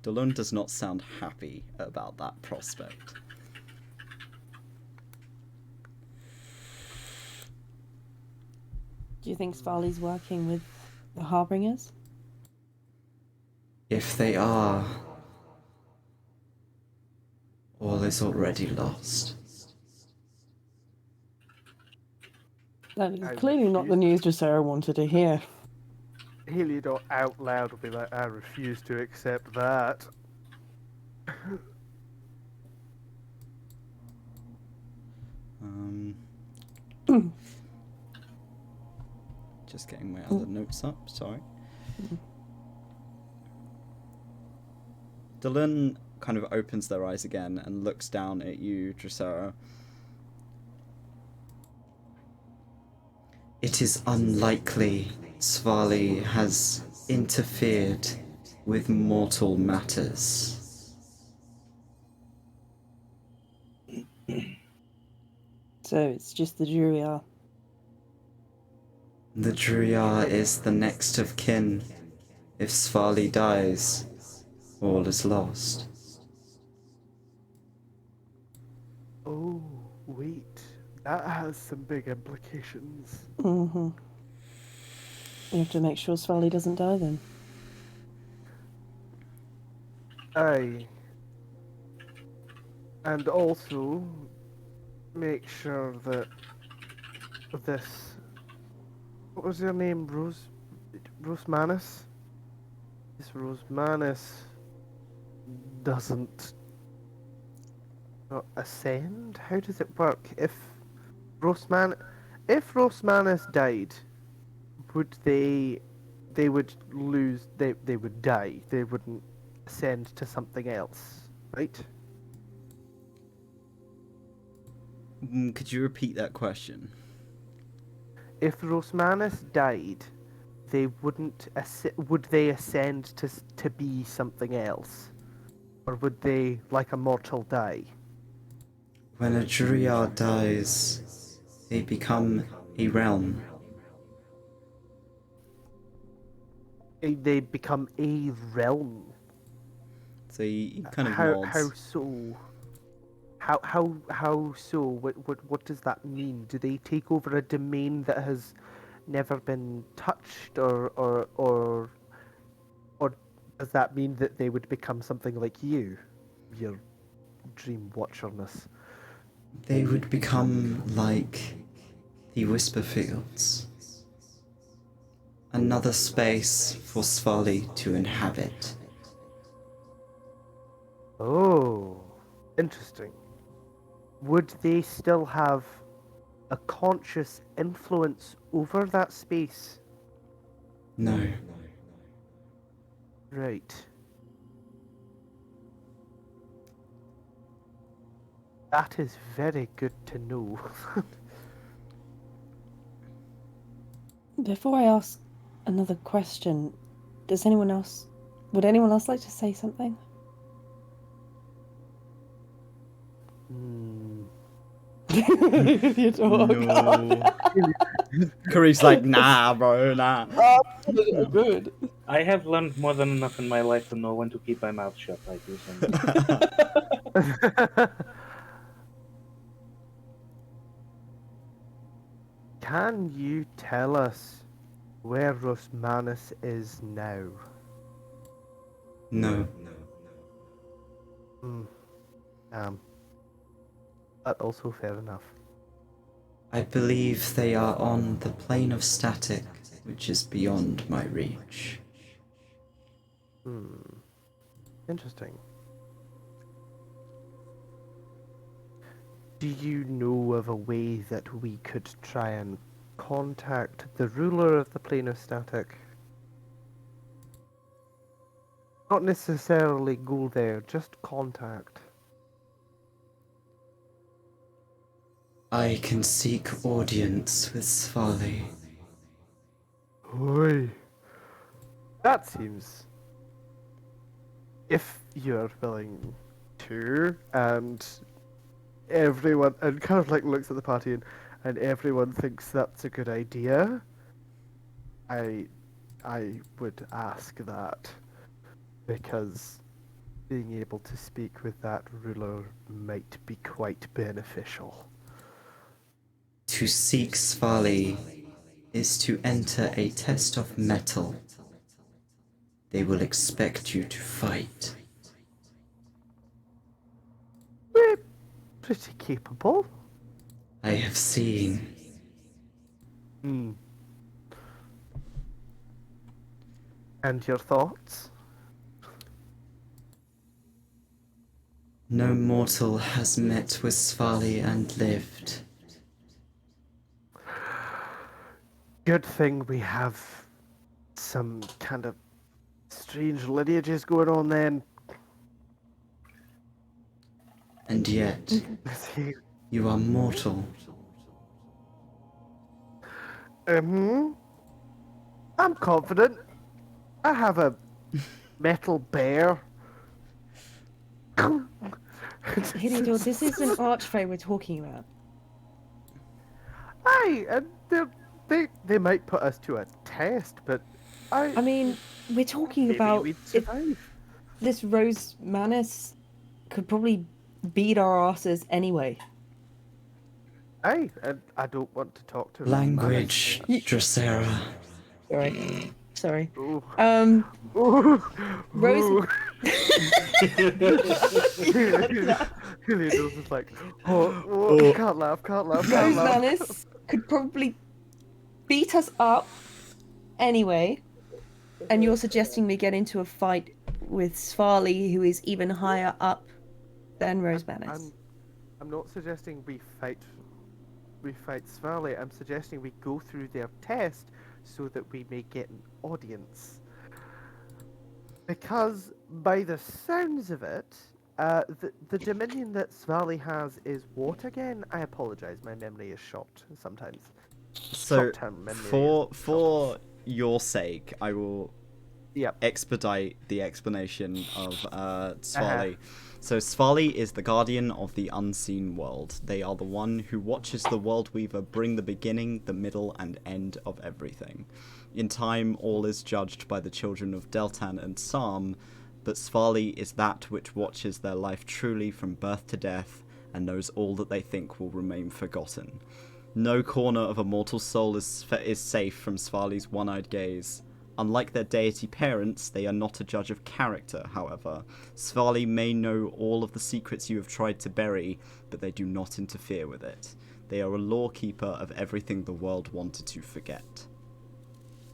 Dolun does not sound happy about that prospect. Do you think Svali's working with the Harbingers? If they are, all is already lost. That is I clearly not the news Drosera wanted to hear. Heliodor out loud will be like, I refuse to accept that. Just getting my other notes up, sorry. Dolun kind of opens their eyes again and looks down at you, Drosera. It is unlikely Svali has interfered with mortal matters. So it's just the Druriar. The Druyar is the next of kin. If Svali dies, all is lost. Oh, wait. That has some big implications. Mm-hmm. You have to make sure Svali doesn't die then. Aye. And also, make sure that this... What was your name? Rosemanus? This Rosemanus doesn't not ascend? How does it work? If Rosemanus died, would they would lose, they would die. They wouldn't ascend to something else, right? Could you repeat that question? If Rosemanus died, they wouldn't would they ascend to be something else? Or would they, like a mortal, die? When a Druyar dies, they become a realm. They become a realm. So he kind of How nods. so? How so? What does that mean? Do they take over a domain that has never been touched, or does that mean that they would become something like you, your dream watcherness? They would become like the Whisper Fields. Another space for Svali to inhabit. Oh, interesting. Would they still have a conscious influence over that space? No. Right. That is very good to know. Before I ask another question, would anyone else like to say something? You talk. No. Karik's like, nah, bro, nah. Good. I have learned more than enough in my life to know when to keep my mouth shut. I do think. Can you tell us where Rosmanus is now? No. But also fair enough. I believe they are on the plane of static, which is beyond my reach. Interesting. Do you know of a way that we could try and contact the ruler of the plane of static? Not necessarily go there, just contact. I can seek audience with Svali. Oi. That seems... If you're willing to, and everyone, and kind of like looks at the party and everyone thinks that's a good idea, I would ask that, because being able to speak with that ruler might be quite beneficial. To seek Svali is to enter a test of metal. They will expect you to fight. We're pretty capable. I have seen. And your thoughts? No mortal has met with Svali and lived. Good thing we have some kind of strange lineages going on then. And yet, you are mortal. I'm confident. I have a metal bear. Hilidor, this is an archfey we're talking about. Aye, and they might put us to a test, but I mean, we're talking maybe about we'd if survive. this Rose Manus could probably beat our asses anyway. Aye, and I don't want to talk to Language, Drosera. Sorry. Ooh. Rose. Ooh. Heliodor's just like, can't laugh, can't Rose laugh. Manus could probably beat us up anyway, and you're suggesting we get into a fight with Svarli, who is even higher up than Rose Manus. I'm not suggesting we fight Svali. I'm suggesting we go through their test so that we may get an audience. Because by the sounds of it, the dominion that Svali has is what again? I apologize, my memory is shot sometimes. So, Short-term memory for your sake, I will Yep. expedite the explanation of Svali. So Svali is the guardian of the unseen world. They are the one who watches the World Weaver bring the beginning, the middle, and end of everything. In time, all is judged by the children of Deltan and Sam, but Svali is that which watches their life truly from birth to death, and knows all that they think will remain forgotten. No corner of a mortal soul is safe from Svali's one-eyed gaze. Unlike their deity parents, they are not a judge of character, however. Svali may know all of the secrets you have tried to bury, but they do not interfere with it. They are a lawkeeper of everything the world wanted to forget.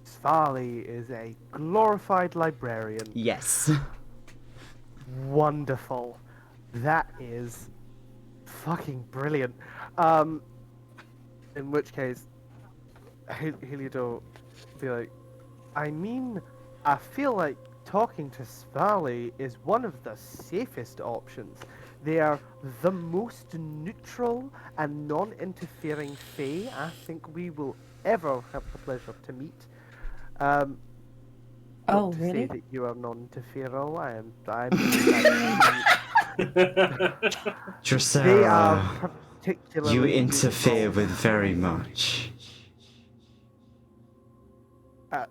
Svali is a glorified librarian. Yes. Wonderful. That is fucking brilliant. In which case, Heliodor be like, I mean, I feel like talking to Svali is one of the safest options. They are the most neutral and non-interfering Fae I think we will ever have the pleasure to meet. Not to say Really? that you are non-interferal. I'm Drosera, they are particularly you interfere neutral. with very much.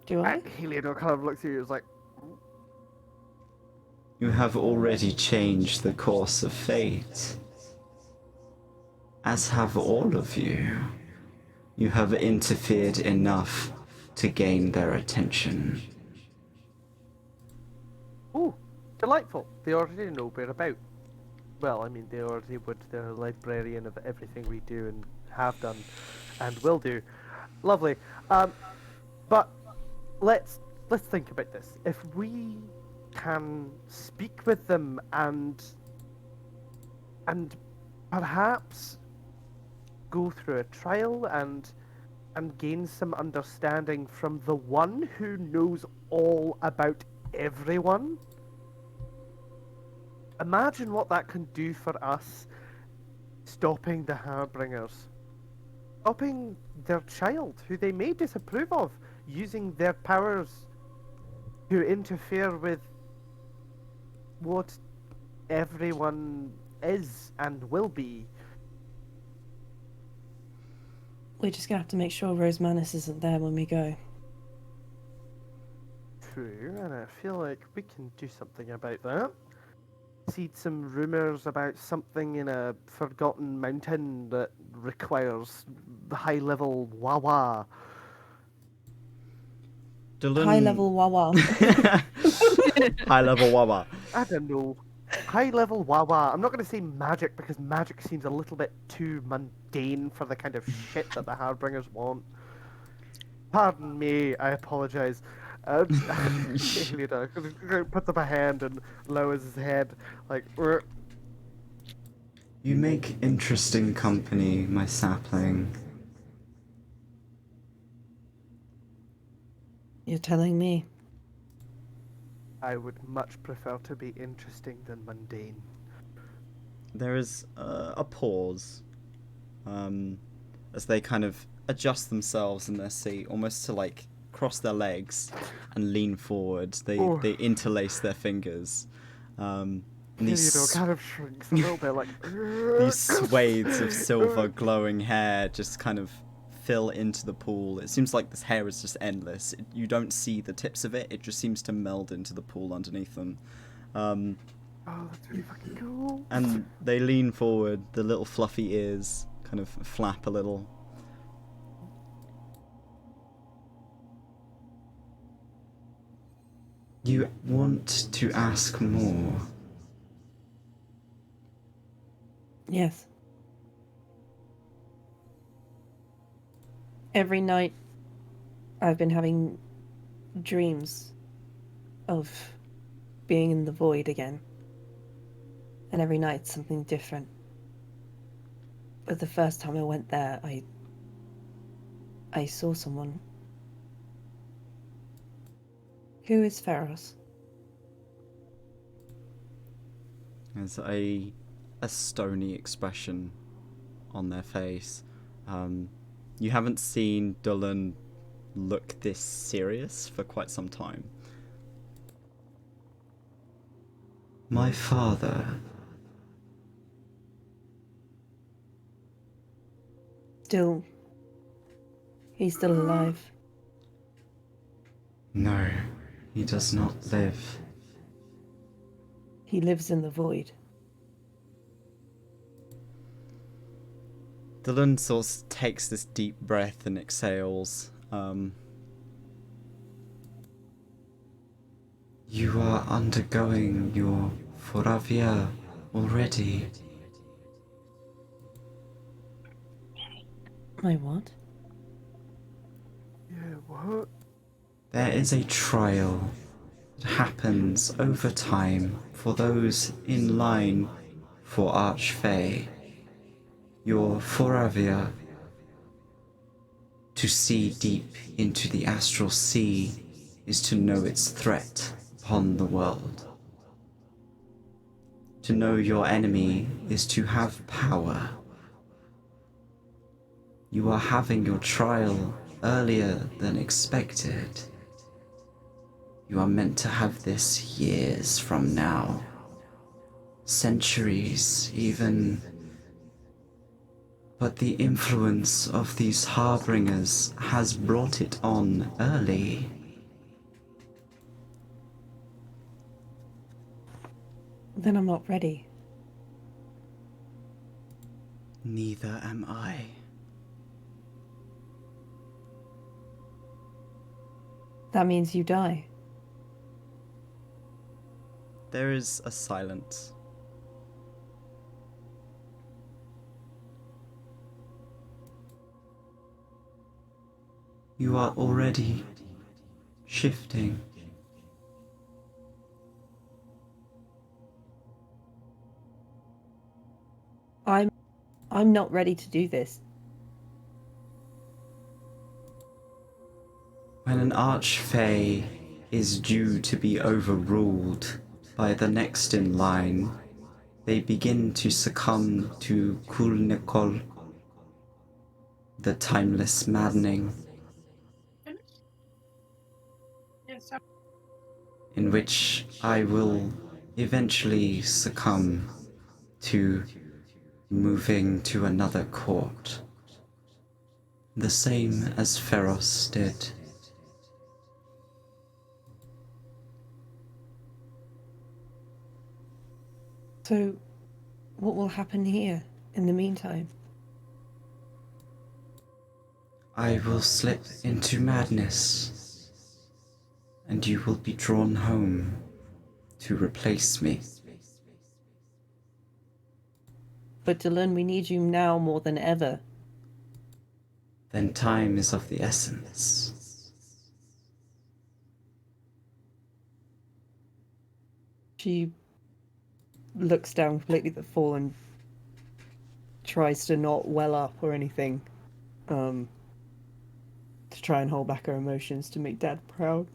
Do I? Heliodor kind of looks at you and is like, You have already changed the course of fate. As have all of you. You have interfered enough to gain their attention. oh, delightful. They already know we're about. Well, I mean, they already would. They're a librarian of everything we do and have done and will do. Lovely. But let's think about this. If we can speak with them and perhaps go through a trial and gain some understanding from the one who knows all about everyone. Imagine what that can do for us, stopping the Harbingers, stopping their child, who they may disapprove of, using their powers to interfere with what everyone is and will be. We're just gonna have to make sure Rose Manus isn't there when we go. True, and I feel like we can do something about that. Seed some rumours about something in a forgotten mountain that requires high-level wah-wah. Dolun... High level wawa. High level wawa. I don't know. High-level wah-wah. I'm not going to say magic because magic seems a little bit too mundane for the kind of shit that the Harbingers want. Pardon me, I apologise. Heliodor puts up a hand and lowers his head, like. You make interesting company, my sapling. You're telling me. I would much prefer to be interesting than mundane. there is a pause as they kind of adjust themselves in their seat, almost to like cross their legs and lean forward. They interlace their fingers. And Heliodor kind of shrinks a little bit, like these swathes of silver glowing hair just kind of fill into the pool. It seems like this hair is just endless. You don't see the tips of it. It just seems to meld into the pool underneath them. Oh, that's really fucking cool. And they lean forward. The little fluffy ears kind of flap a little. You want to ask more? Yes. Every night I've been having dreams of being in the void again. And every night something different. But the first time I went there, I saw someone. Who is Pharos? There's a stony expression on their face. You haven't seen Dolun look this serious for quite some time. My father. He's still alive. No, he does not live. He lives in the void. Dolun sort of takes this deep breath and exhales. You are undergoing your Foravia already. My what? Yeah, what? There is a trial that happens over time for those in line for Archfey. Your Foravia. To see deep into the astral sea is to know its threat upon the world. To know your enemy is to have power. You are having your trial earlier than expected. You are meant to have this years from now. Centuries, even. But the influence of these harbingers has brought it on early. Then I'm not ready. Neither am I. That means you die. There is a silence. You are already shifting. I'm not ready to do this. When an Archfey is due to be overruled by the next in line, they begin to succumb to Kulnikol, the timeless maddening, in which I will eventually succumb to moving to another court, the same as Pharos did. So, what will happen here in the meantime? I will slip into madness, and you will be drawn home to replace me. But Dolun, we need you now more than ever. Then time is of the essence. She looks down completely at the fall and tries to not well up or anything. To try and hold back her emotions to make Dad proud.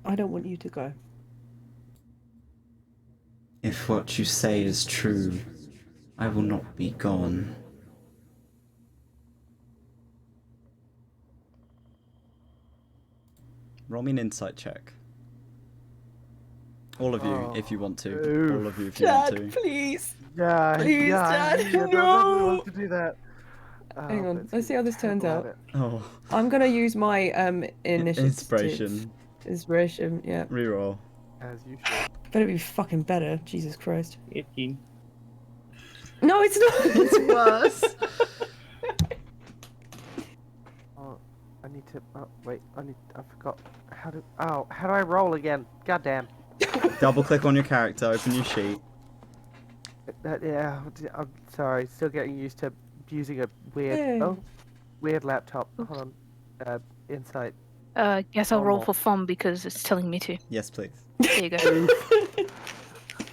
I don't want you to go. If what you say is true, I will not be gone. Roll me an insight check. All of you, if you want to. Oof. All of you, if you want Dad, to. please. Yeah, Please, yeah, Dad, don't no! ever want to do that. Hang on, but let's see how this turns terrible out. at it. Oh, I'm gonna use my initiative. inspiration. Inspiration, yeah. Reroll. As you should. Better be fucking better. Jesus Christ. 18. No, it's not. It's worse. Oh, I need to. Oh, wait. I forgot. How do I roll again? Goddamn. Double click on your character, open your sheet. Yeah, I'm sorry. Still getting used to using a weird. Hey. Oh, weird laptop. Hold on. Insight. Guess I'll roll Normal. for fun because it's telling me to. Yes, please. There you go.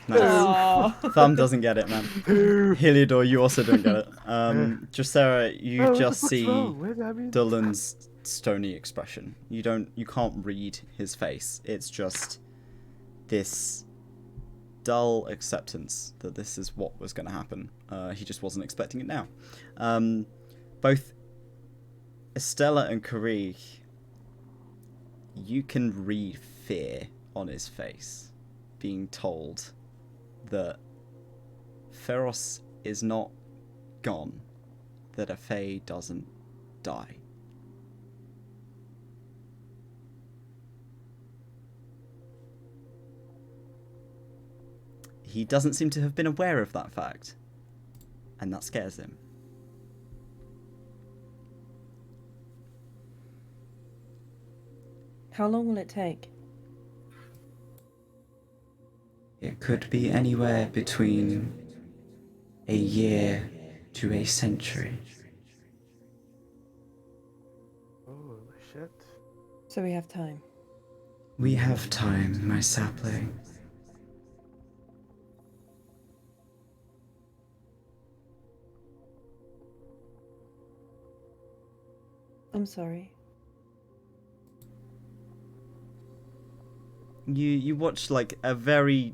Nice. Aw. Thumb doesn't get it, man. Heliodor, you also don't get it. Drosera, you Oh, just what's see wrong? Where did I mean? Dolun's stony expression. You can't read his face. It's just this dull acceptance that this is what was going to happen. He just wasn't expecting it now. Both Estella and Kari, you can read fear on his face, being told that Feros is not gone, that a Fae doesn't die. He doesn't seem to have been aware of that fact, and that scares him. How long will it take? It could be anywhere between a year to a century. Oh shit. So we have time. We have time, my sapling. I'm sorry. You watch like a very,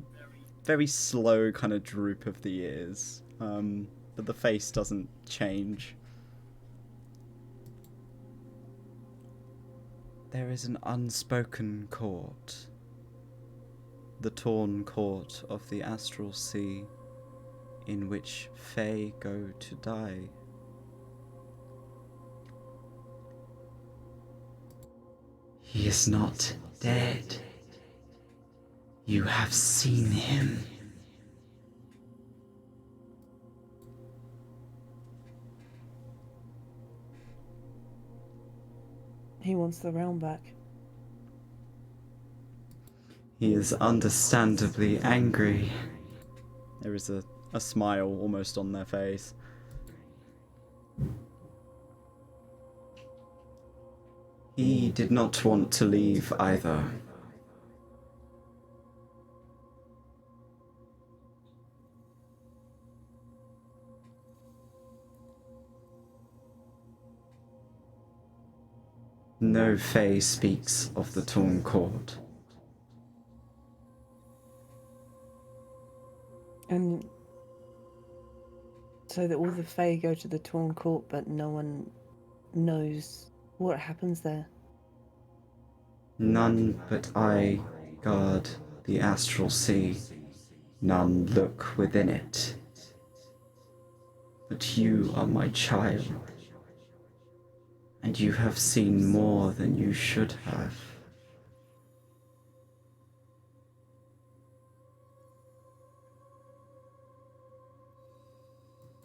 very slow kind of droop of the ears, but the face doesn't change. There is an unspoken court, the torn court of the astral sea, in which Fae go to die. He is not dead. You have seen him. He wants the realm back. He is understandably angry. There is a smile almost on their face. He did not want to leave either. No Fae speaks of the torn court. And so that all the Fae go to the torn court, but no one knows what happens there. None but I guard the astral sea. None look within it. But you are my child, and you have seen more than you should have.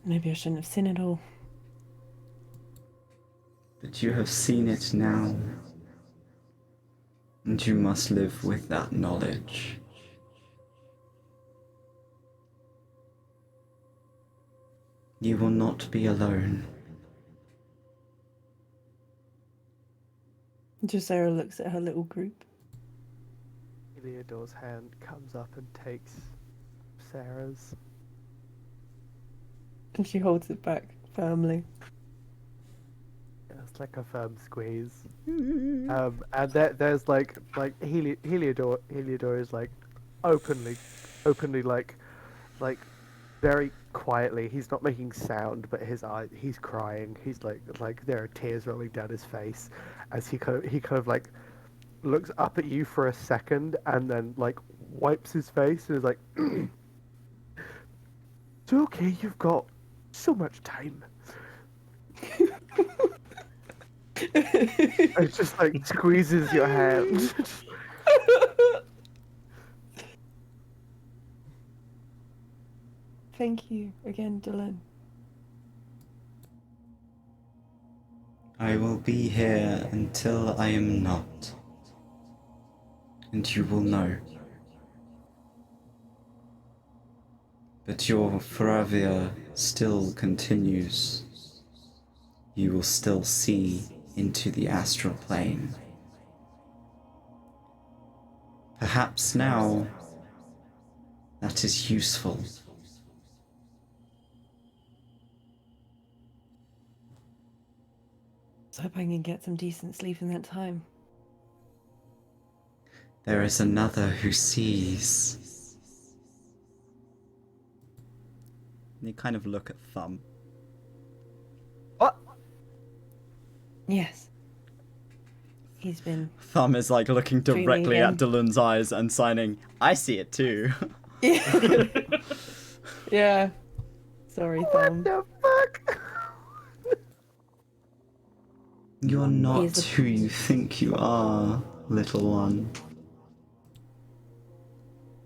Maybe I shouldn't have seen it all. But you have seen it now, and you must live with that knowledge. You will not be alone. Drosera looks at her little group. Heliodor's hand comes up and takes Sarah's. And she holds it back firmly. It's like a firm squeeze. And there's like Heliodor is like openly like very quietly. He's not making sound, but he's crying. He's like there are tears rolling down his face as he kind of like looks up at you for a second and then like wipes his face and is like, "It's okay. You've got so much time." It just like squeezes your hand. Thank you again, Dolun. I will be here until I am not. And you will know. But your Faravia still continues. You will still see into the astral plane. Perhaps now that is useful. I hope I can get some decent sleep in that time. There is another who sees. They kind of look at Thumb. What? Yes. He's been... Thumb is like looking directly at Dreaming Dolun's eyes and signing, I see it too. Yeah. Yeah. Sorry, Thumb. What the fuck? You're not He's a- who you think you are, little one.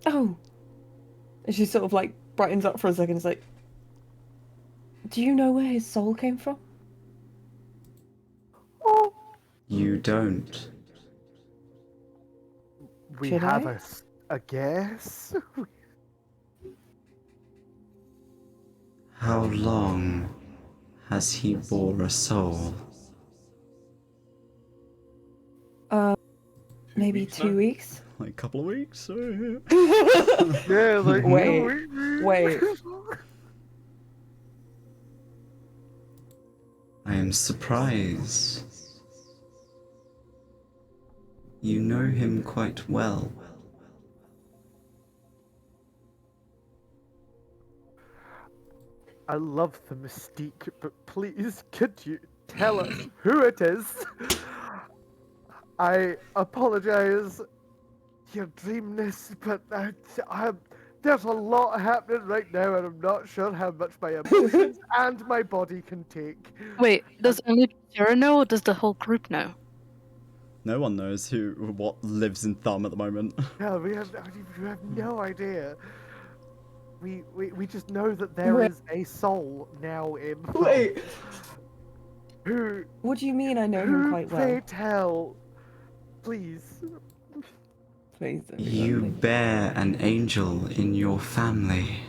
Oh! And she sort of like brightens up for a second. It's like, do you know where his soul came from? Oh. You don't. We Should have I? a guess. How long has he bore a soul? Maybe weeks 2 now? weeks? Like a couple of weeks? Yeah, like Wait. I am surprised. You know him quite well. I love the mystique, but please, could you tell us who it is? I apologize, your dreamness, but there's a lot happening right now, and I'm not sure how much my emotions and my body can take. Wait, does only Drosera know, or does the whole group know? No one knows what lives in Thumb at the moment. Yeah, we have no idea. We just know that there Wait. is a soul now in Wait. who What do you mean I know him quite they well? tell. Please. Please don't be You lonely. bear an angel in your family.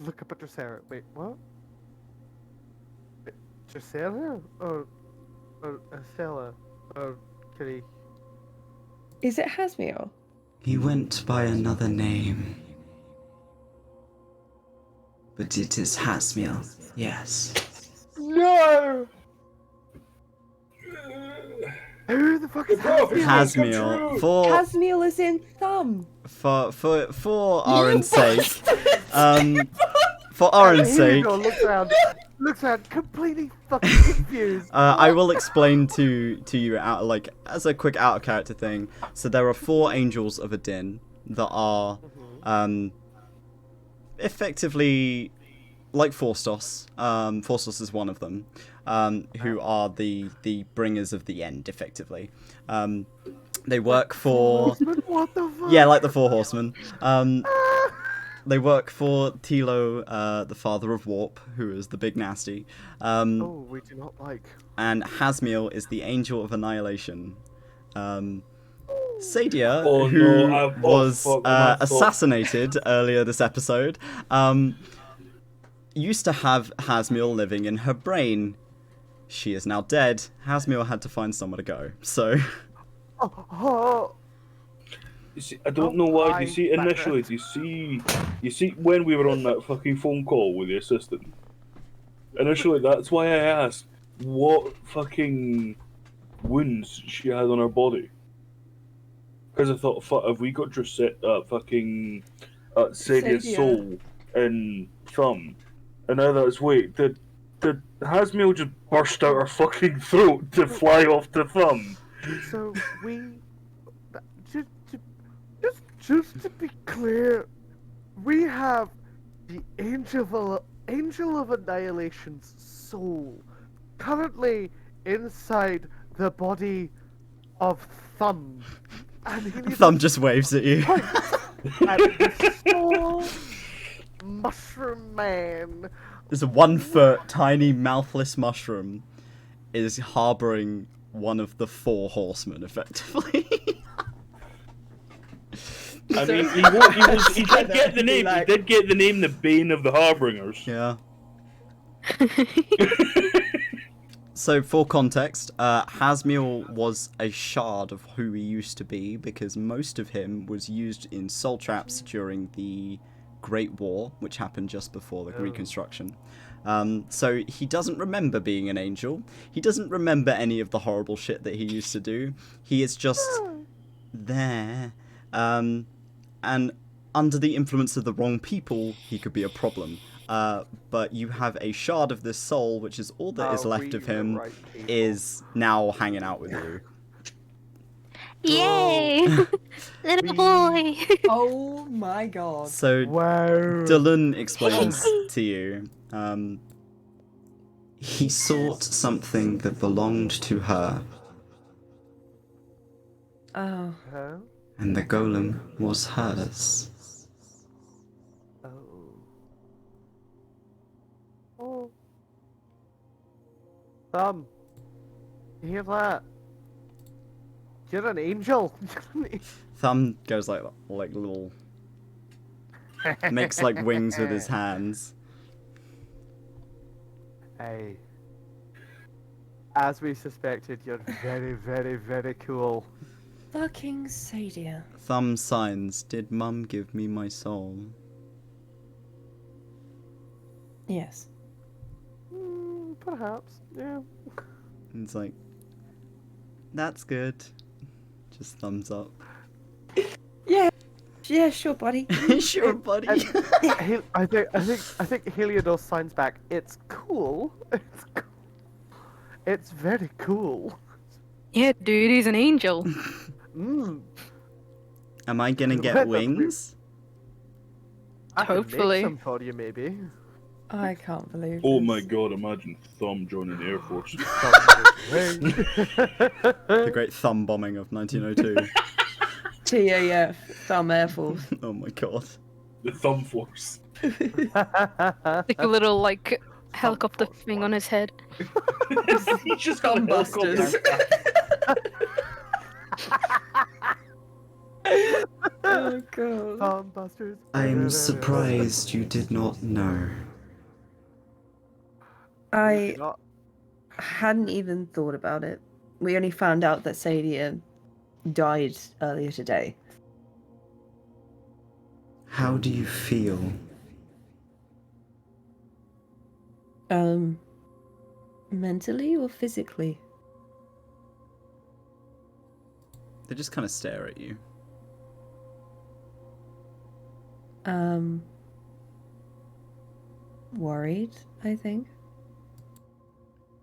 Look up at Drosera. Wait, what? Drosera? Or Estella? Or Kitty? Is it Hasmiel? He went by another name. But it is Hasmiel, yes. No! Who the fuck is Hasmiel, for Hasmiel is in Thumb! for Aaron's sake, for Aaron's sake, Looks around, completely fucking confused. I will explain to you like as a quick out of character thing. So there are 4 angels of Adynn that are effectively like Forstos. Forstos is one of them, who are the bringers of the end, effectively. They work for What the fuck? yeah, like the 4 horsemen. They work for Tilo, the father of Warp, who is the big nasty. Oh, we do not like. And Hasmiel is the angel of annihilation. Sadia, Oh, who no, was fuck, my fault. assassinated earlier this episode, used to have Hasmiel living in her brain. She is now dead. Hasmiel had to find somewhere to go. So, Oh, You see, I don't know why. You see, initially, you see, when we were on that fucking phone call with the assistant. Initially, that's why I asked what fucking wounds she had on her body. Because I thought, fuck, have we got fucking Sadia's Sadia. soul in Thumb? And now that's wait, did Hasmiel just burst out her fucking throat to fly off to Thumb? So we just to be clear, we have the Angel of Annihilation's soul currently inside the body of Thumb. And Thumb just waves at you. at the soul mushroom man. This 1 foot tiny mouthless mushroom is harboring one of the 4 horsemen, effectively. I mean, he did get the name. He did get the name, the Bane of the Harbingers. Yeah. So, for context, Hasmiel was a shard of who he used to be because most of him was used in soul traps during the Great War, which happened just before the Reconstruction. So he doesn't remember being an angel. He doesn't remember any of the horrible shit that he used to do. He is just there. And under the influence of the wrong people, he could be a problem. But you have a shard of this soul, which is all that is left of him, is now hanging out with you. Yay! Little boy! Oh my god. So, Dolun explains to you, he sought something that belonged to her, Oh. Huh? and the golem was hers. Oh. You hear that? You're an angel. Thumb goes like little, makes like wings with his hands. Hey. As we suspected, you're very, very, very cool. Fucking Sadia. Thumb signs, did Mum give me my soul? Yes. Perhaps, yeah. And it's like, that's good. Just thumbs up. Yeah, sure, buddy. Sure, buddy. I think Heliodor signs back. It's cool. It's cool. It's very cool. Yeah, dude, he's an angel. Mm. Am I gonna get wings? I can Hopefully. make some for you, maybe. I can't believe Oh this. my god, imagine Thumb joining the Air Force. The great thumb bombing of 1902. TAF, Thumb Air Force. Oh my god. The Thumb Force. Like a little, like, helicopter thing on his head. He's just got a Busters. Oh god. Busters. I'm surprised you did not know. I Not- hadn't even thought about it. We only found out that Sadia died earlier today. How do you feel? Mentally or physically? They just kind of stare at you. Worried, I think.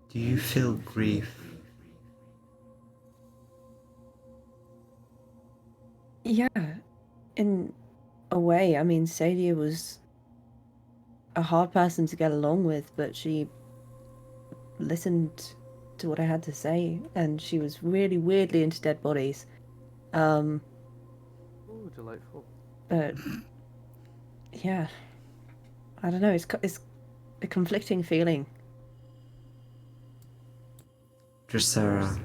Do you feel grief? Yeah, in a way. I mean, Sadia was a hard person to get along with, but she listened to what I had to say, and she was really weirdly into dead bodies. Ooh, delightful. But yeah, I don't know. It's a conflicting feeling. Drosera,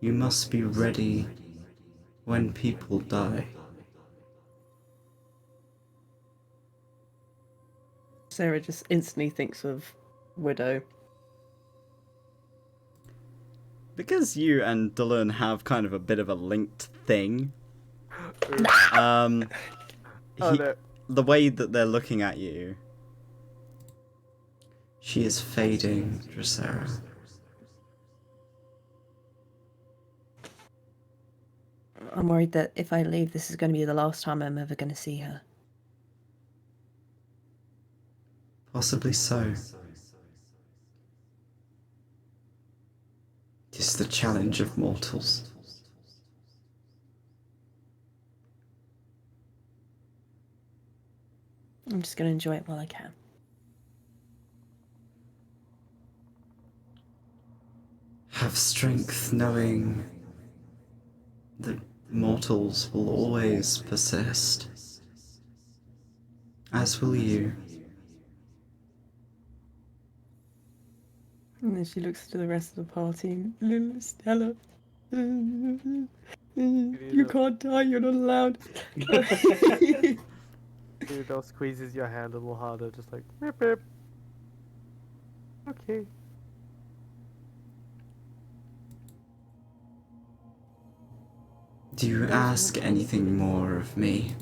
you must be ready when people die. Sarah just instantly thinks of Widow. because you and Dolun have kind of a bit of a linked thing, Oh, no. the way that they're looking at you, she is fading, Drosera. I'm worried that if I leave, this is going to be the last time I'm ever going to see her. Possibly so. It is the challenge of mortals. I'm just going to enjoy it while I can. Have strength knowing that mortals will always persist. As will you. And then she looks to the rest of the party. Little Stella. You can't die, you're not allowed. Heliodor squeezes your hand a little harder, just like, rip, rip. Okay. Do you ask anything more of me?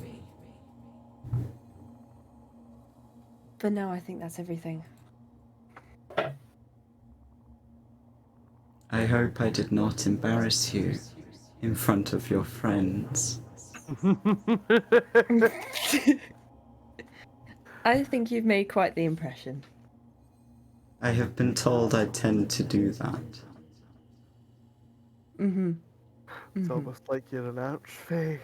But no, I think that's everything. I hope I did not embarrass you in front of your friends. I think you've made quite the impression. I have been told I tend to do that. Mm-hmm. It's almost like you're an archfey.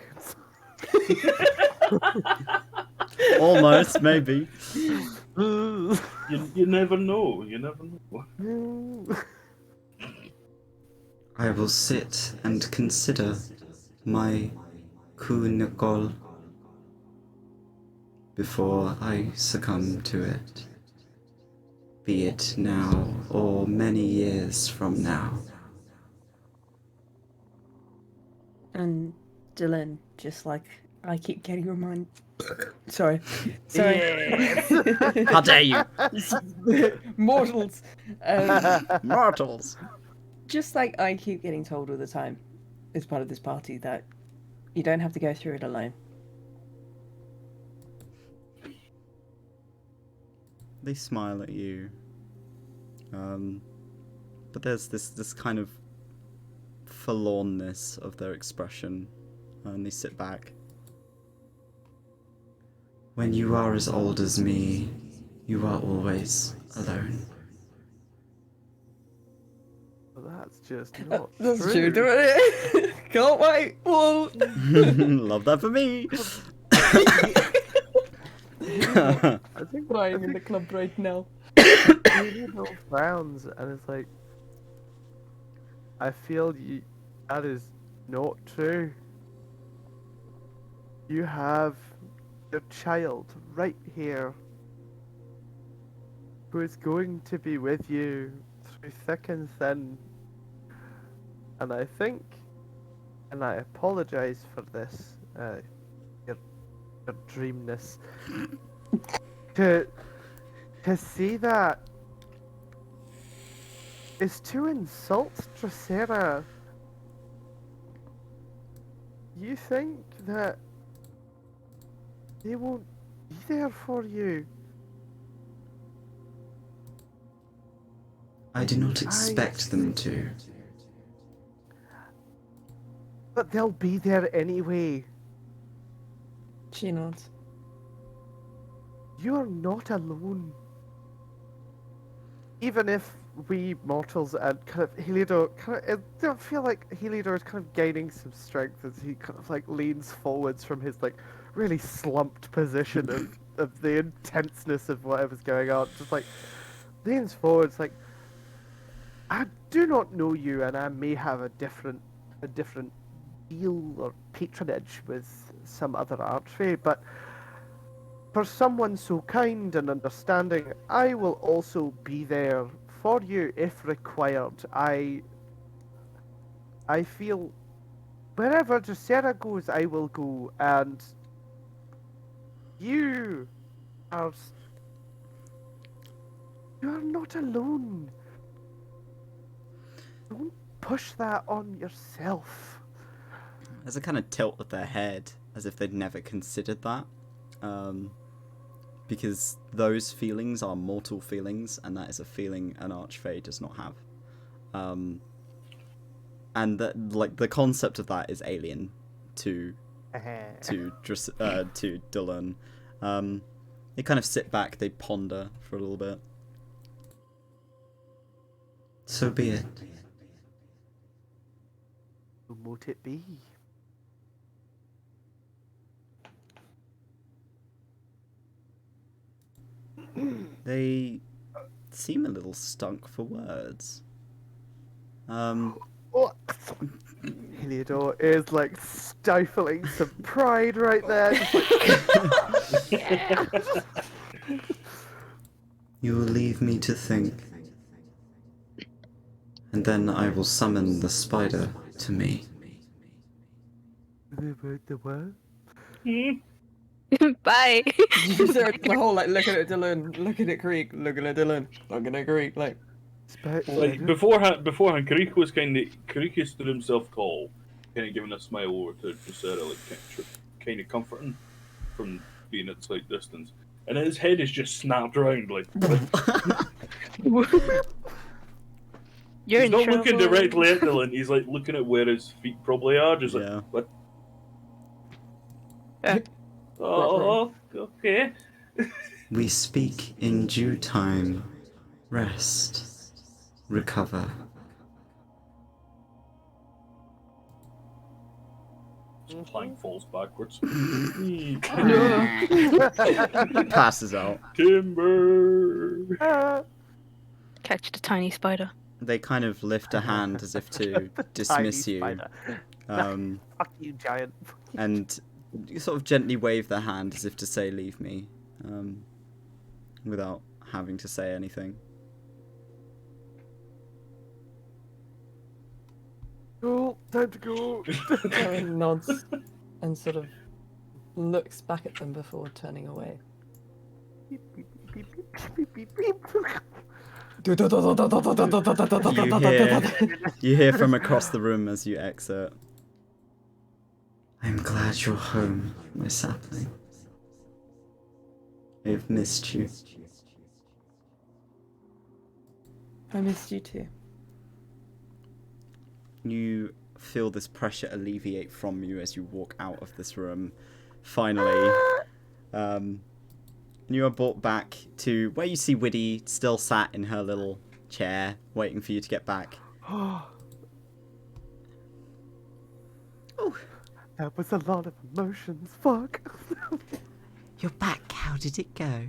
Almost, maybe. You never know. You never know. I will sit and consider my kunakol before I succumb to it. Be it now or many years from now. And Dylan, just like I keep getting reminded. Sorry. Yes. How dare you! Mortals. Mortals! Just like I keep getting told all the time, as part of this party, that you don't have to go through it alone. They smile at you. But there's this kind of forlornness of their expression, and they sit back. When you are as old as me, you are always alone. That's just not That's true. true. Can't wait. Whoa. Love that for me. I think Crying in the club right now. Heliodor frowns and it's like, I feel that is not true. You have your child right here who is going to be with you through thick and thin. And I think, and I apologize for this, your dreamness, to see that is to insult Drosera. You think that they won't be there for you? I do not expect them to. But they'll be there anyway. She nods. You're not alone. Even if we mortals and kind of Heliodor I don't feel like Heliodor is kind of gaining some strength as he kind of like leans forwards from his like really slumped position of the intenseness of whatever's going on. Just like leans forwards like, I do not know you and I may have a different deal or patronage with some other archfey, but for someone so kind and understanding, I will also be there for you if required. I feel wherever Drosera goes, I will go, and you are not alone. Don't push that on yourself. There's a kind of tilt of their head, as if they'd never considered that. Because those feelings are mortal feelings, and that is a feeling an Archfey does not have. And that, like, the concept of that is alien to Dolun. They kind of sit back, they ponder for a little bit. So be it. Who might it be? They seem a little stunk for words. Oh. Heliodor is like stifling some pride right there. Just like... You will leave me to think, and then I will summon the spider to me. The what? Bye. The whole like looking at Dylan, looking at Creek, looking at Dylan, looking at Creek, like. Like beforehand, Creek stood himself tall, kind of giving a smile over to Drosera, like kind of comforting from being at slight distance, and his head is just snapped around like. You're He's in not trouble. looking directly at Dylan. He's like looking at where his feet probably are, just like what? Oh, okay. We speak in due time. Rest. Recover. Plank falls backwards. Passes out. Timber. Catch the tiny spider. They kind of lift a hand as if to dismiss you. Fuck you, giant. And you sort of gently wave their hand as if to say, leave me. Without having to say anything. Cool, time to go. Karen nods and sort of looks back at them before turning away. You hear from across the room as you exit. I'm glad you're home, my sapling. I've missed you. I missed you too. You feel this pressure alleviate from you as you walk out of this room. Finally, you are brought back to where you see Widdy still sat in her little chair, waiting for you to get back. Oh, that was a lot of emotions. Fuck. You're back. How did it go?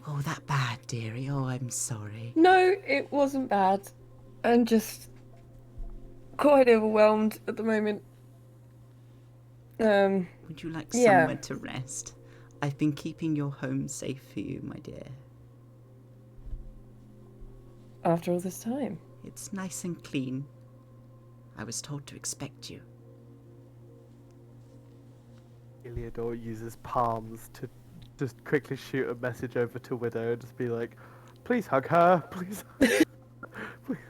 Oh, that bad, dearie. Oh, I'm sorry. No, it wasn't bad. I'm just quite overwhelmed at the moment. Would you like yeah. somewhere to rest? I've been keeping your home safe for you, my dear. After all this time. It's nice and clean. I was told to expect you. Heliodor uses palms to just quickly shoot a message over to Widow and just be like, please hug her, please.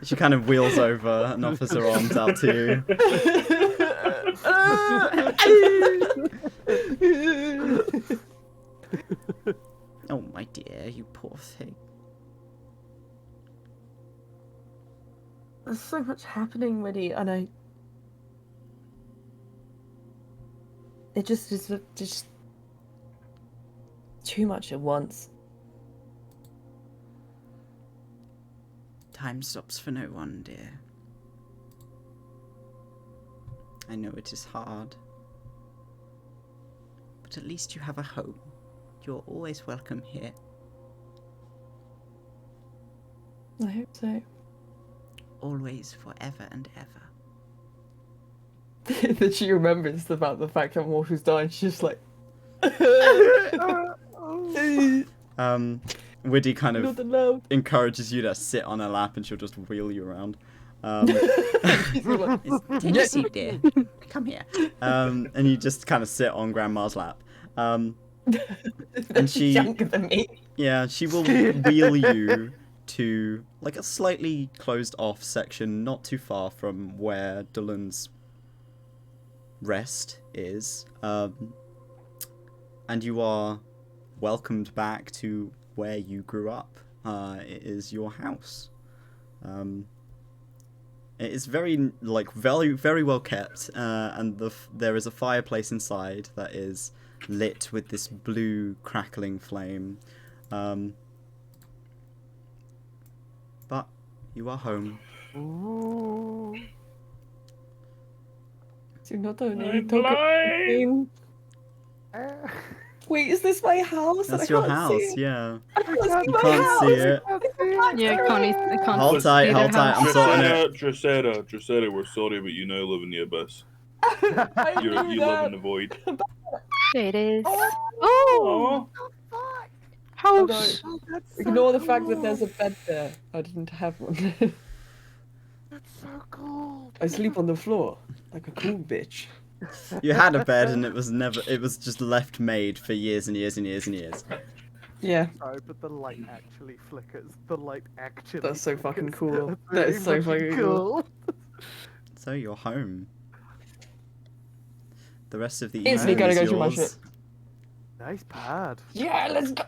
She kind of wheels over and offers her arms out to you. Oh, my dear, you poor thing. There's so much happening, Widdy, and it just is just too much at once. Time stops for no one, dear. I know it is hard. But at least you have a home. You're always welcome here. I hope so. Always, forever and ever. That she remembers about the fact that Mortal's dying. She's just like... Widdy kind of encourages you to sit on her lap and she'll just wheel you around. Tennessee, dear. Come here. And you just kind of sit on Grandma's lap. And she... younger than me. Yeah, she will wheel you to like a slightly closed off section not too far from where Dolun's rest is, and you are welcomed back to where you grew up. It is your house. It is very very well kept, and there is a fireplace inside that is lit with this blue crackling flame. But you are home. Ooh. Do not only I'm talk about blind. Ah. Wait, is this my house? That's I your can't house, see it. yeah. I can't see You my can't house. see it. Yeah, I can't Hold see tight, the hold tight. house. I'm sorting it. Drosera, we're sorry, but you now live in the abyss. I You knew live in that. the void. There it is. Oh, Oh, fuck! house. Oh, that's so Ignore the cool. fact that there's a bed there. I didn't have one. That's so cool. I sleep on the floor like a cool bitch. You had a bed and it was just left made for years and years and years and years. Yeah, Sorry, but the light actually flickers. The light actually. that's so fucking flickers. cool. That's That is so really fucking cool. So you're home. The rest of the Instantly evening gotta is go through my yours. shit. Nice pad. Yeah, let's go.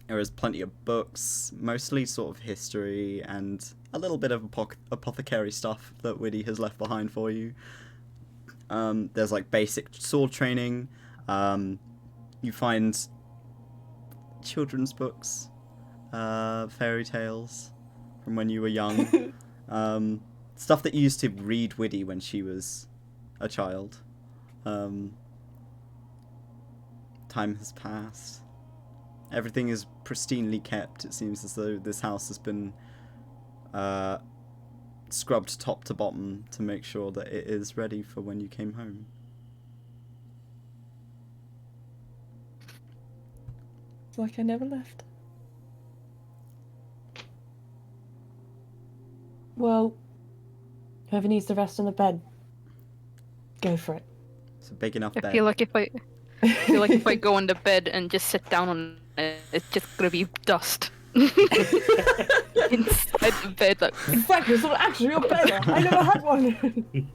There is plenty of books, mostly sort of history and a little bit of apothecary stuff that Widdy has left behind for you. There's like basic sword training. You find children's books, fairy tales from when you were young. Stuff that you used to read Widdy when she was a child. Time has passed. Everything is pristinely kept. It seems as though this house has been scrubbed top to bottom to make sure that it is ready for when you came home. It's like I never left. Well, whoever needs to rest on the bed, go for it. It's a big enough I bed. feel like if I go on the bed and just sit down on it, it's just gonna be dust. Inside the bed, like In fact, it's not actually a bed. I never had one.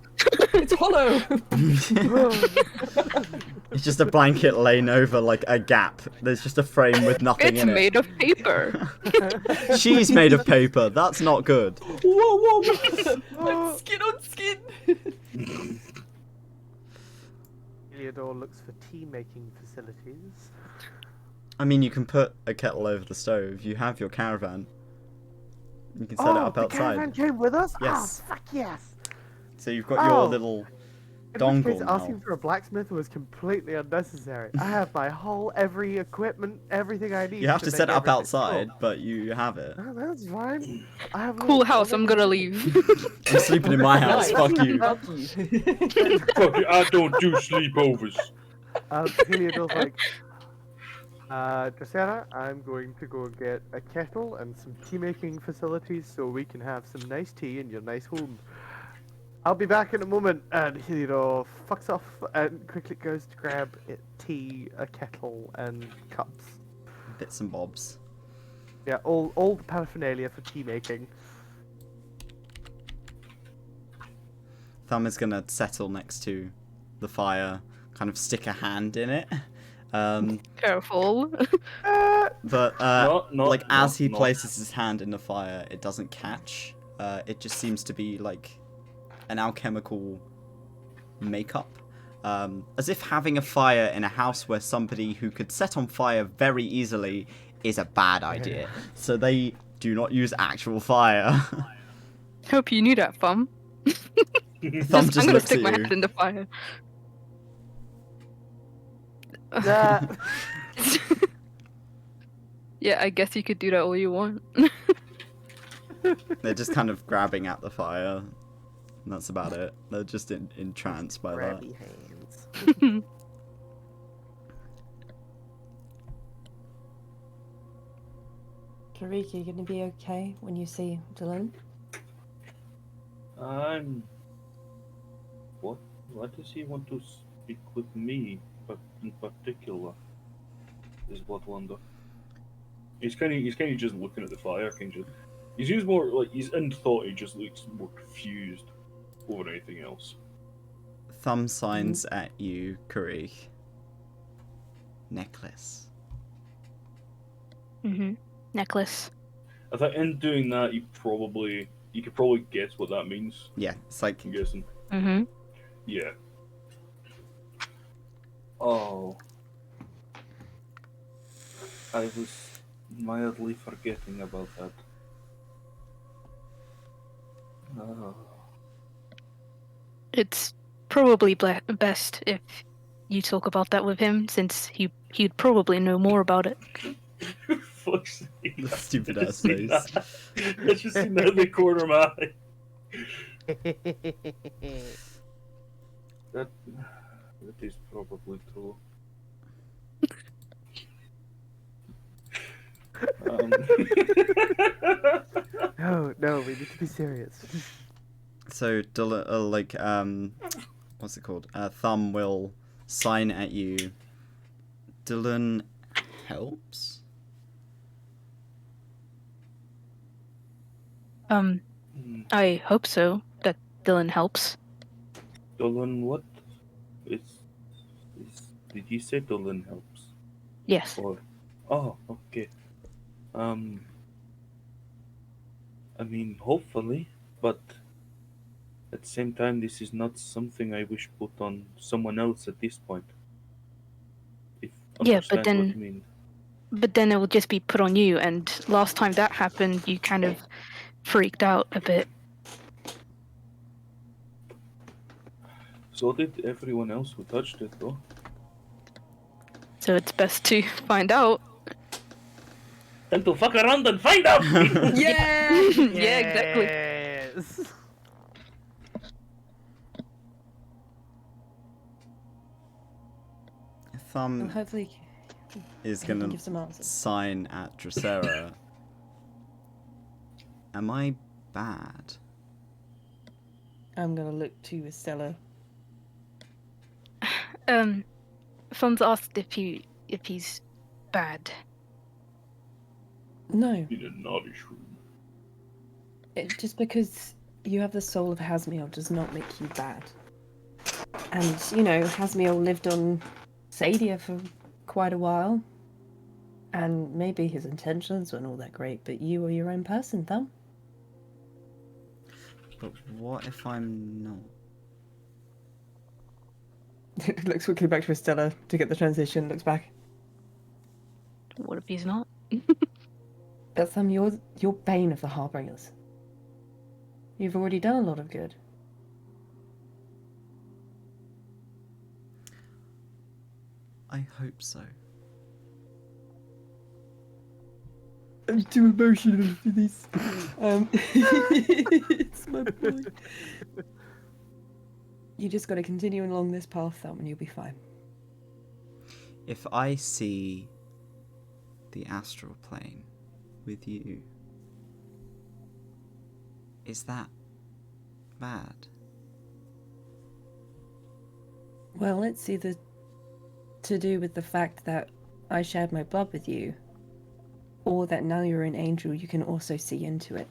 It's hollow. It's just a blanket laying over like a gap. There's just a frame with nothing it's in made of paper. it. She's made of paper. That's not good. Whoa, whoa. I'm skin on skin. Heliodor looks for tea-making facilities. I mean, you can put a kettle over the stove. You have your caravan. You can set it up the outside. caravan came with us? Yes. Oh, fuck yes. So you've got your Oh. little In dongle which case, now. asking for a blacksmith was completely unnecessary. I have my every equipment, everything I need. You have to make set it up everything outside, cool. but you have it. Oh, that's fine. I have a Cool little- house. I'm gonna leave. I'm sleeping in my house. Fuck you. Fuck it, I don't do sleepovers. Heliodor's like, Drosera, I'm going to go get a kettle and some tea-making facilities so we can have some nice tea in your nice home. I'll be back in a moment. And Heliodor fucks off and quickly goes to grab tea, a kettle, and cups. Bits and bobs. Yeah, all the paraphernalia for tea making. Thumb is gonna settle next to the fire, kind of stick a hand in it. Careful. But Not- as he not- places his hand in the fire, it doesn't catch. It just seems to be like an alchemical makeup. As if having a fire in a house where somebody who could set on fire very easily is a bad idea. So they do not use actual fire. Hope you knew that, Thumb. Thumb just I'm gonna looks stick at my you. hand in the fire. Yeah. Yeah, I guess you could do that all you want. They're just kind of grabbing at the fire. And that's about it. They're just in trance by that. Grabby hands. Kariki, you gonna be okay when you see Dolun? What does he want to speak with me, but in particular? Is what wonder. He's kind of just looking at the fire, he's used more like he's in thought. He just looks more confused over anything else. Thumb signs at you, Karik. Necklace. Necklace. I think in doing that, you could probably guess what that means. Yeah, it's like I'm guessing. Yeah. Oh. I was mildly forgetting about that. Oh. It's probably best if you talk about that with him, since he'd probably know more about it. Fuck's sake. the stupid ass Seen face. that. I just seen that in the corner of my eye. That is probably true. No, we need to be serious. So, what's it called? Thumb will sign at you. Dolun helps? I hope so, that Dylan helps. Dolun, what? Did you say Dolun helps? Yes. Or, oh, okay. I mean, hopefully, but at the same time, this is not something I wish put on someone else at this point. If Yeah, but understand what then- I mean. But then it will just be put on you, and last time that happened, you kind of freaked out a bit. So did everyone else who touched it, though. So it's best to find out. Time to fuck around and find out! Yeah! Yeah, exactly. Yes. Well, Thumb hopefully is he can gonna give some answers. sign at Drosera. Am I bad? I'm gonna look to Estella. Thumbs asked if he's bad. No, In a naughty shroom. just because you have the soul of Hasmiel does not make you bad. And, you know, Hasmiel lived on Sadia for quite a while. And maybe his intentions weren't all that great, but you were your own person, Thumb. But what if I'm not? Looks quickly back to Estella to get the transition, looks back. What if he's not? But Thumb, you're Bane of the Harbingers. You've already done a lot of good. I hope so. I'm too emotional for this. It's my boy. You just gotta continue along this path, Thumb, and you'll be fine. If I see the astral plane with you, is that bad? Well, it's either to do with the fact that I shared my blood with you, or that now you're an angel, you can also see into it.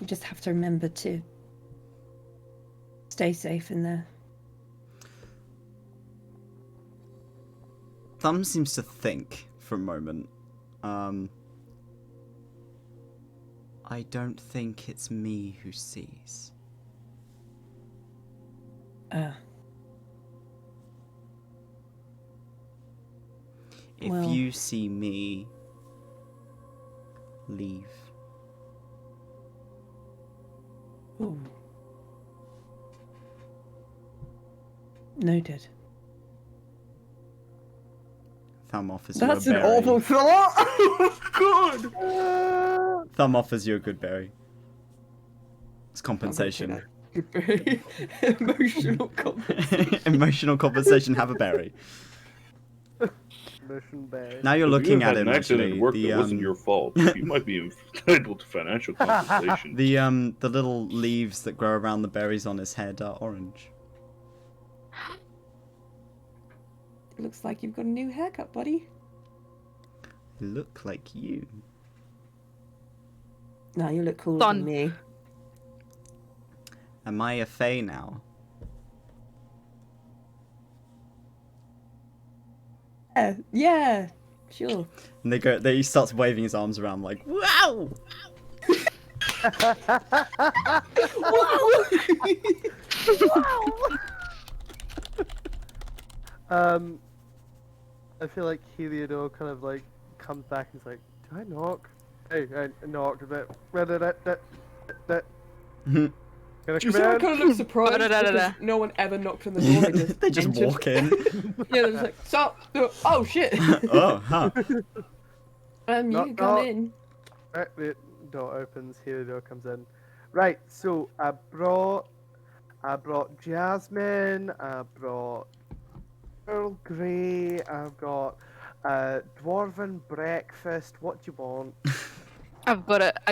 You just have to remember to stay safe in there. Thumb seems to think for a moment. I don't think it's me who sees. If Well- you see me, leave. Ooh. Noted. Thumb offers That's you a an berry. awful thought! Oh, God! Thumb offers you a good berry. It's compensation. Very emotional compensation. Emotional compensation. Have a berry. Motion bear. Now you're If looking you at had him. an accident Actually, at work the that wasn't your fault. You might be entitled to financial compensation. the little leaves that grow around the berries on his head are orange. Looks like you've got a new haircut, buddy. look like you. No, you look cooler Fun. than me. Am I a Fae now? Yeah, sure. And he starts waving his arms around like, wow! I feel like Heliodor kind of like comes back and is like, "Do I knock? Hey, I knocked a bit. Can I come Drosera in?" kind of looks surprised Ba-da-da-da-da. because no one ever knocked on the door. They just entered. walk in. Yeah, they're just like, stop. Oh shit. Oh, huh. You Knock, can come knock. in. Right, the door opens. Heliodor comes in. Right, so I brought Jasmine. I brought Earl Grey. I've got dwarven breakfast. What do you want? I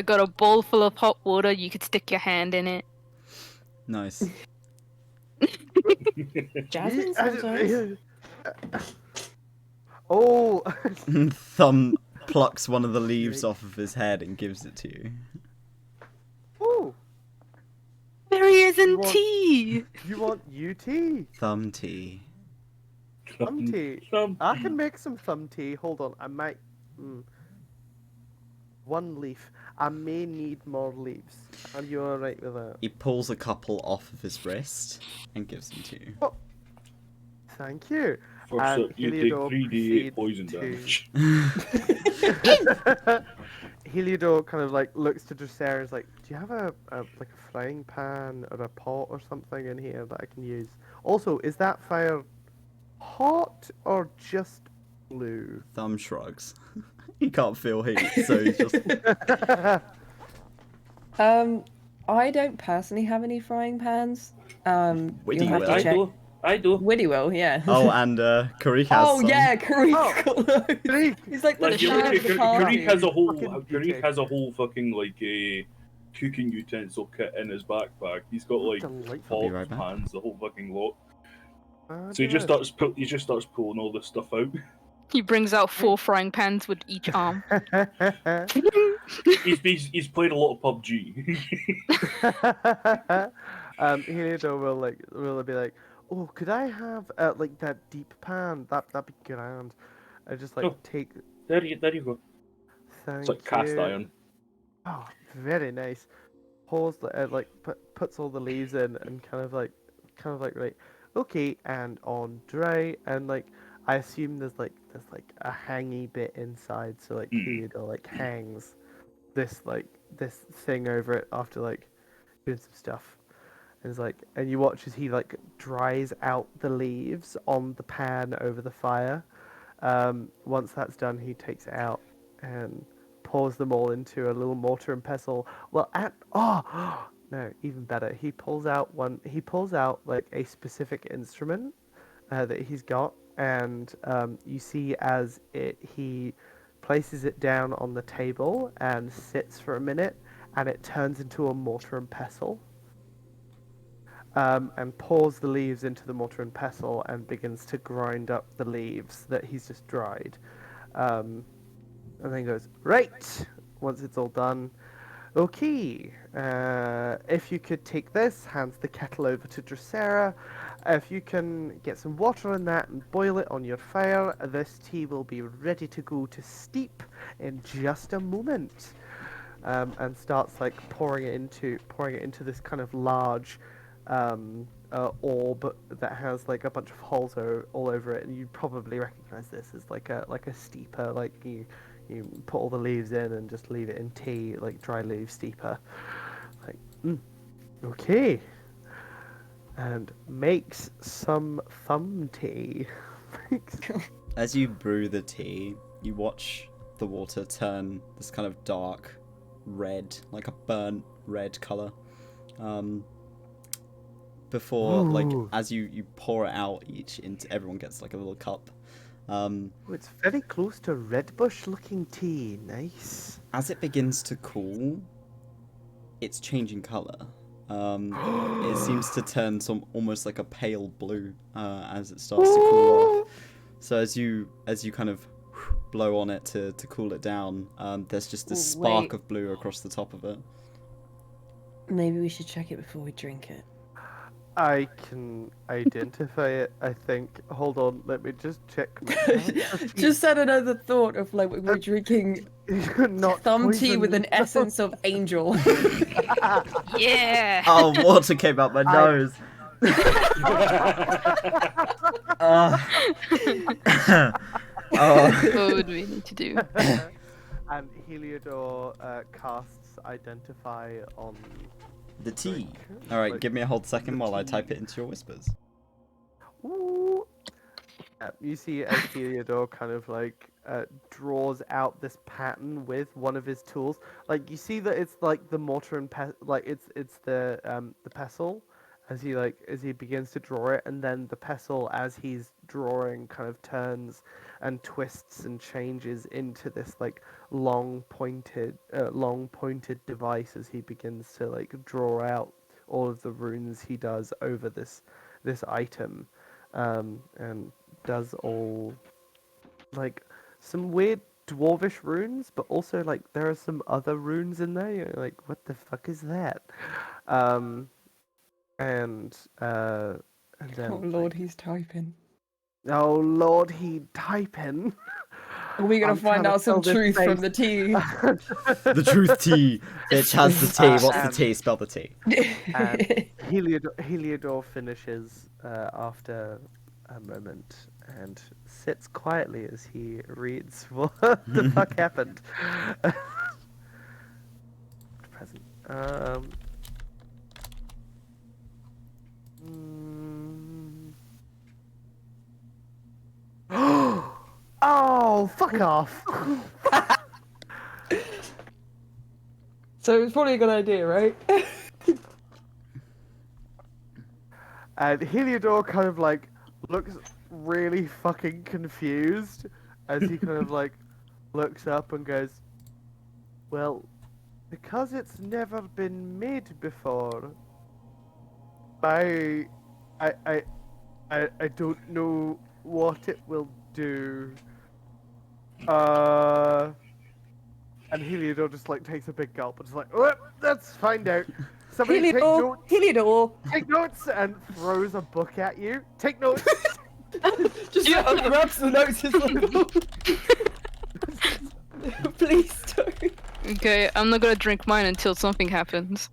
got a bowl full of hot water. You could stick your hand in it. Nice. Jasmine sounds nice. Oh, Thumb plucks one of the leaves off of his head and gives it to you. oh! There he is in You want- tea. You want UT? Thumb tea. Thumb tea. I can make some thumb tea. Hold on, I might. One leaf. I may need more leaves. Are you alright with that? He pulls a couple off of his wrist and gives them to you. Thank you. First And up, you take Heliodor 3d8 proceeds poison to- damage. Heliodor kind of like looks to Drosera and is like, "Do you have a like a frying pan or a pot or something in here that I can use? Also, is that fire hot or just blue?" Thumb shrugs. He can't feel heat, so he's just. I don't personally have any frying pans. Widdy You'll have will. to check. I do. Widdy will, yeah. Oh, and Karik has Oh some. yeah, Kareek's Oh. got those. Kareek! He's like the Like, you shine look of at the party. Kareek has a whole Fucking Kareek BK. has a whole fucking like a cooking utensil kit in his backpack. He's got like Delightful. I'll be pots, right back. pans, the whole fucking lot. Ah, So he just good. starts pulling all this stuff out. He brings out 4 frying pans with each arm. He's played a lot of PUBG. Heliodor will be like, "Oh, could I have like that deep pan? That'd be grand." I just like Oh. take. there you go. Thank It's like cast you. iron. Oh, very nice. Pulls like puts all the leaves in and kind of like right. Okay, and on dry and like I assume there's like a hangy bit inside, so like Heliodor like hangs this thing over it after like doing some stuff. And it's like, and you watch as he like dries out the leaves on the pan over the fire. Once that's done, he takes it out and pours them all into a little mortar and pestle. Well, no, even better. He pulls out like a specific instrument that he's got, and you see as he places it down on the table and sits for a minute, and it turns into a mortar and pestle. And pours the leaves into the mortar and pestle and begins to grind up the leaves that he's just dried. And then goes, "Right, once it's all done, okay, if you could take this," hands the kettle over to Drosera. "If you can get some water in that and boil it on your fire, this tea will be ready to go to steep in just a moment." And starts like pouring it into this kind of large orb that has like a bunch of holes all over it, and you probably recognize this as like a steeper. Like you put all the leaves in and just leave it in tea, like dry leaf steeper. Like, okay, and makes some thumb tea. As you brew the tea, you watch the water turn this kind of dark red, like a burnt red color. Before, like, Ooh. as you pour it out everyone gets like a little cup. Oh, it's very close to redbush looking tea. Nice. As it begins to cool, it's changing color. It seems to turn almost like a pale blue as it starts to cool off. So as you kind of blow on it to cool it down, there's just a Ooh, spark wait. of blue across the top of it. Maybe we should check it before we drink it. I can identify it, I think. Hold on, let me just check. Just had another thought of like we're drinking Not thumb tea with an poison. essence of angel. Yeah. Oh, water came out my nose. Oh. What would we need to do? And Heliodor casts Identify on The tea. drink. Alright, Like, give me a hold second the while I tea. type it into your whispers. Ooh. You see as Heliodor kind of like draws out this pattern with one of his tools. Like you see that it's like the mortar and it's the pestle as he begins to draw it, and then the pestle as he's drawing kind of turns and twists and changes into this like long pointed device as he begins to like draw out all of the runes he does over this item, and does all like some weird dwarvish runes, but also like there are some other runes in there. You're like, what the fuck is that? And then Oh lord, he's typing. oh lord, he typing. Are we gonna I'm find trying to out some fill this truth from space. the tea? The truth tea. Bitch has the tea. What's the And- tea? Spell the tea. And Heliodor finishes after a moment and sits quietly as he reads what the fuck happened. Present. Oh, fuck off! So it's probably a good idea, right? And Heliodor kind of like looks really fucking confused as he kind of like looks up and goes, well, because it's never been made before, I don't know what it will do. And Heliodor just like takes a big gulp and is like, oh, let's find out. Somebody take Heliodor! notes. Heliodor! Take notes, and throws a book at you. Take notes. Just grabs the notes. Is like, please don't. Okay, I'm not gonna drink mine until something happens.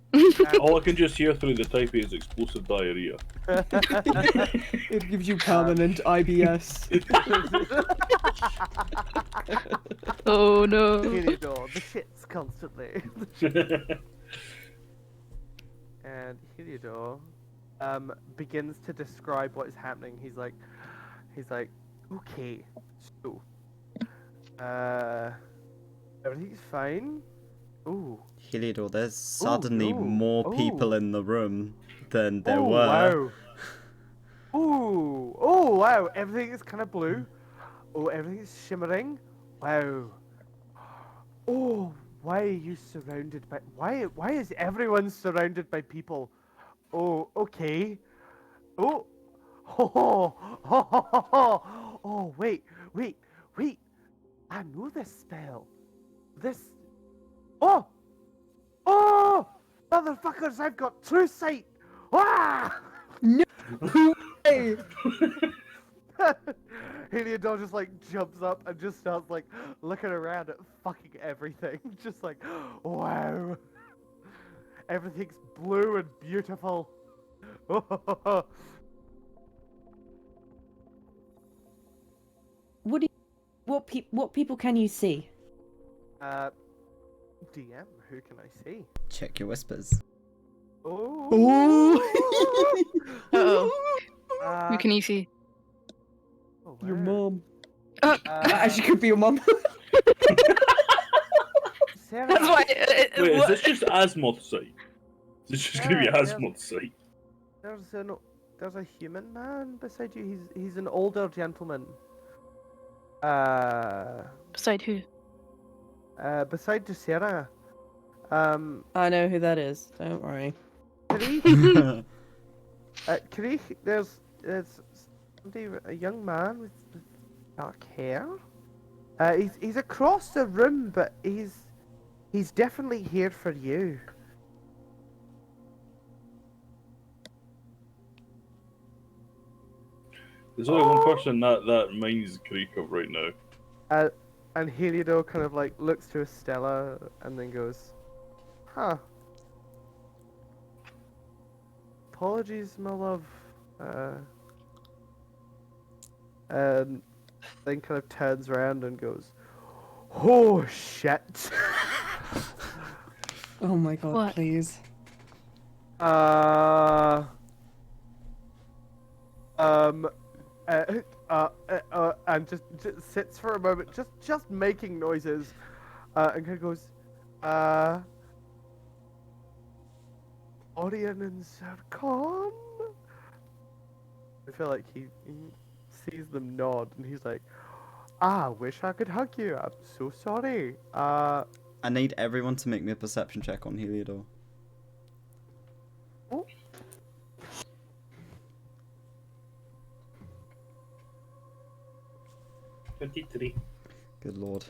All I can just hear through the typing is explosive diarrhea. It gives you permanent IBS. Oh no. Heliodor, the shits constantly. And Heliodor begins to describe what is happening. He's like, okay, so, everything's fine. Ooh. Heliodor, there's suddenly no. more people Ooh. in the room than there Oh, were. wow. Ooh, oh wow, everything is kind of blue. Oh, everything is shimmering. Wow. Oh, why are you surrounded by? Why is everyone surrounded by people? Oh, okay. Oh, oh, wait. I know this spell. This. Oh, motherfuckers! I've got true sight. Ah! Hey, Heliodor just like jumps up and just starts like looking around at fucking everything. Just like, wow. Everything's blue and beautiful. What people can you see? DM, who can I see? Check your whispers. Oh. Uh-oh. Who can you see? Oh, your wow. mom. Uh, Actually, could be your mom. Sarah. That's why. Wait, is this just Azimuth sight? Is this just gonna be Yeah, yeah. Azimuth sight? There's a human man beside you. He's an older gentleman. Beside who? Beside Drosera. I know who that is. Don't worry. Karich, there's somebody, a young man with dark hair. He's across the room, but he's definitely here for you. There's only one person that minds Greek of right now. And Heliodor kind of like looks to Estella and then goes, "Huh. Apologies, my love." And then kind of turns around and goes, "Oh shit." Oh my god, What? please. And just sits for a moment, just making noises, and kind of goes, Orion and Zircon? I feel like he sees them nod, and he's like, wish I could hug you, I'm so sorry. I need everyone to make me a perception check on Heliodor. Oh. $23. Good lord.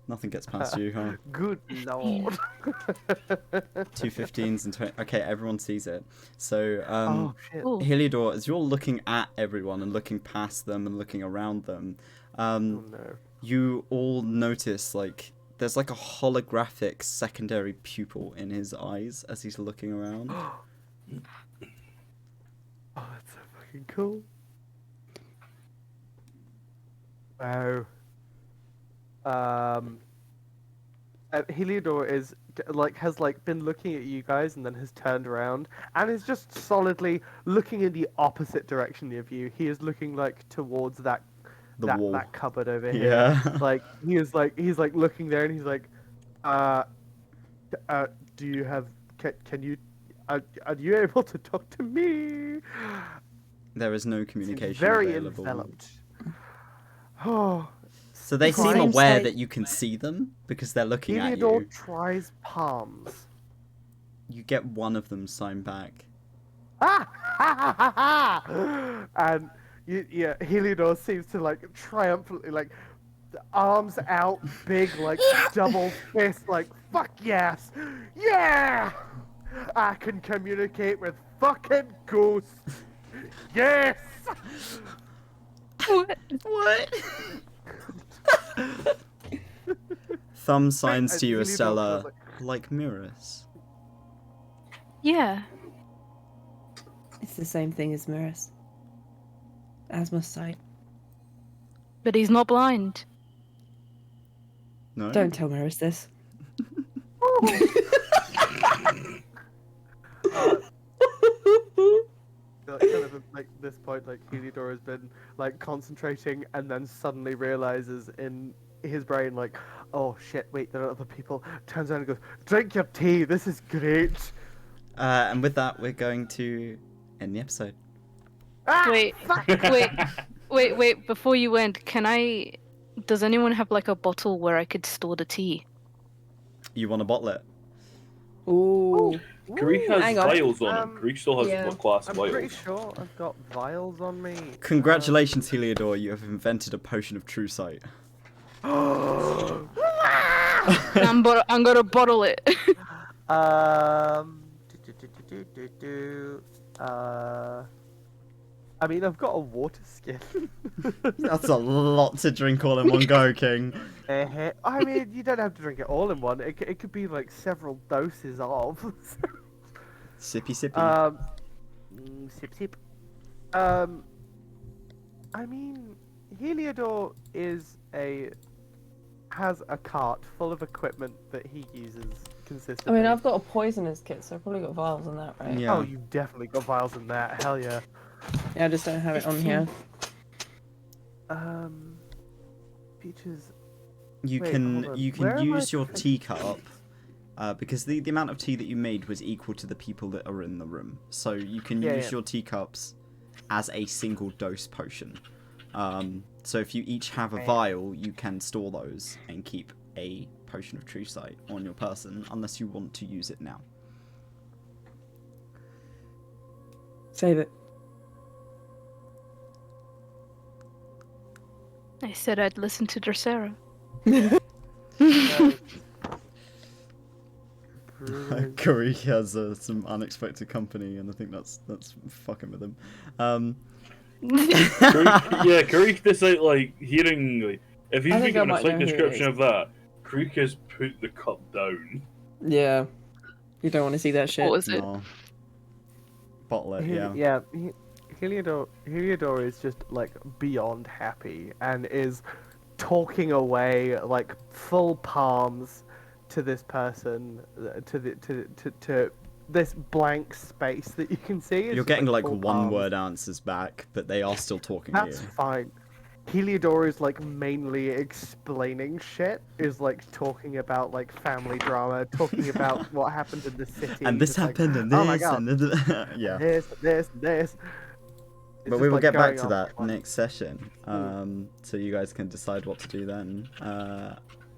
Nothing gets past you, huh? Good lord. 2 15s and 20. Okay, everyone sees it. So, Oh shit. Ooh. Heliodor, as you're looking at everyone and looking past them and looking around them, Oh no. you all notice, like, there's like a holographic secondary pupil in his eyes as he's looking around. Oh, that's so fucking cool. Wow. Heliodor is has been looking at you guys and then has turned around and is just solidly looking in the opposite direction of you. He is looking like towards that Wall. that cupboard over Yeah. here. Like he's like looking there and he's like, do you have can you are you able to talk to me? There is no Seems communication very available. enveloped. Oh. So they seem Seems aware like- that you can see them because they're looking at Heliodor you. tries palms. You get one of them signed back. And Heliodor seems to like triumphantly like the arms out, big like double fist, like fuck yes, yeah, I can communicate with fucking ghosts. Yes. What? Thumb signs And to you, Heliodor Estella, goes like mirrors. Yeah. It's the same thing as Mirrors. Asthma sight. But he's not blind. No? Don't tell Mirrors this. Kind of like this point, like Heliodor has been like concentrating, and then suddenly realizes in his brain, like, oh shit, wait, there are other people. Turns around and goes, "Drink your tea. This is great." And with that, we're going to end the episode. Ah, Wait, fuck! wait. Before you end, can I? Does anyone have like a bottle where I could store the tea? You want to bottle it? Ooh. Greek has hang on. vials on him. Greek still has yeah. glass I'm vials. pretty sure I've got vials on me. Congratulations, Heliodor, you have invented a potion of true sight. I'm gonna bottle it. I mean, I've got a water skin. That's a lot to drink all in one go, King. I mean, you don't have to drink it all in one. It could be like several doses of. Sippy sippy. Sip sip. I mean, Heliodor has a cart full of equipment that he uses I consistently. mean, I've got a poisonous kit, so I've probably got vials in that, right? Yeah. Oh, you definitely got vials in that. Hell yeah. Yeah, I just don't have it on here. Peaches. You Wait, can hold on. you Where can am I use your drinking teacup because the amount of tea that you made was equal to the people that are in the room. So you can Yeah, use yeah. your teacups as a single dose potion. So if you each have a Right. vial, you can store those and keep a potion of true sight on your person unless you want to use it now. Save it. I said I'd listen to Drosera. Brilliant. Karik has some unexpected company, and I think that's fucking with him. Karik is like hearing like if he's I been think I given a might slight know who it description is. of that, Karik has put the cup down. Yeah. You don't want to see that shit. What was it? No. Bottle it, yeah. Yeah, Heliodor is just like beyond happy and is talking away like full palms to this person, to this blank space that you can see. It's You're just, getting like full one palms. word answers back, but they are still talking to That's you. fine. Heliodor is like mainly explaining shit, is like talking about like family drama, talking about what happened in the city. And this just like, happened, and oh my this, God, and yeah. this. It's But we just, will like, get back going to on that for fun. next session, so you guys can decide what to do then.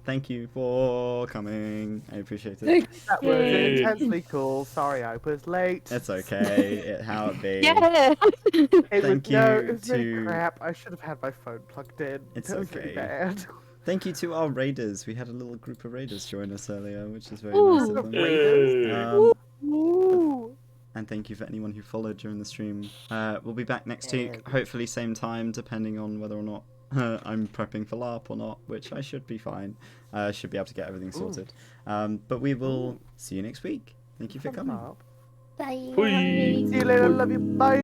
Thank you for coming. I appreciate it. That was Yay. intensely cool. Sorry I was late. It's okay. How it be. Yeah. It Thank was, no, it you was really to- crap. I should have had my phone plugged in. It's That was really okay. bad. Thank you to our raiders. We had a little group of raiders join us earlier, which is very Ooh. nice of them. Yay. Woo! And thank you for anyone who followed during the stream. We'll be back next week, Yeah. hopefully same time, depending on whether or not I'm prepping for LARP or not, which I should be fine. Should be able to get everything sorted. But we will see you next week. Thank you for coming. Bye. Whee! See you later. Love you. Bye.